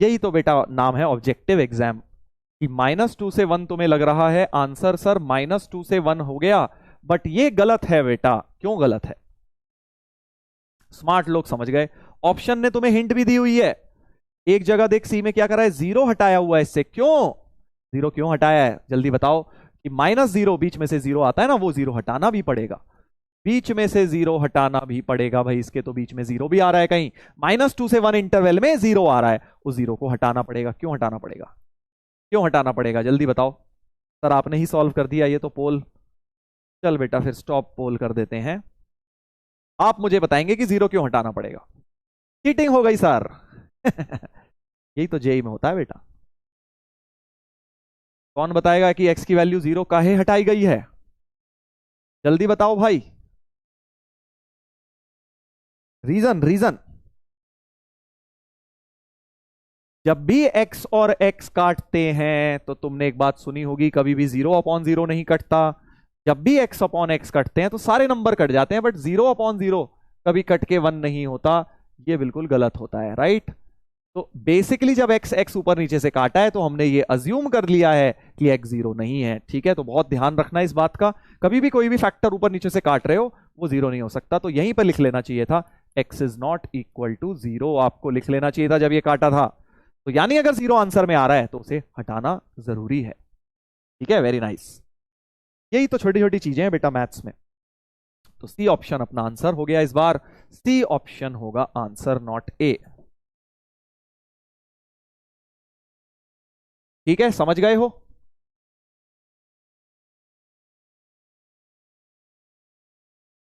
यही तो बेटा नाम है ऑब्जेक्टिव एग्जाम, कि -2 से 1 तुम्हें लग रहा है आंसर सर -2 से 1 हो गया, बट ये गलत है बेटा। क्यों गलत है? स्मार्ट लोग समझ गए, ऑप्शन ने तुम्हें हिंट भी दी हुई है। एक जगह देख, सी में क्या करा है, 0 हटाया हुआ है इससे। क्यों 0 क्यों हटाया है, जल्दी बताओ। कि -0 बीच में से 0 आता है ना, वो 0 हटाना भी पड़ेगा, बीच में से 0 हटाना भी पड़ेगा भाई। इसके तो बीच में 0 भी आ रहा है कहीं, -2 से 1 इंटरवल में 0 आ रहा है, उस 0 को हटाना पड़ेगा। क्यों हटाना पड़ेगा, क्यों हटाना पड़ेगा, जल्दी बताओ। सर आपने ही सॉल्व कर दिया ये तो पोल। चल बेटा फिर स्टॉप पोल कर देते हैं, आप मुझे बताएंगे कि 0 क्यों हटाना पड़ेगा। चीटिंग हो गई सर। यही तो जेई में होता है बेटा। कौन बताएगा कि x की वैल्यू 0 काहे हटाई गई है, जल्दी बताओ भाई। Reason, reason. जब भी x और x काटते हैं तो तुमने एक बात सुनी होगी, कभी भी 0/0 नहीं कटता। जब भी x अपॉन एक्स कटते हैं तो सारे नंबर कट जाते हैं, बट 0/0 कभी कट के 1 नहीं होता। ये बिल्कुल गलत होता है, राइट। तो बेसिकली जब x x ऊपर नीचे से काटा है तो हमने ये अज्यूम कर लिया है कि x 0 नहीं है, ठीक है। तो बहुत ध्यान रखना इस बात का, कभी भी कोई भी फैक्टर ऊपर नीचे से काट रहे हो वो 0 नहीं हो सकता। तो यहीं पर लिख लेना चाहिए था x is not equal to 0, आपको लिख लेना चाहिए था जब ये काटा था। तो यानी अगर 0 आंसर में आ रहा है तो उसे हटाना जरूरी है, ठीक है। वेरी नाइस, यही तो छोटी छोटी चीजें हैं बेटा मैथ्स में। तो सी ऑप्शन अपना आंसर हो गया इस बार, सी ऑप्शन होगा आंसर, नॉट ए। ठीक है, समझ गए हो।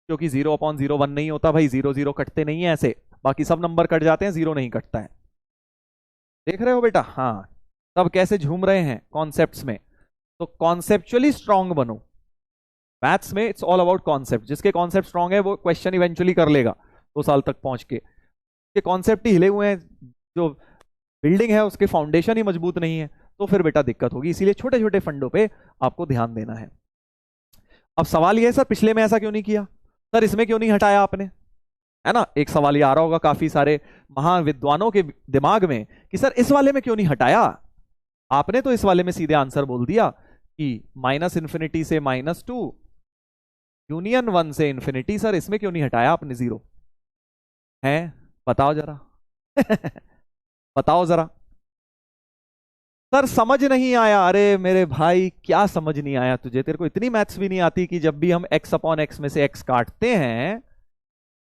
क्योंकि 0/0 1 नहीं होता भाई, 0 0 कटते नहीं है ऐसे, बाकी सब नंबर कट जाते हैं, 0 नहीं कटता है। देख रहे हो बेटा, हाँ सब कैसे झूम रहे हैं कॉन्सेप्ट्स में। तो कॉन्सेप्चुअली स्ट्रांग बनो मैथ्स में, इट्स ऑल अबाउट कॉन्सेप्ट। जिसके कॉन्सेप्ट स्ट्रांग है वो क्वेश्चन इवेंचुअली कर लेगा 2 साल तक पहुंच के कॉन्सेप्ट ही हिले हुए हैं, जो बिल्डिंग है उसके फाउंडेशन ही मजबूत नहीं है, तो फिर बेटा दिक्कत होगी। इसीलिए छोटे छोटे फंडों पे आपको ध्यान देना है। अब सवाल यह है सर पिछले में ऐसा क्यों नहीं किया, सर इसमें क्यों नहीं हटाया आपने, है ना। एक सवाल ये आ रहा होगा काफी सारे महाविद्वानों के दिमाग में कि सर इस वाले में क्यों नहीं हटाया आपने। तो इस वाले में सीधे आंसर बोल दिया कि -∞ से -2 यूनियन 1 से इंफिनिटी, सर इसमें क्यों नहीं हटाया आपने 0 है, बताओ जरा। बताओ जरा। सर समझ नहीं आया, अरे मेरे भाई क्या समझ नहीं आया तुझे, तेरे को इतनी मैथ्स भी नहीं आती कि जब भी हम x अपॉन एक्स में से x काटते हैं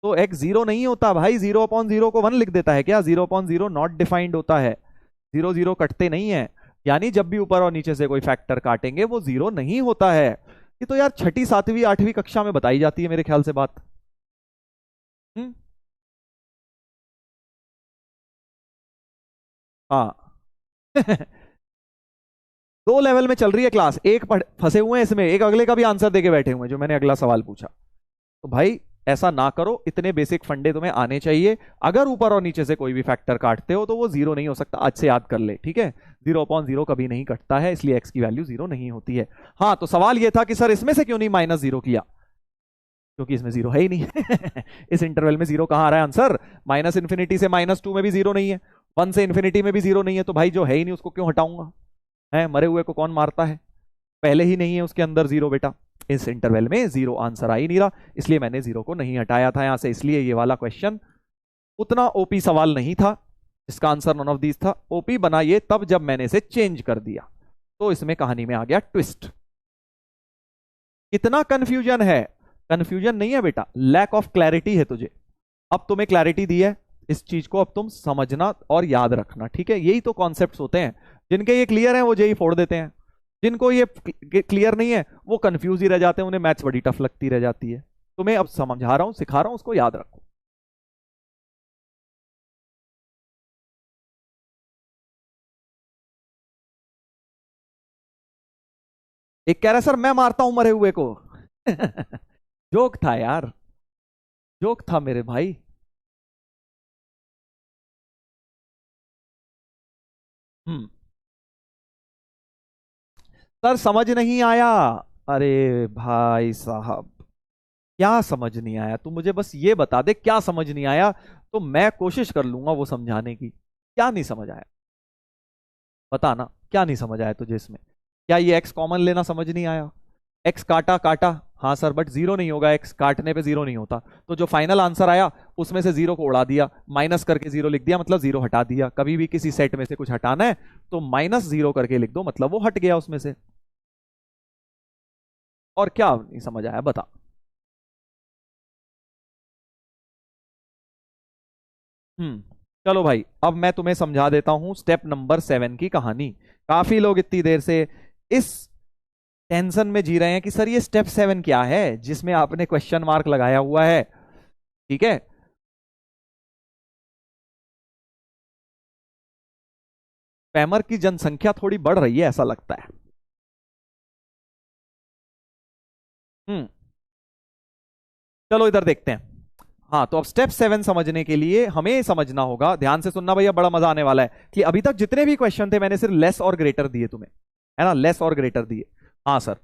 तो x 0 नहीं होता भाई। 0/0 को 1 लिख देता है क्या, 0/0 नॉट डिफाइंड होता है, 0 0 कटते नहीं है। यानी जब भी ऊपर और नीचे से कोई फैक्टर काटेंगे वो 0 नहीं होता है। ये तो यार 6ठी 7वीं 8वीं कक्षा में बताई जाती है मेरे ख्याल से बात। हाँ। 2 लेवल में चल रही है क्लास, एक फंसे हुए हैं इसमें, एक अगले का भी आंसर देके बैठे हुए हैं जो मैंने अगला सवाल पूछा। तो भाई ऐसा ना करो, इतने बेसिक फंडे तुम्हें आने चाहिए। अगर ऊपर और नीचे से कोई भी फैक्टर काटते हो तो वो 0 नहीं हो सकता, आज से याद कर ले, ठीक है। 0/0 कभी नहीं कटता है, इसलिए x की वैल्यू 0 नहीं होती है। हाँ तो सवाल ये था कि सर इसमें से क्यों नहीं -0 किया, क्योंकि इसमें 0 है ही नहीं। इस इंटरवल में 0 कहां आ रहा है आंसर, -∞ से -2 में भी 0 नहीं है, 1 से इंफिनिटी में भी 0 नहीं है, तो भाई जो है ही नहीं उसको क्यों हटाऊंगा, है मरे हुए को कौन मारता है, पहले ही नहीं है उसके अंदर 0 बेटा। इस इंटरवल में 0 आंसर आ ही नहीं रहा, इसलिए मैंने 0 को नहीं हटाया था यहां से। इसलिए ये वाला क्वेश्चन उतना ओपी सवाल नहीं था, इसका आंसर नॉन ऑफ दीज था। ओपी बना ये तब जब मैंने इसे चेंज कर दिया, तो इसमें कहानी में आ गया ट्विस्ट। कितना कंफ्यूजन है? कंफ्यूजन नहीं है बेटा, लैक ऑफ क्लैरिटी है तुझे। अब तुम्हें क्लैरिटी दी है इस चीज को, अब तुम समझना और याद रखना, ठीक है? यही तो कॉन्सेप्ट्स होते हैं। जिनके ये क्लियर है वो जेई फोड़ देते हैं, जिनको ये क्लियर नहीं है वो कंफ्यूज ही रह जाते हैं, उन्हें मैथ्स बड़ी टफ लगती रह जाती है। तुम्हें अब समझा रहा हूं, सिखा रहा हूं, उसको याद रखो। एक कह रहा है सर मैं मारता हूं मरे हुए को। जोक था यार, जोक था मेरे भाई। हम्म। सर समझ नहीं आया। अरे भाई साहब, क्या समझ नहीं आया? तू मुझे बस ये बता दे क्या समझ नहीं आया, तो मैं कोशिश कर लूंगा वो समझाने की। क्या नहीं समझ आया? बता ना, क्या नहीं समझ आया तुझे इसमें? क्या ये एक्स कॉमन लेना समझ नहीं आया? एक्स काटा काटा, हाँ सर, बट जीरो नहीं होगा, एक्स काटने पे जीरो नहीं होता। तो जो फाइनल आंसर आया उसमें से जीरो को उड़ा दिया, माइनस करके जीरो लिख दिया, मतलब जीरो हटा दिया। कभी भी किसी सेट में से कुछ हटाना है तो माइनस जीरो करके लिख दो, मतलब वो हट गया उसमें से। और क्या नहीं समझ आया बता। हम्म। चलो भाई, अब मैं तुम्हें समझा देता हूं स्टेप नंबर 7 की कहानी। काफी लोग इतनी देर से इस टेंशन में जी रहे हैं कि सर ये स्टेप 7 क्या है जिसमें आपने क्वेश्चन मार्क लगाया हुआ है, ठीक है? स्पैमर की जनसंख्या थोड़ी बढ़ रही है ऐसा लगता है। हम्म। चलो इधर देखते हैं। हाँ, तो अब स्टेप 7 समझने के लिए हमें समझना होगा, ध्यान से सुनना भैया, बड़ा मजा आने वाला है, कि अभी तक जितने भी क्वेश्चन थे मैंने सिर्फ लेस और ग्रेटर दिए तुम्हें, है ना? लेस और ग्रेटर दिए। हाँ सर,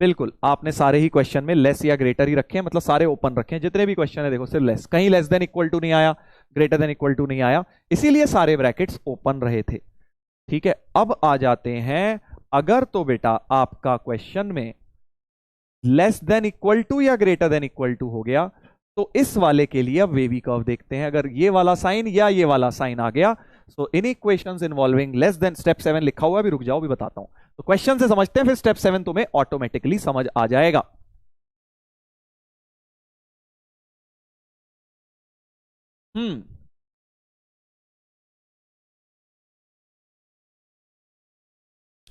बिल्कुल, आपने सारे ही क्वेश्चन में लेस या ग्रेटर ही रखे हैं, मतलब सारे ओपन रखे हैं। जितने भी क्वेश्चन है देखो सिर्फ लेस, कहीं लेस देन इक्वल टू नहीं आया, ग्रेटर देन इक्वल टू नहीं आया, इसीलिए सारे ब्रैकेट्स ओपन रहे थे। ठीक है, अब आ जाते हैं, अगर तो बेटा आपका क्वेश्चन में लेस देन इक्वल टू या ग्रेटर देन इक्वल टू हो गया, तो इस वाले के लिए अब वेवी कर्व देखते हैं। अगर ये वाला साइन या ये वाला साइन आ गया, so in equations involving less than, step 7 लिखा हुआ है, अभी रुक जाओ, अभी बताता हूं। तो क्वेश्चन से समझते हैं, फिर स्टेप 7 तुम्हें ऑटोमेटिकली समझ आ जाएगा। हम्म।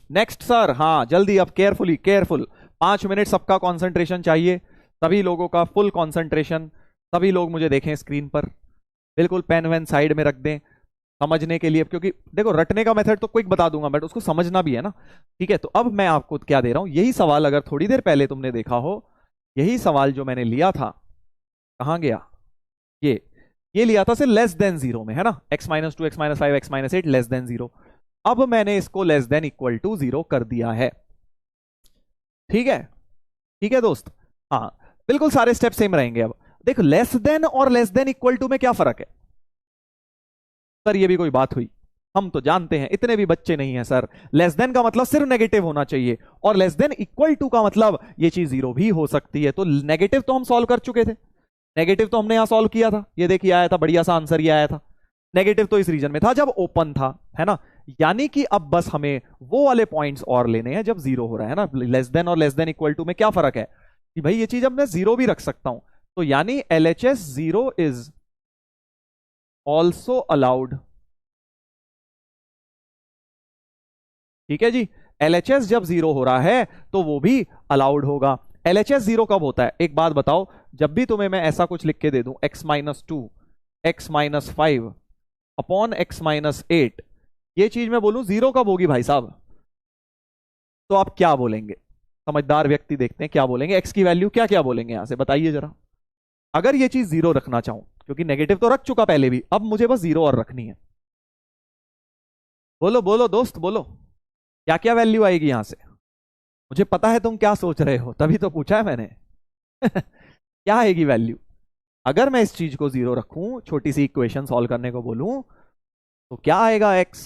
नेक्स्ट सर, हाँ जल्दी, अब केयरफुली, केयरफुल, 5 मिनट सबका कंसंट्रेशन चाहिए, सभी लोगों का फुल कंसंट्रेशन। सभी लोग मुझे देखें स्क्रीन पर, बिल्कुल पेन वेन साइड में रख दें समझने के लिए, क्योंकि देखो रटने का मेथड तो क्विक बता दूंगा बट उसको समझना भी है ना। ठीक है, तो अब मैं आपको क्या दे रहा हूं, यही सवाल अगर थोड़ी देर पहले तुमने देखा हो, यही सवाल जो मैंने लिया था, कहां गया ये ये लिया था सिर्फ लेस देन जीरो में, है ना? x-2 x-5 x-8 less than zero. अब मैंने इसको less than equal to zero कर दिया है। ठीक है, ठीक है दोस्त। हाँ, बिल्कुल सारे स्टेप सेम रहेंगे। अब देख, लेस देन और लेस देन इक्वल टू में क्या फर्क है? सर ये भी कोई बात हुई? हम तो जानते हैं, इतने भी बच्चे नहीं हैं सर। लेस देन का मतलब सिर्फ नेगेटिव होना चाहिए, और लेस देन इक्वल टू का मतलब ये चीज जीरो भी हो सकती है। तो नेगेटिव तो हम सॉल्व कर चुके थे, नेगेटिव तो हमने यहां सॉल्व किया था, ये देखिए आया था, बढ़िया सा आंसर ये आया था। नेगेटिव तो इस रीजन में था जब ओपन था, है ना? यानी कि अब बस हमें वो वाले पॉइंट्स और लेने हैं जब जीरो हो रहा है ना। लेस देन और लेस देन इक्वल टू में क्या फर्क है कि भाई ये चीज अब मैं जीरो भी रख सकता हूं, तो यानी LHS zero is also allowed. ठीक है जी, LHS जब जीरो हो रहा है तो वो भी अलाउड होगा। LHS जीरो कब होता है एक बात बताओ? जब भी तुम्हें मैं ऐसा कुछ लिख के दे दूं, x-2 x-5 अपॉन x-8, ये चीज मैं बोलूं जीरो कब होगी भाई साहब? तो आप क्या बोलेंगे? समझदार व्यक्ति देखते हैं क्या बोलेंगे, एक्स की वैल्यू क्या क्या बोलेंगे यहां से बताइए जरा। अगर ये चीज जीरो रखना चाहूं, क्योंकि नेगेटिव तो रख चुका पहले भी, अब मुझे बस जीरो और रखनी है। बोलो बोलो दोस्त बोलो, क्या क्या वैल्यू आएगी यहां से? मुझे पता है तुम क्या सोच रहे हो, तभी तो पूछा है मैंने। क्या आएगी वैल्यू? अगर मैं इस चीज को जीरो रखूं, छोटी सी इक्वेशन सॉल्व करने को बोलूं, तो क्या आएगा एक्स?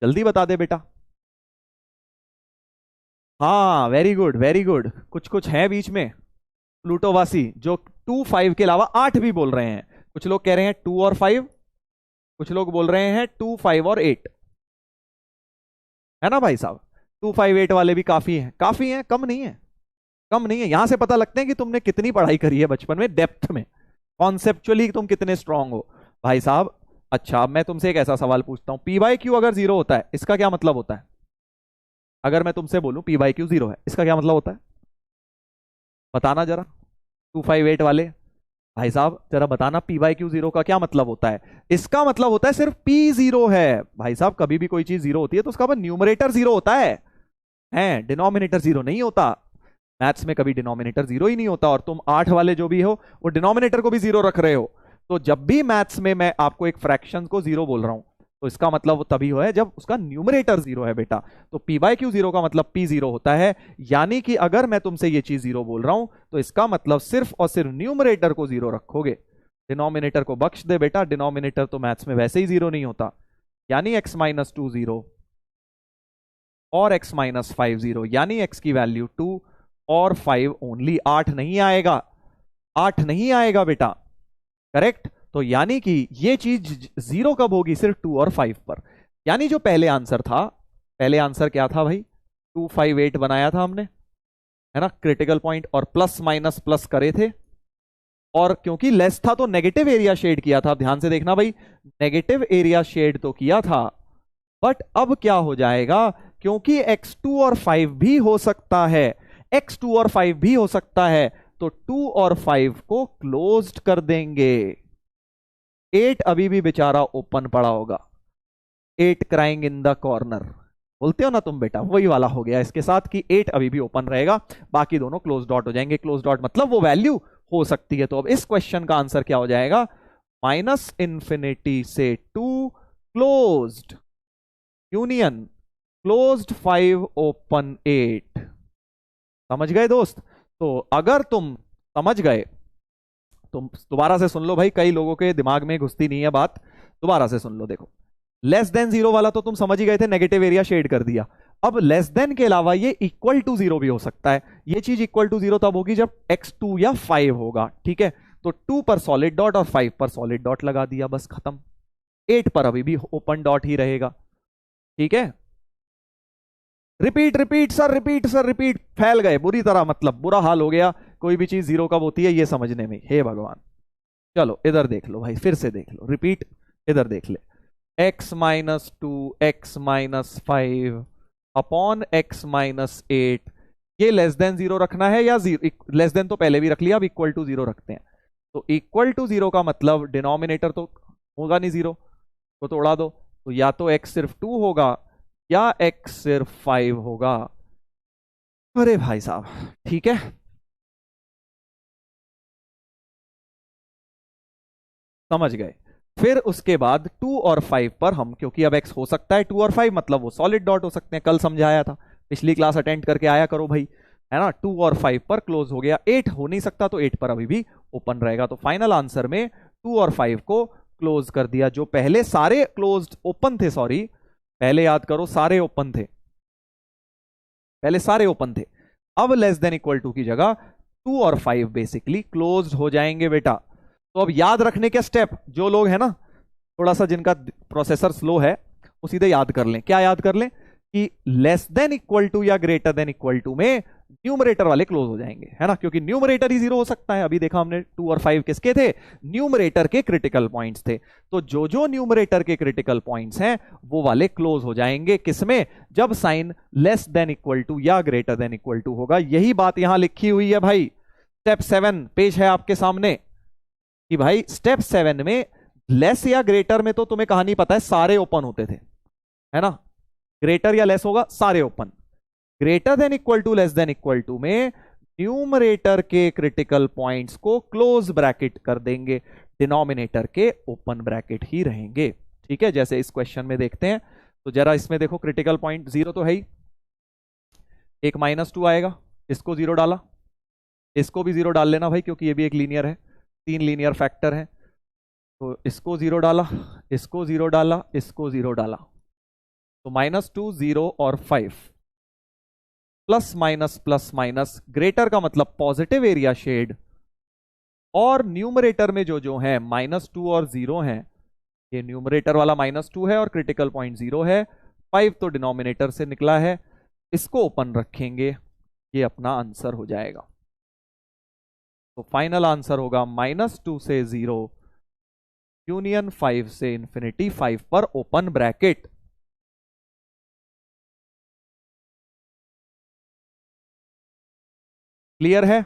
जल्दी बता दे बेटा। हाँ वेरी गुड वेरी गुड, कुछ कुछ है बीच में प्लूटोवासी जो 2 5 के अलावा 8 भी बोल रहे हैं। कुछ लोग कह रहे हैं 2 और 5, कुछ लोग बोल रहे हैं 2 5 और 8, है ना भाई साहब? 2 5 8 वाले भी काफी हैं, काफी हैं, कम नहीं है। कम नहीं है। यहां से पता लगते हैं कि तुमने कितनी पढ़ाई करी है बचपन में, डेप्थ में, कॉन्सेप्चुअली तुम कितने स्ट्रांग हो भाई साहब। अच्छा, अब मैं तुमसे एक ऐसा सवाल पूछता हूं, पी बाई क्यू अगर जीरो होता है इसका क्या मतलब होता है? अगर मैं तुमसे बोलूं पी बाई क्यू जीरो है, इसका क्या मतलब होता है? बताना जरा, 258 वाले भाई साहब जरा बताना, पी बाई क्यू जीरो का क्या मतलब होता है? इसका मतलब होता है सिर्फ पी जीरो है भाई साहब। कभी भी कोई चीज जीरो होती है तो उसका न्यूमरेटर जीरो होता है, डिनोमिनेटर जीरो नहीं होता। मैथ्स में कभी डिनोमिनेटर जीरो ही नहीं होता, और तुम 8 वाले जो भी हो वो डिनोमिनेटर को भी जीरो रख रहे हो। तो जब भी मैथ्स में मैं आपको एक फ्रैक्शन को जीरो बोल रहा हूं तो इसका मतलब वो तभी है जब उसका न्यूमरेटर जीरो है बेटा। तो पी बाई क्यू जीरो का मतलब पी जीरो होता है। यानी कि अगर मैं तुमसे ये चीज जीरो बोल रहा हूं तो इसका मतलब सिर्फ और सिर्फ न्यूमरेटर को जीरो रखोगे, डिनोमिनेटर को बख्श दे बेटा। डिनोमिनेटर तो मैथ्स में वैसे ही जीरो नहीं होता। यानी x माइनस टू जीरो और x माइनस फाइव जीरो, यानी x की वैल्यू 2 और 5 ओनली। 8 नहीं आएगा, 8 नहीं आएगा बेटा, करेक्ट। तो यानी कि ये चीज जीरो कब होगी? सिर्फ 2 और 5 पर। यानी जो पहले आंसर था, पहले आंसर क्या था भाई? 258 बनाया था हमने, है ना, क्रिटिकल पॉइंट, और प्लस माइनस प्लस करे थे, और क्योंकि लेस था तो नेगेटिव एरिया शेड किया था। ध्यान से देखना भाई, नेगेटिव एरिया शेड तो किया था, बट अब क्या हो जाएगा? क्योंकि x2 और 5 भी हो सकता है, x2 और 5 भी हो सकता है, तो 2 और 5 को क्लोज्ड कर देंगे। 8 अभी भी बेचारा ओपन पड़ा होगा, 8 क्राइंग इन द कॉर्नर बोलते हो ना तुम बेटा, वही वाला हो गया इसके साथ कि 8 अभी भी ओपन रहेगा, बाकी दोनों क्लोज डॉट हो जाएंगे। क्लोज डॉट मतलब वो वैल्यू हो सकती है। तो अब इस क्वेश्चन का आंसर क्या हो जाएगा? माइनस इंफिनिटी से 2 क्लोज्ड यूनियन क्लोज्ड 5 ओपन 8। समझ गए दोस्त? तो अगर तुम समझ गए तो दोबारा से सुन लो भाई, कई लोगों के दिमाग में घुसती नहीं है बात, दोबारा से सुन लो। देखो, लेस देन जीरो वाला तो तुम समझ ही गए थे, नेगेटिव एरिया शेड कर दिया। अब लेस देन के अलावा ये इक्वल टू जीरो भी हो सकता है। ये चीज इक्वल टू जीरो तब होगी जब x2 या 5 होगा, ठीक है। तो 2 पर सॉलिड डॉट और 5 पर सॉलिड डॉट लगा दिया, बस खत्म। 8 पर अभी भी ओपन डॉट ही रहेगा, ठीक है। Repeat repeat sir, repeat sir, repeat, फैल गए बुरी तरह, मतलब बुरा हाल हो गया। कोई भी चीज जीरो कब होती है ये समझने में, हे भगवान। चलो इधर देख लो भाई, फिर से देख लो, रिपीट, इधर देख ले। x minus two x minus 5 upon x minus 8, ये लेस देन जीरो रखना है या जीरो? लेस देन तो पहले भी रख लिया, अब इक्वल टू जीरो रखते हैं। तो इक्वल टू जीरो का मतलब डिनोमिनेटर तो होगा नहीं जीरो, तो तोड़ा दो। तो या तो x सिर्फ 2 होगा या x सिर्फ 5 होगा। अरे भाई साहब, ठीक है, समझ गए। फिर उसके बाद 2 और 5 पर हम, क्योंकि अब x हो सकता है 2 और 5, मतलब वो सॉलिड डॉट हो सकते हैं, कल समझाया था, पिछली क्लास अटेंड करके आया करो भाई, है ना। 2 और 5 पर क्लोज हो गया, 8 हो नहीं सकता तो 8 पर अभी भी ओपन रहेगा। तो फाइनल आंसर में 2 और 5 को क्लोज कर दिया। जो पहले सारे क्लोज्ड ओपन थे, सॉरी, पहले याद करो सारे ओपन थे, पहले सारे ओपन थे। अब लेस देन इक्वल टू की जगह 2 और 5 बेसिकली क्लोज्ड हो जाएंगे बेटा। तो अब याद रखने के स्टेप, जो लोग हैं ना थोड़ा सा जिनका प्रोसेसर स्लो है, वो सीधे याद कर लें। क्या याद कर लें? कि लेस देन इक्वल टू या ग्रेटर देन इक्वल टू में न्यूमरेटर वाले क्लोज हो जाएंगे, है ना, क्योंकि न्यूमरेटर ही जीरो हो सकता है। अभी देखा हमने 2 और 5 किसके थे? न्यूमरेटर के क्रिटिकल पॉइंट्स थे। तो जो जो न्यूमरेटर के क्रिटिकल पॉइंट्स हैं वो वाले क्लोज हो जाएंगे, किसमें? जब sign less than equal to या ग्रेटर देन इक्वल टू होगा। यही बात यहां लिखी हुई है भाई। स्टेप 7 पेज है आपके सामने कि भाई स्टेप 7 में लेस या ग्रेटर में तो तुम्हें कहानी पता है, सारे ओपन होते थे, है ना। ग्रेटर या लेस होगा, सारे open. Greater than equal to less than equal to में न्यूमरेटर के क्रिटिकल पॉइंट्स को क्लोज ब्रैकेट कर देंगे, डिनोमिनेटर के ओपन ब्रैकेट ही रहेंगे, ठीक है। जैसे इस क्वेश्चन में देखते हैं, तो जरा इसमें देखो, क्रिटिकल पॉइंट जीरो तो है ही, एक -2 आएगा, इसको जीरो डाला, इसको भी जीरो डाल लेना भाई, क्योंकि ये भी एक लीनियर है, 3 लीनियर फैक्टर है। तो इसको जीरो डाला, इसको जीरो डाला, इसको जीरो डाला, तो -2 0 और 5, प्लस माइनस, ग्रेटर का मतलब पॉजिटिव एरिया शेड, और न्यूमरेटर में जो जो है -2 और 0 है, ये न्यूमरेटर वाला -2 है और क्रिटिकल पॉइंट 0 है, 5 तो डिनोमिनेटर से निकला है, इसको ओपन रखेंगे। ये अपना आंसर हो जाएगा। तो फाइनल आंसर होगा -2 से 0 यूनियन 5 से इंफिनिटी 5 पर ओपन ब्रैकेट। क्लियर है?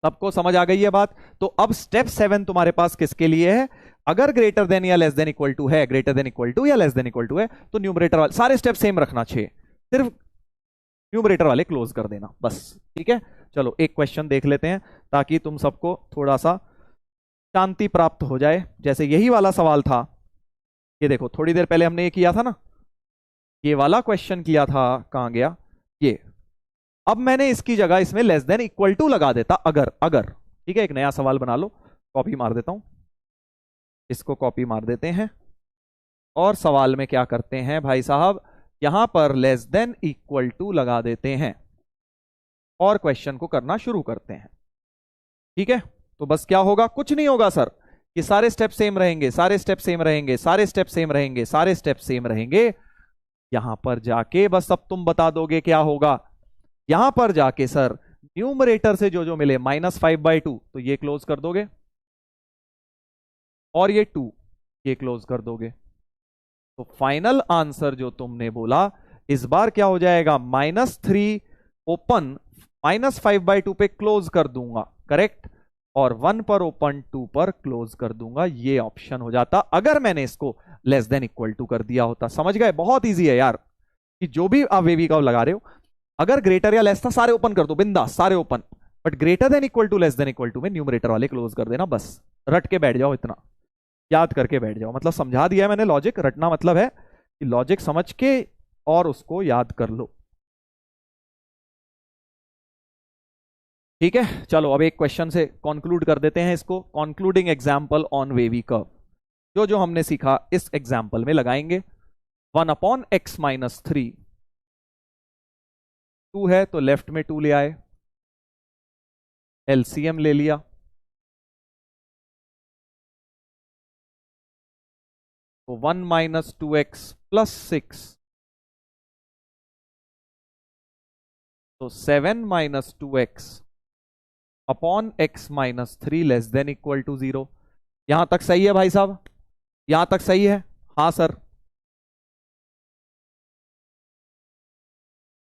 सबको समझ आ गई है बात? तो अब स्टेप 7 तुम्हारे पास किसके लिए है? अगर ग्रेटर देन या लेस देन इक्वल टू है, ग्रेटर देन इक्वल टू या लेस देन इक्वल टू है, तो न्यूमरेटर वाले सारे स्टेप सेम रखना चाहिए, सिर्फ न्यूमरेटर वाले क्लोज कर देना बस। ठीक है, चलो एक क्वेश्चन देख लेते हैं ताकि तुम सबको थोड़ा सा शांति प्राप्त हो जाए। जैसे यही वाला सवाल था, ये देखो थोड़ी देर पहले हमने ये किया था ना, ये वाला क्वेश्चन किया था, कहां गया ये। अब मैंने इसकी जगह इसमें लेस देन इक्वल टू लगा देता, अगर अगर ठीक है, एक नया सवाल बना लो, कॉपी मार देता हूं, इसको कॉपी मार देते हैं और सवाल में क्या करते हैं भाई साहब, यहां पर लेस देन इक्वल टू लगा देते हैं और क्वेश्चन को करना शुरू करते हैं। ठीक है, तो बस क्या होगा, कुछ नहीं होगा सर, ये सारे स्टेप सेम रहेंगे, सारे स्टेप सेम रहेंगे, सारे स्टेप सेम रहेंगे, सारे स्टेप सेम रहेंगे। यहां पर जाके बस अब तुम बता दोगे क्या होगा। यहां पर जाके सर न्यूमरेटर से जो जो मिले -5/2, तो ये क्लोज कर दोगे और ये 2 ये क्लोज कर दोगे। तो फाइनल आंसर जो तुमने बोला इस बार क्या हो जाएगा, -3 ओपन -5/2 पे क्लोज कर दूंगा, करेक्ट, और 1 पर ओपन 2 पर क्लोज कर दूंगा। ये ऑप्शन हो जाता अगर मैंने इसको लेस देन इक्वल टू कर दिया होता। समझ गए? बहुत इजी है यार, कि जो भी आप वेवी कर्व लगा रहे हो, अगर ग्रेटर या लेस था सारे ओपन कर दो बिंदास, सारे open, but greater than equal to less than equal to में न्यूमरेटर वाले क्लोज कर देना बस। रट के बैठ जाओ, इतना याद करके बैठ जाओ, मतलब समझा दिया है मैंने लॉजिक। रटना मतलब है कि लॉजिक समझ के और उसको याद कर लो। ठीक है, चलो अब एक क्वेश्चन से कंक्लूड कर देते हैं इसको। Concluding example on wavy curve, जो जो हमने सीखा इस एग्जांपल में लगाएंगे। 1/x-3, 2 है तो लेफ्ट में 2 ले आए, एलसीएम ले लिया, तो 1 - 2x + 6, तो 7 - 2x upon x - 3 less than equal to 0। यहां तक सही है भाई साहब? यहां तक सही है? हाँ सर।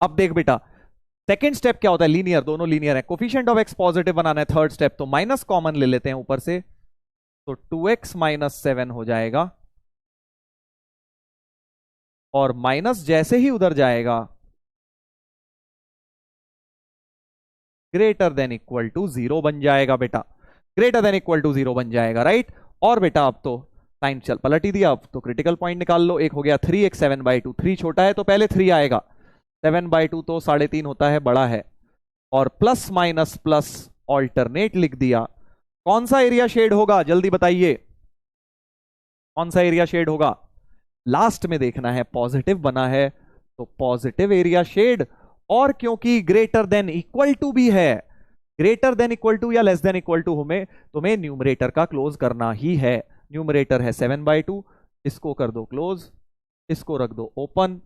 अब देख बेटा, सेकेंड स्टेप क्या होता है, लीनियर, दोनों लीनियर है, कोफिशिएंट ऑफ एक्स पॉजिटिव बनाना है। थर्ड स्टेप तो माइनस कॉमन ले लेते हैं ऊपर से, तो 2x - 7 हो जाएगा, और माइनस जैसे ही उधर जाएगा ग्रेटर देन इक्वल टू 0 बन जाएगा बेटा, ग्रेटर देन इक्वल टू 0 बन जाएगा, राइट। और बेटा अब तो साइन चल पलट ही दिया, अब तो क्रिटिकल पॉइंट निकाल लो। एक हो गया 3x 7/2, 3 छोटा है तो पहले 3 आएगा, 7/2 तो 3.5 होता है, बड़ा है, और प्लस माइनस प्लस ऑल्टरनेट लिख दिया। कौन सा एरिया शेड होगा जल्दी बताइए, कौन सा एरिया शेड होगा? लास्ट में देखना है, पॉजिटिव बना है तो पॉजिटिव एरिया शेड, और क्योंकि ग्रेटर देन इक्वल टू भी है, ग्रेटर देन इक्वल टू या लेस देन इक्वल टू हमें तुम्हें न्यूमरेटर का क्लोज करना ही है। न्यूमरेटर है 7/2, इसको कर दो क्लोज, इसको रख दो ओपन,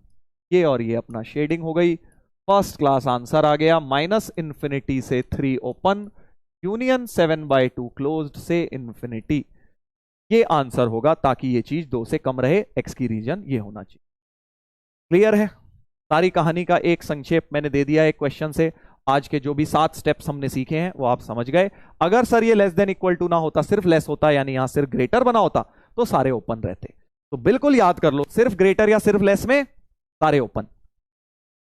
ये और ये अपना शेडिंग हो गई। फर्स्ट क्लास आंसर आ गया, -∞ से 3 ओपन यूनियन 7/2 क्लोज्ड से इंफिनिटी। ये आंसर होगा, ताकि ये चीज 2 से कम रहे, एक्स की रीजन ये होना चाहिए। क्लियर है? सारी कहानी का एक संक्षेप मैंने दे दिया है क्वेश्चन से। आज के जो भी 7 स्टेप्स हमने सीखे हैं वो आप समझ गए। अगर सर ये लेस देन इक्वल टू ना होता, सिर्फ लेस होता, यानी यहां सिर्फ ग्रेटर बना होता, तो सारे ओपन रहते। तो बिल्कुल याद कर लो, सिर्फ ग्रेटर या सिर्फ लेस में सारे open,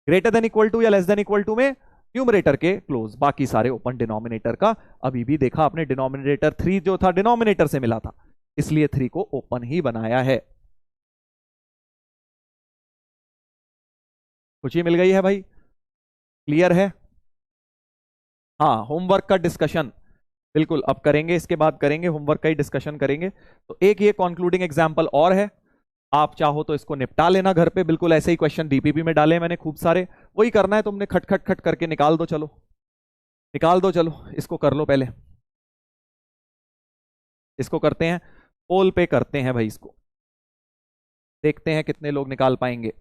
greater than equal to या लेस देन इक्वल टू में न्यूमरेटर के क्लोज, बाकी सारे ओपन। डिनोमिनेटर का अभी भी देखा आपने, डिनोमिनेटर 3 जो था डिनोमिनेटर से मिला था, इसलिए 3 को ओपन ही बनाया है। खुशी मिल गई है भाई? क्लियर है? हाँ, होमवर्क का डिस्कशन बिल्कुल अब करेंगे, इसके बाद करेंगे होमवर्क का ही डिस्कशन करेंगे। तो एक ये कंक्लूडिंग एग्जांपल और है, आप चाहो तो इसको निपटा लेना घर पे, बिल्कुल ऐसे ही क्वेश्चन डीपीपी में डाले मैंने खूब सारे, वही करना है तुमने, खट खट खट करके निकाल दो। चलो निकाल दो, चलो इसको कर लो पहले, इसको करते हैं, पोल पे करते हैं भाई इसको। देखते हैं कितने लोग निकाल पाएंगे।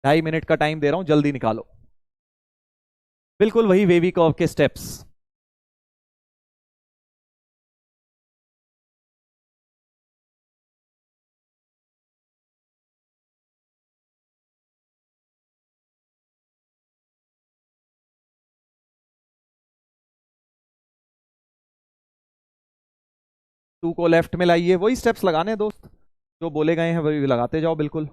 2.5 मिनट का टाइम दे रहा हूं, जल्दी निकालो। बिल्कुल वही वेवी कर्व के स्टेप्स। टू को लेफ्ट में लाइए, वही स्टेप्स लगाने हैं दोस्त, जो बोले गए हैं वही लगाते जाओ बिल्कुल।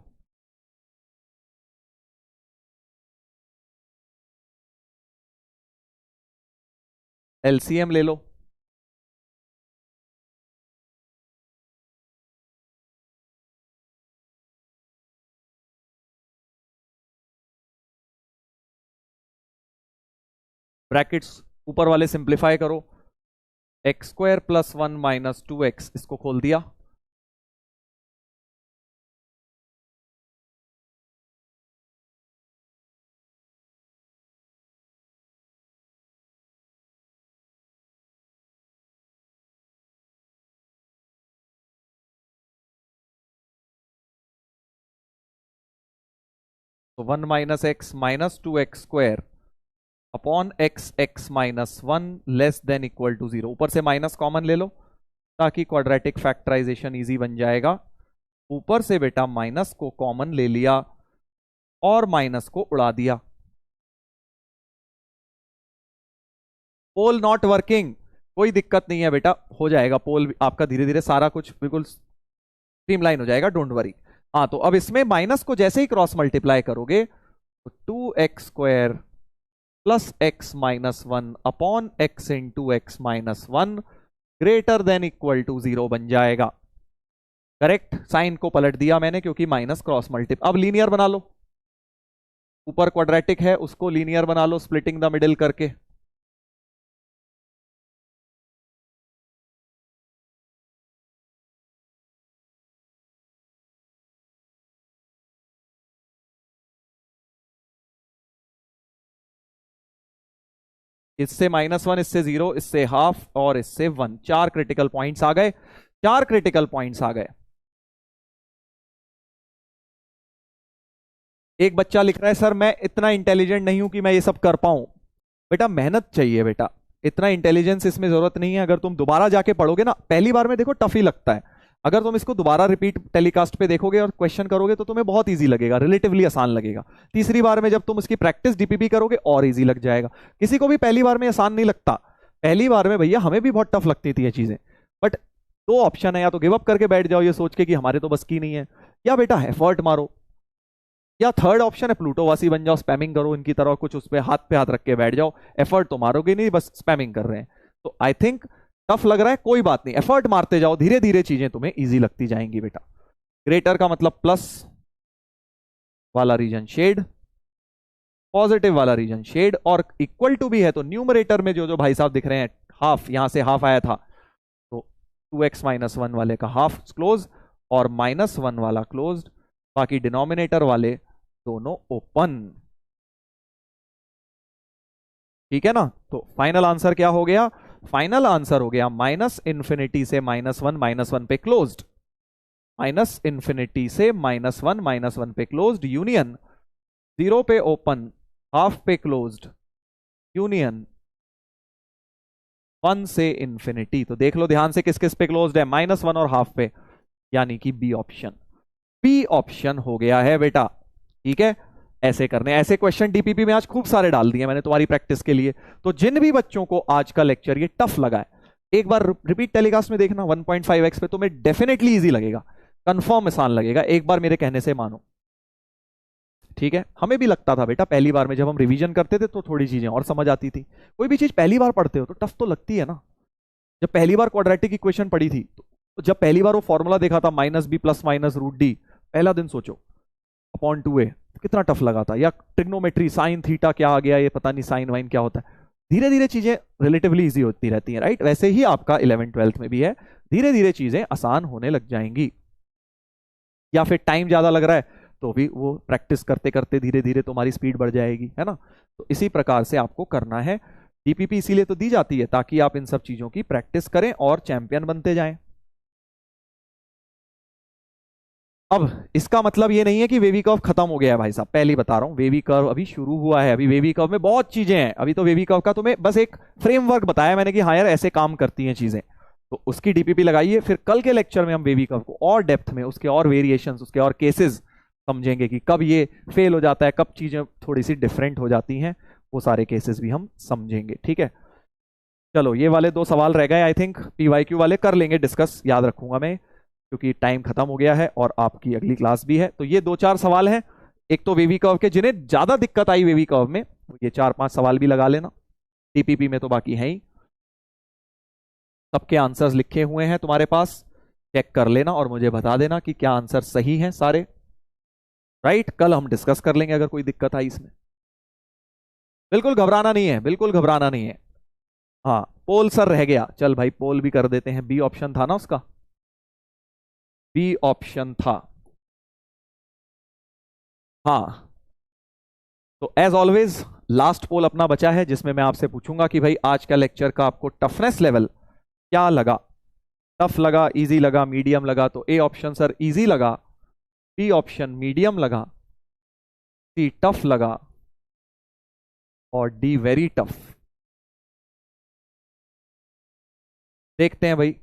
एलसीएम ले लो। ब्रैकेट्स ऊपर वाले सिंप्लीफाई करो। x² + 1 - 2x, इसको खोल दिया। तो 1 - x - 2x² upon x -1 less than equal to 0। ऊपर से माइनस कॉमन ले लो ताकि क्वाड्रेटिक फैक्टराइजेशन इजी बन जाएगा। ऊपर से बेटा माइनस को कॉमन ले लिया और माइनस को उड़ा दिया। पोल नॉट वर्किंग, कोई दिक्कत नहीं है बेटा, हो जाएगा पोल आपका धीरे धीरे, सारा कुछ बिल्कुल स्ट्रीमलाइन हो जाएगा, डोंट वरी। हाँ तो अब इसमें माइनस को जैसे ही क्रॉस मल्टीप्लाई करोगे तो 2x² + x - 1 upon x × x - 1 greater than equal to 0 बन जाएगा। करेक्ट, साइन को पलट दिया मैंने क्योंकि माइनस क्रॉस मल्टीप्लाई। अब लीनियर बना लो, ऊपर क्वाड्रेटिक है उसको लीनियर बना लो स्प्लिटिंग द मिडिल करके। इससे -1, इससे 0, इससे हाफ और इससे 1, 4 क्रिटिकल पॉइंट्स आ गए, 4 क्रिटिकल पॉइंट्स आ गए। एक बच्चा लिख रहा है सर मैं इतना इंटेलिजेंट नहीं हूं कि मैं ये सब कर पाऊं। बेटा मेहनत चाहिए बेटा, इतना इंटेलिजेंस इसमें जरूरत नहीं है। अगर तुम दोबारा जाके पढ़ोगे ना, पहली बार में देखो टफ ही लगता है, अगर तुम इसको दोबारा रिपीट टेलीकास्ट पे देखोगे और क्वेश्चन करोगे तो तुम्हें बहुत इजी लगेगा, रिलेटिवली आसान लगेगा। तीसरी बार में जब तुम उसकी प्रैक्टिस डीपीपी करोगे और इजी लग जाएगा। किसी को भी पहली बार में आसान नहीं लगता, पहली बार में भैया हमें भी बहुत टफ लगती थी ये चीजें। बट दो ऑप्शन है, या तो गिव अप करके बैठ जाओ ये सोच के कि हमारे तो बस की नहीं है, या बेटा एफर्ट मारो, या थर्ड ऑप्शन है प्लूटोवासी बन जाओ, स्पैमिंग करो इनकी तरह, कुछ उस पर हाथ पे हाथ रख के बैठ जाओ, एफर्ट तो मारोगे नहीं, बस स्पैमिंग कर रहे हैं। तो आई थिंक टफ लग रहा है, कोई बात नहीं, एफर्ट मारते जाओ, धीरे धीरे चीजें तुम्हें इजी लगती जाएंगी बेटा। ग्रेटर का मतलब प्लस वाला रीजन शेड, पॉजिटिव वाला रीजन शेड, और इक्वल टू भी है तो न्यूमरेटर में जो जो भाई साहब दिख रहे हैं हाफ, यहां से हाफ आया था तो 2x - 1 वाले का हाफ क्लोज और -1 वाला क्लोज्ड, बाकी डिनोमिनेटर वाले दोनों ओपन। ठीक है ना, तो फाइनल आंसर क्या हो गया? फाइनल आंसर हो गया -∞ से -1 पे क्लोज्ड, -∞ से -1 पे क्लोज्ड यूनियन, 0 पे ओपन, हाफ पे क्लोज्ड यूनियन, 1 से इंफिनिटी। तो देख लो ध्यान से किस किस पे क्लोज्ड है, -1 और हाफ पे, यानी कि बी ऑप्शन, बी ऑप्शन हो गया है बेटा। ठीक है, ऐसे करने, ऐसे क्वेश्चन डीपीपी में आज खूब सारे डाल दिए मैंने तुम्हारी प्रैक्टिस के लिए। तो जिन भी बच्चों को आज का लेक्चर ये टफ लगा है, एक बार रिपीट टेलीकास्ट में देखना 1.5x पे, तुम्हें डेफिनेटली इजी लगेगा, कंफर्म आसान लगेगा, एक बार मेरे कहने से मानो। ठीक है, हमें भी लगता था बेटा पहली बार में जब हम रिवीजन करते थे तो थोड़ी चीजें और समझ आती थी। कोई भी चीज पहली बार पढ़ते हो तो टफ तो लगती है ना। जब पहली बार क्वाड्रेटिक इक्वेशन पढ़ी थी, तो जब पहली बार वो फॉर्मूला देखा था -b + -√d, पहला दिन सोचो अपॉन 2a, कितना टफ लगा था। या ट्रिग्नोमेट्री, साइन थीटा क्या आ गया, ये पता नहीं साइन वाइन क्या होता है। धीरे धीरे चीजें रिलेटिवली इजी होती रहती हैं, राइट। वैसे ही आपका 11th-12th में भी है, धीरे धीरे चीजें आसान होने लग जाएंगी। या फिर टाइम ज्यादा लग रहा है तो भी वो प्रैक्टिस करते करते धीरे धीरे तुम्हारी स्पीड बढ़ जाएगी, है ना। तो इसी प्रकार से आपको करना है। डीपीपी इसीलिए तो दी जाती है ताकि आप इन सब चीजों की प्रैक्टिस करें और चैंपियन बनते जाएं। अब इसका मतलब ये नहीं है कि वेवी कर्व खत्म हो गया है भाई साहब, पहले ही बता रहा हूं, वेवी कर्व अभी शुरू हुआ है। अभी वेवी कर्व में बहुत चीजें हैं, अभी तो वेवी कर्व का तुम्हें बस एक फ्रेमवर्क बताया मैंने कि हाँ यार ऐसे काम करती हैं चीजें, तो उसकी डीपीपी लगाइए। फिर कल के लेक्चर में हम वेवी कर्व को और डेप्थ में, उसके और वेरिएशंस, उसके और केसेस समझेंगे कि कब ये फेल हो जाता है, कब चीजें थोड़ी सी डिफरेंट हो जाती हैं, वो सारे केसेस भी हम समझेंगे। ठीक है, चलो ये वाले दो सवाल रह गए, आई थिंक पीवाईक्यू वाले कर लेंगे डिस्कस, याद रखूंगा मैं, क्योंकि टाइम खत्म हो गया है और आपकी अगली क्लास भी है। तो ये दो चार सवाल हैं, एक तो वेवी कर्व के, जिन्हें ज्यादा दिक्कत आई वेवी कर्व में, ये चार पांच सवाल भी लगा लेना। टीपीपी में तो बाकी है ही, सबके आंसर्स लिखे हुए हैं तुम्हारे पास, चेक कर लेना और मुझे बता देना कि क्या आंसर सही है सारे। राइट, कल हम डिस्कस कर लेंगे अगर कोई दिक्कत आई इसमें। बिल्कुल घबराना नहीं है, बिल्कुल घबराना नहीं है। हाँ, पोल सर रह गया, चल भाई पोल भी कर देते हैं, बी ऑप्शन था ना उसका, बी ऑप्शन था। हाँ, तो एज ऑलवेज लास्ट पोल अपना बचा है, जिसमें मैं आपसे पूछूंगा कि भाई आज का लेक्चर का आपको टफनेस लेवल क्या लगा, टफ लगा, इजी लगा, मीडियम लगा? तो ए ऑप्शन सर इजी लगा, बी ऑप्शन मीडियम लगा, सी टफ लगा, और डी वेरी टफ। देखते हैं भाई,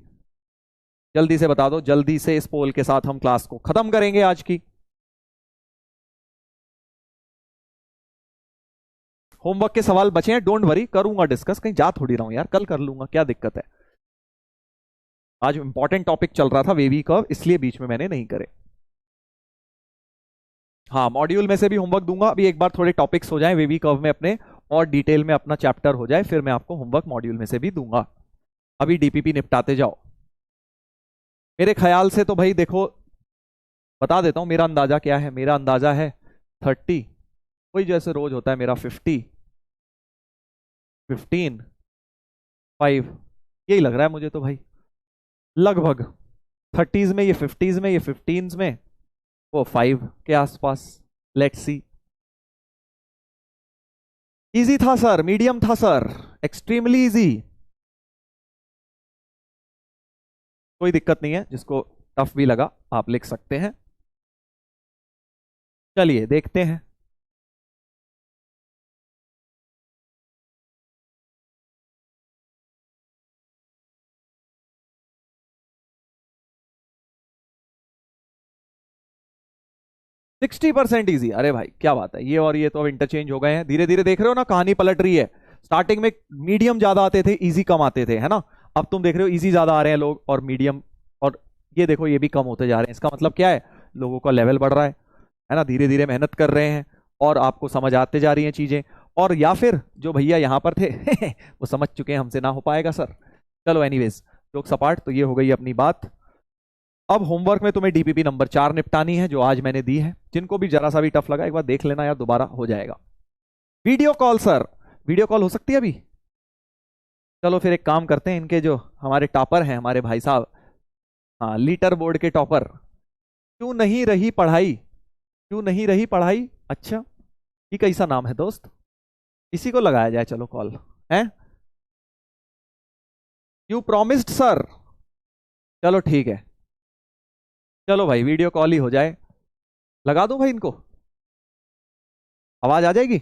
जल्दी से बता दो, जल्दी से इस पोल के साथ हम क्लास को खत्म करेंगे आज की। होमवर्क के सवाल बचे हैं, डोंट वरी, करूंगा डिस्कस, कहीं जा थोड़ी रहा हूं यार, कल कर लूंगा, क्या दिक्कत है। आज इंपॉर्टेंट टॉपिक चल रहा था वेवी कर्व, इसलिए बीच में मैंने नहीं करे। हाँ, मॉड्यूल में से भी होमवर्क दूंगा, अभी एक बार थोड़े टॉपिक्स हो जाए वेवी कर्व में अपने, और डिटेल में अपना चैप्टर हो जाए, फिर मैं आपको होमवर्क मॉड्यूल में से भी दूंगा। अभी डीपीपी निपटाते जाओ। मेरे ख्याल से तो भाई देखो, बता देता हूं मेरा अंदाजा क्या है, मेरा अंदाजा है 30, कोई जैसे रोज होता है मेरा 50, 15, 5, यही लग रहा है मुझे तो भाई, लगभग 30s में, ये 50s में, ये 15s में, वो 5 के आसपास। Let's see. इजी था सर, मीडियम था सर, एक्सट्रीमली इजी, कोई दिक्कत नहीं है, जिसको टफ भी लगा आप लिख सकते हैं। चलिए देखते हैं। सिक्सटी परसेंट ईजी, अरे भाई क्या बात है, ये और ये तो अब इंटरचेंज हो गए हैं, धीरे धीरे देख रहे हो ना, कहानी पलट रही है। स्टार्टिंग में मीडियम ज्यादा आते थे, इजी कम आते थे, है ना? अब तुम देख रहे हो इजी ज्यादा आ रहे हैं लोग, और मीडियम, और ये देखो ये भी कम होते जा रहे हैं। इसका मतलब क्या है, लोगों का लेवल बढ़ रहा है ना, धीरे धीरे मेहनत कर रहे हैं और आपको समझ आते जा रही हैं चीजें। और या फिर जो भैया यहाँ पर थे वो समझ चुके हैं, हमसे ना हो पाएगा सर। चलो एनीवेज, जोक सपाट, तो ये हो गई अपनी बात। अब होमवर्क में तुम्हें डीपीपी नंबर 4 निपटानी है, जो आज मैंने दी है। जिनको भी जरा सा भी टफ लगा, एक बार देख लेना यार, दोबारा हो जाएगा। Video call sir, video call हो सकती है अभी? चलो फिर एक काम करते हैं, इनके जो हमारे टॉपर हैं हमारे भाई साहब, हाँ लीटर बोर्ड के टॉपर, क्यों नहीं रही पढ़ाई, क्यों नहीं रही पढ़ाई, अच्छा ये कैसा नाम है दोस्त, इसी को लगाया जाए चलो कॉल, है? यू प्रोमिस्ड सर, चलो ठीक है, चलो भाई वीडियो कॉल ही हो जाए, लगा दूं भाई इनको, आवाज आ जाएगी?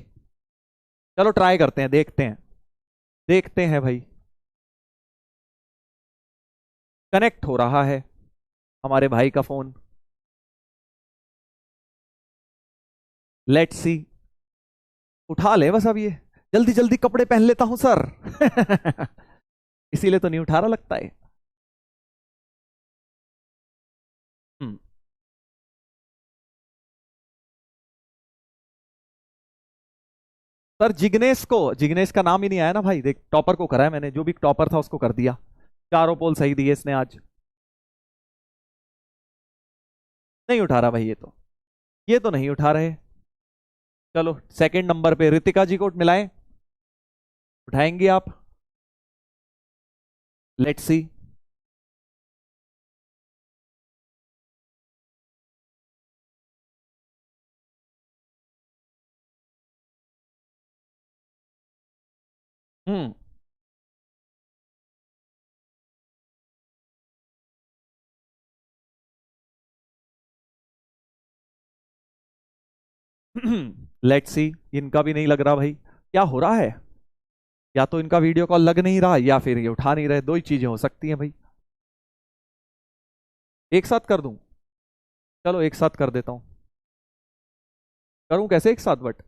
चलो ट्राई करते हैं, देखते हैं, देखते हैं भाई। कनेक्ट हो रहा है हमारे भाई का फोन, लेट्स सी, उठा ले बस अब ये, जल्दी जल्दी कपड़े पहन लेता हूं सर इसीलिए तो नहीं उठा रहा लगता है। हम्म, सर जिग्नेश को, जिग्नेश का नाम ही नहीं आया ना भाई, देख टॉपर को करा है मैंने, जो भी टॉपर था उसको कर दिया, चारों पोल सही दिए इसने आज। नहीं उठा रहा भाई, ये तो नहीं उठा रहे। चलो सेकंड नंबर पे रितिका जी को मिलाएं, उठाएंगे आप? Let's see. Hmm, let's see, इनका भी नहीं लग रहा भाई। क्या हो रहा है? या तो इनका वीडियो कॉल लग नहीं रहा या फिर ये उठा नहीं रहे, दो ही चीजें हो सकती हैं भाई। एक साथ कर दूं? चलो एक साथ कर देता हूं। करूं कैसे एक साथ बट?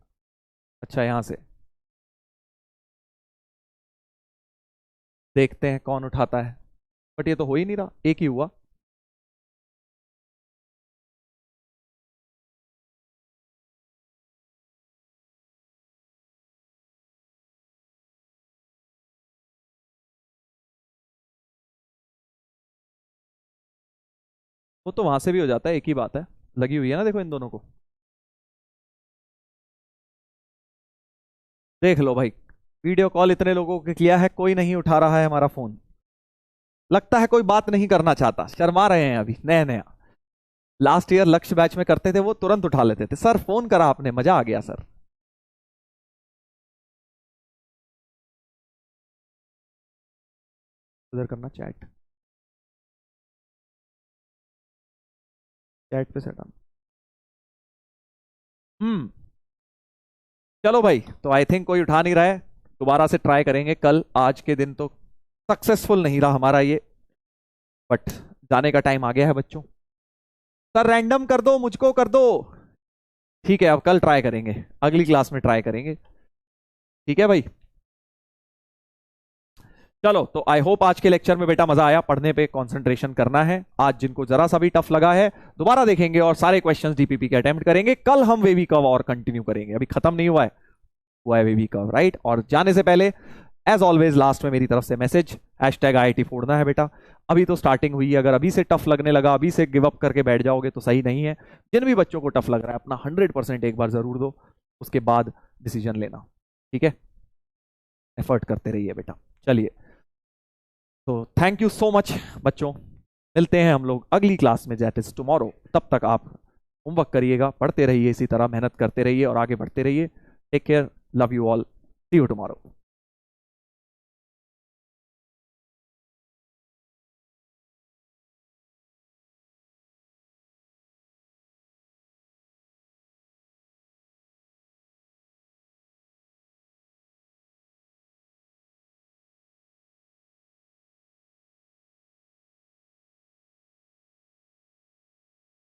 अच्छा यहां से देखते हैं कौन उठाता है। बट ये तो हो ही नहीं रहा, एक ही हुआ। वो तो वहां से भी हो जाता है, एक ही बात है। लगी हुई है ना, देखो इन दोनों को। देख लो भाई, वीडियो कॉल इतने लोगों को किया है, कोई नहीं उठा रहा है हमारा फोन। लगता है कोई बात नहीं करना चाहता, शर्मा रहे हैं अभी नया नया। लास्ट ईयर लक्ष्य बैच में करते थे, वो तुरंत उठा लेते थे। सर फोन करा आपने, मजा आ गया सर। उधर करना चैट, चैट पे सेट। हम्म। चलो भाई, तो आई थिंक कोई उठा नहीं रहा है। दोबारा से ट्राई करेंगे कल। आज के दिन तो सक्सेसफुल नहीं रहा हमारा ये, बट जाने का टाइम आ गया है बच्चों। सर रैंडम कर दो, मुझको कर दो। ठीक है, अब कल ट्राई करेंगे, अगली क्लास में ट्राई करेंगे। ठीक है भाई। चलो, तो आई होप आज के लेक्चर में बेटा मजा आया। पढ़ने पे कंसंट्रेशन करना है। आज जिनको जरा सा भी टफ लगा है, दोबारा देखेंगे और सारे क्वेश्चंस डीपीपी के अटेम्प्ट करेंगे। कल हम वेवी कर्व और कंटिन्यू करेंगे, अभी खत्म नहीं हुआ है, हुआ है वेवी कर्व, राइट। और जाने से पहले एज ऑलवेज लास्ट में मेरी तरफ से मैसेज, हैशटैग IIT फोड़ना है बेटा। अभी तो स्टार्टिंग हुई है, अगर अभी से टफ लगने लगा, अभी से गिव अप करके बैठ जाओगे तो सही नहीं है। जिन भी बच्चों को टफ लग रहा है, अपना 100% एक बार जरूर दो, उसके बाद डिसीजन लेना। ठीक है, एफर्ट करते रहिए बेटा। चलिए, तो थैंक यू सो मच बच्चों। मिलते हैं हम लोग अगली क्लास में, दैट इज टुमारो। तब तक आप होमवर्क करिएगा, पढ़ते रहिए, इसी तरह मेहनत करते रहिए और आगे बढ़ते रहिए। Take care, love you all, see you tomorrow.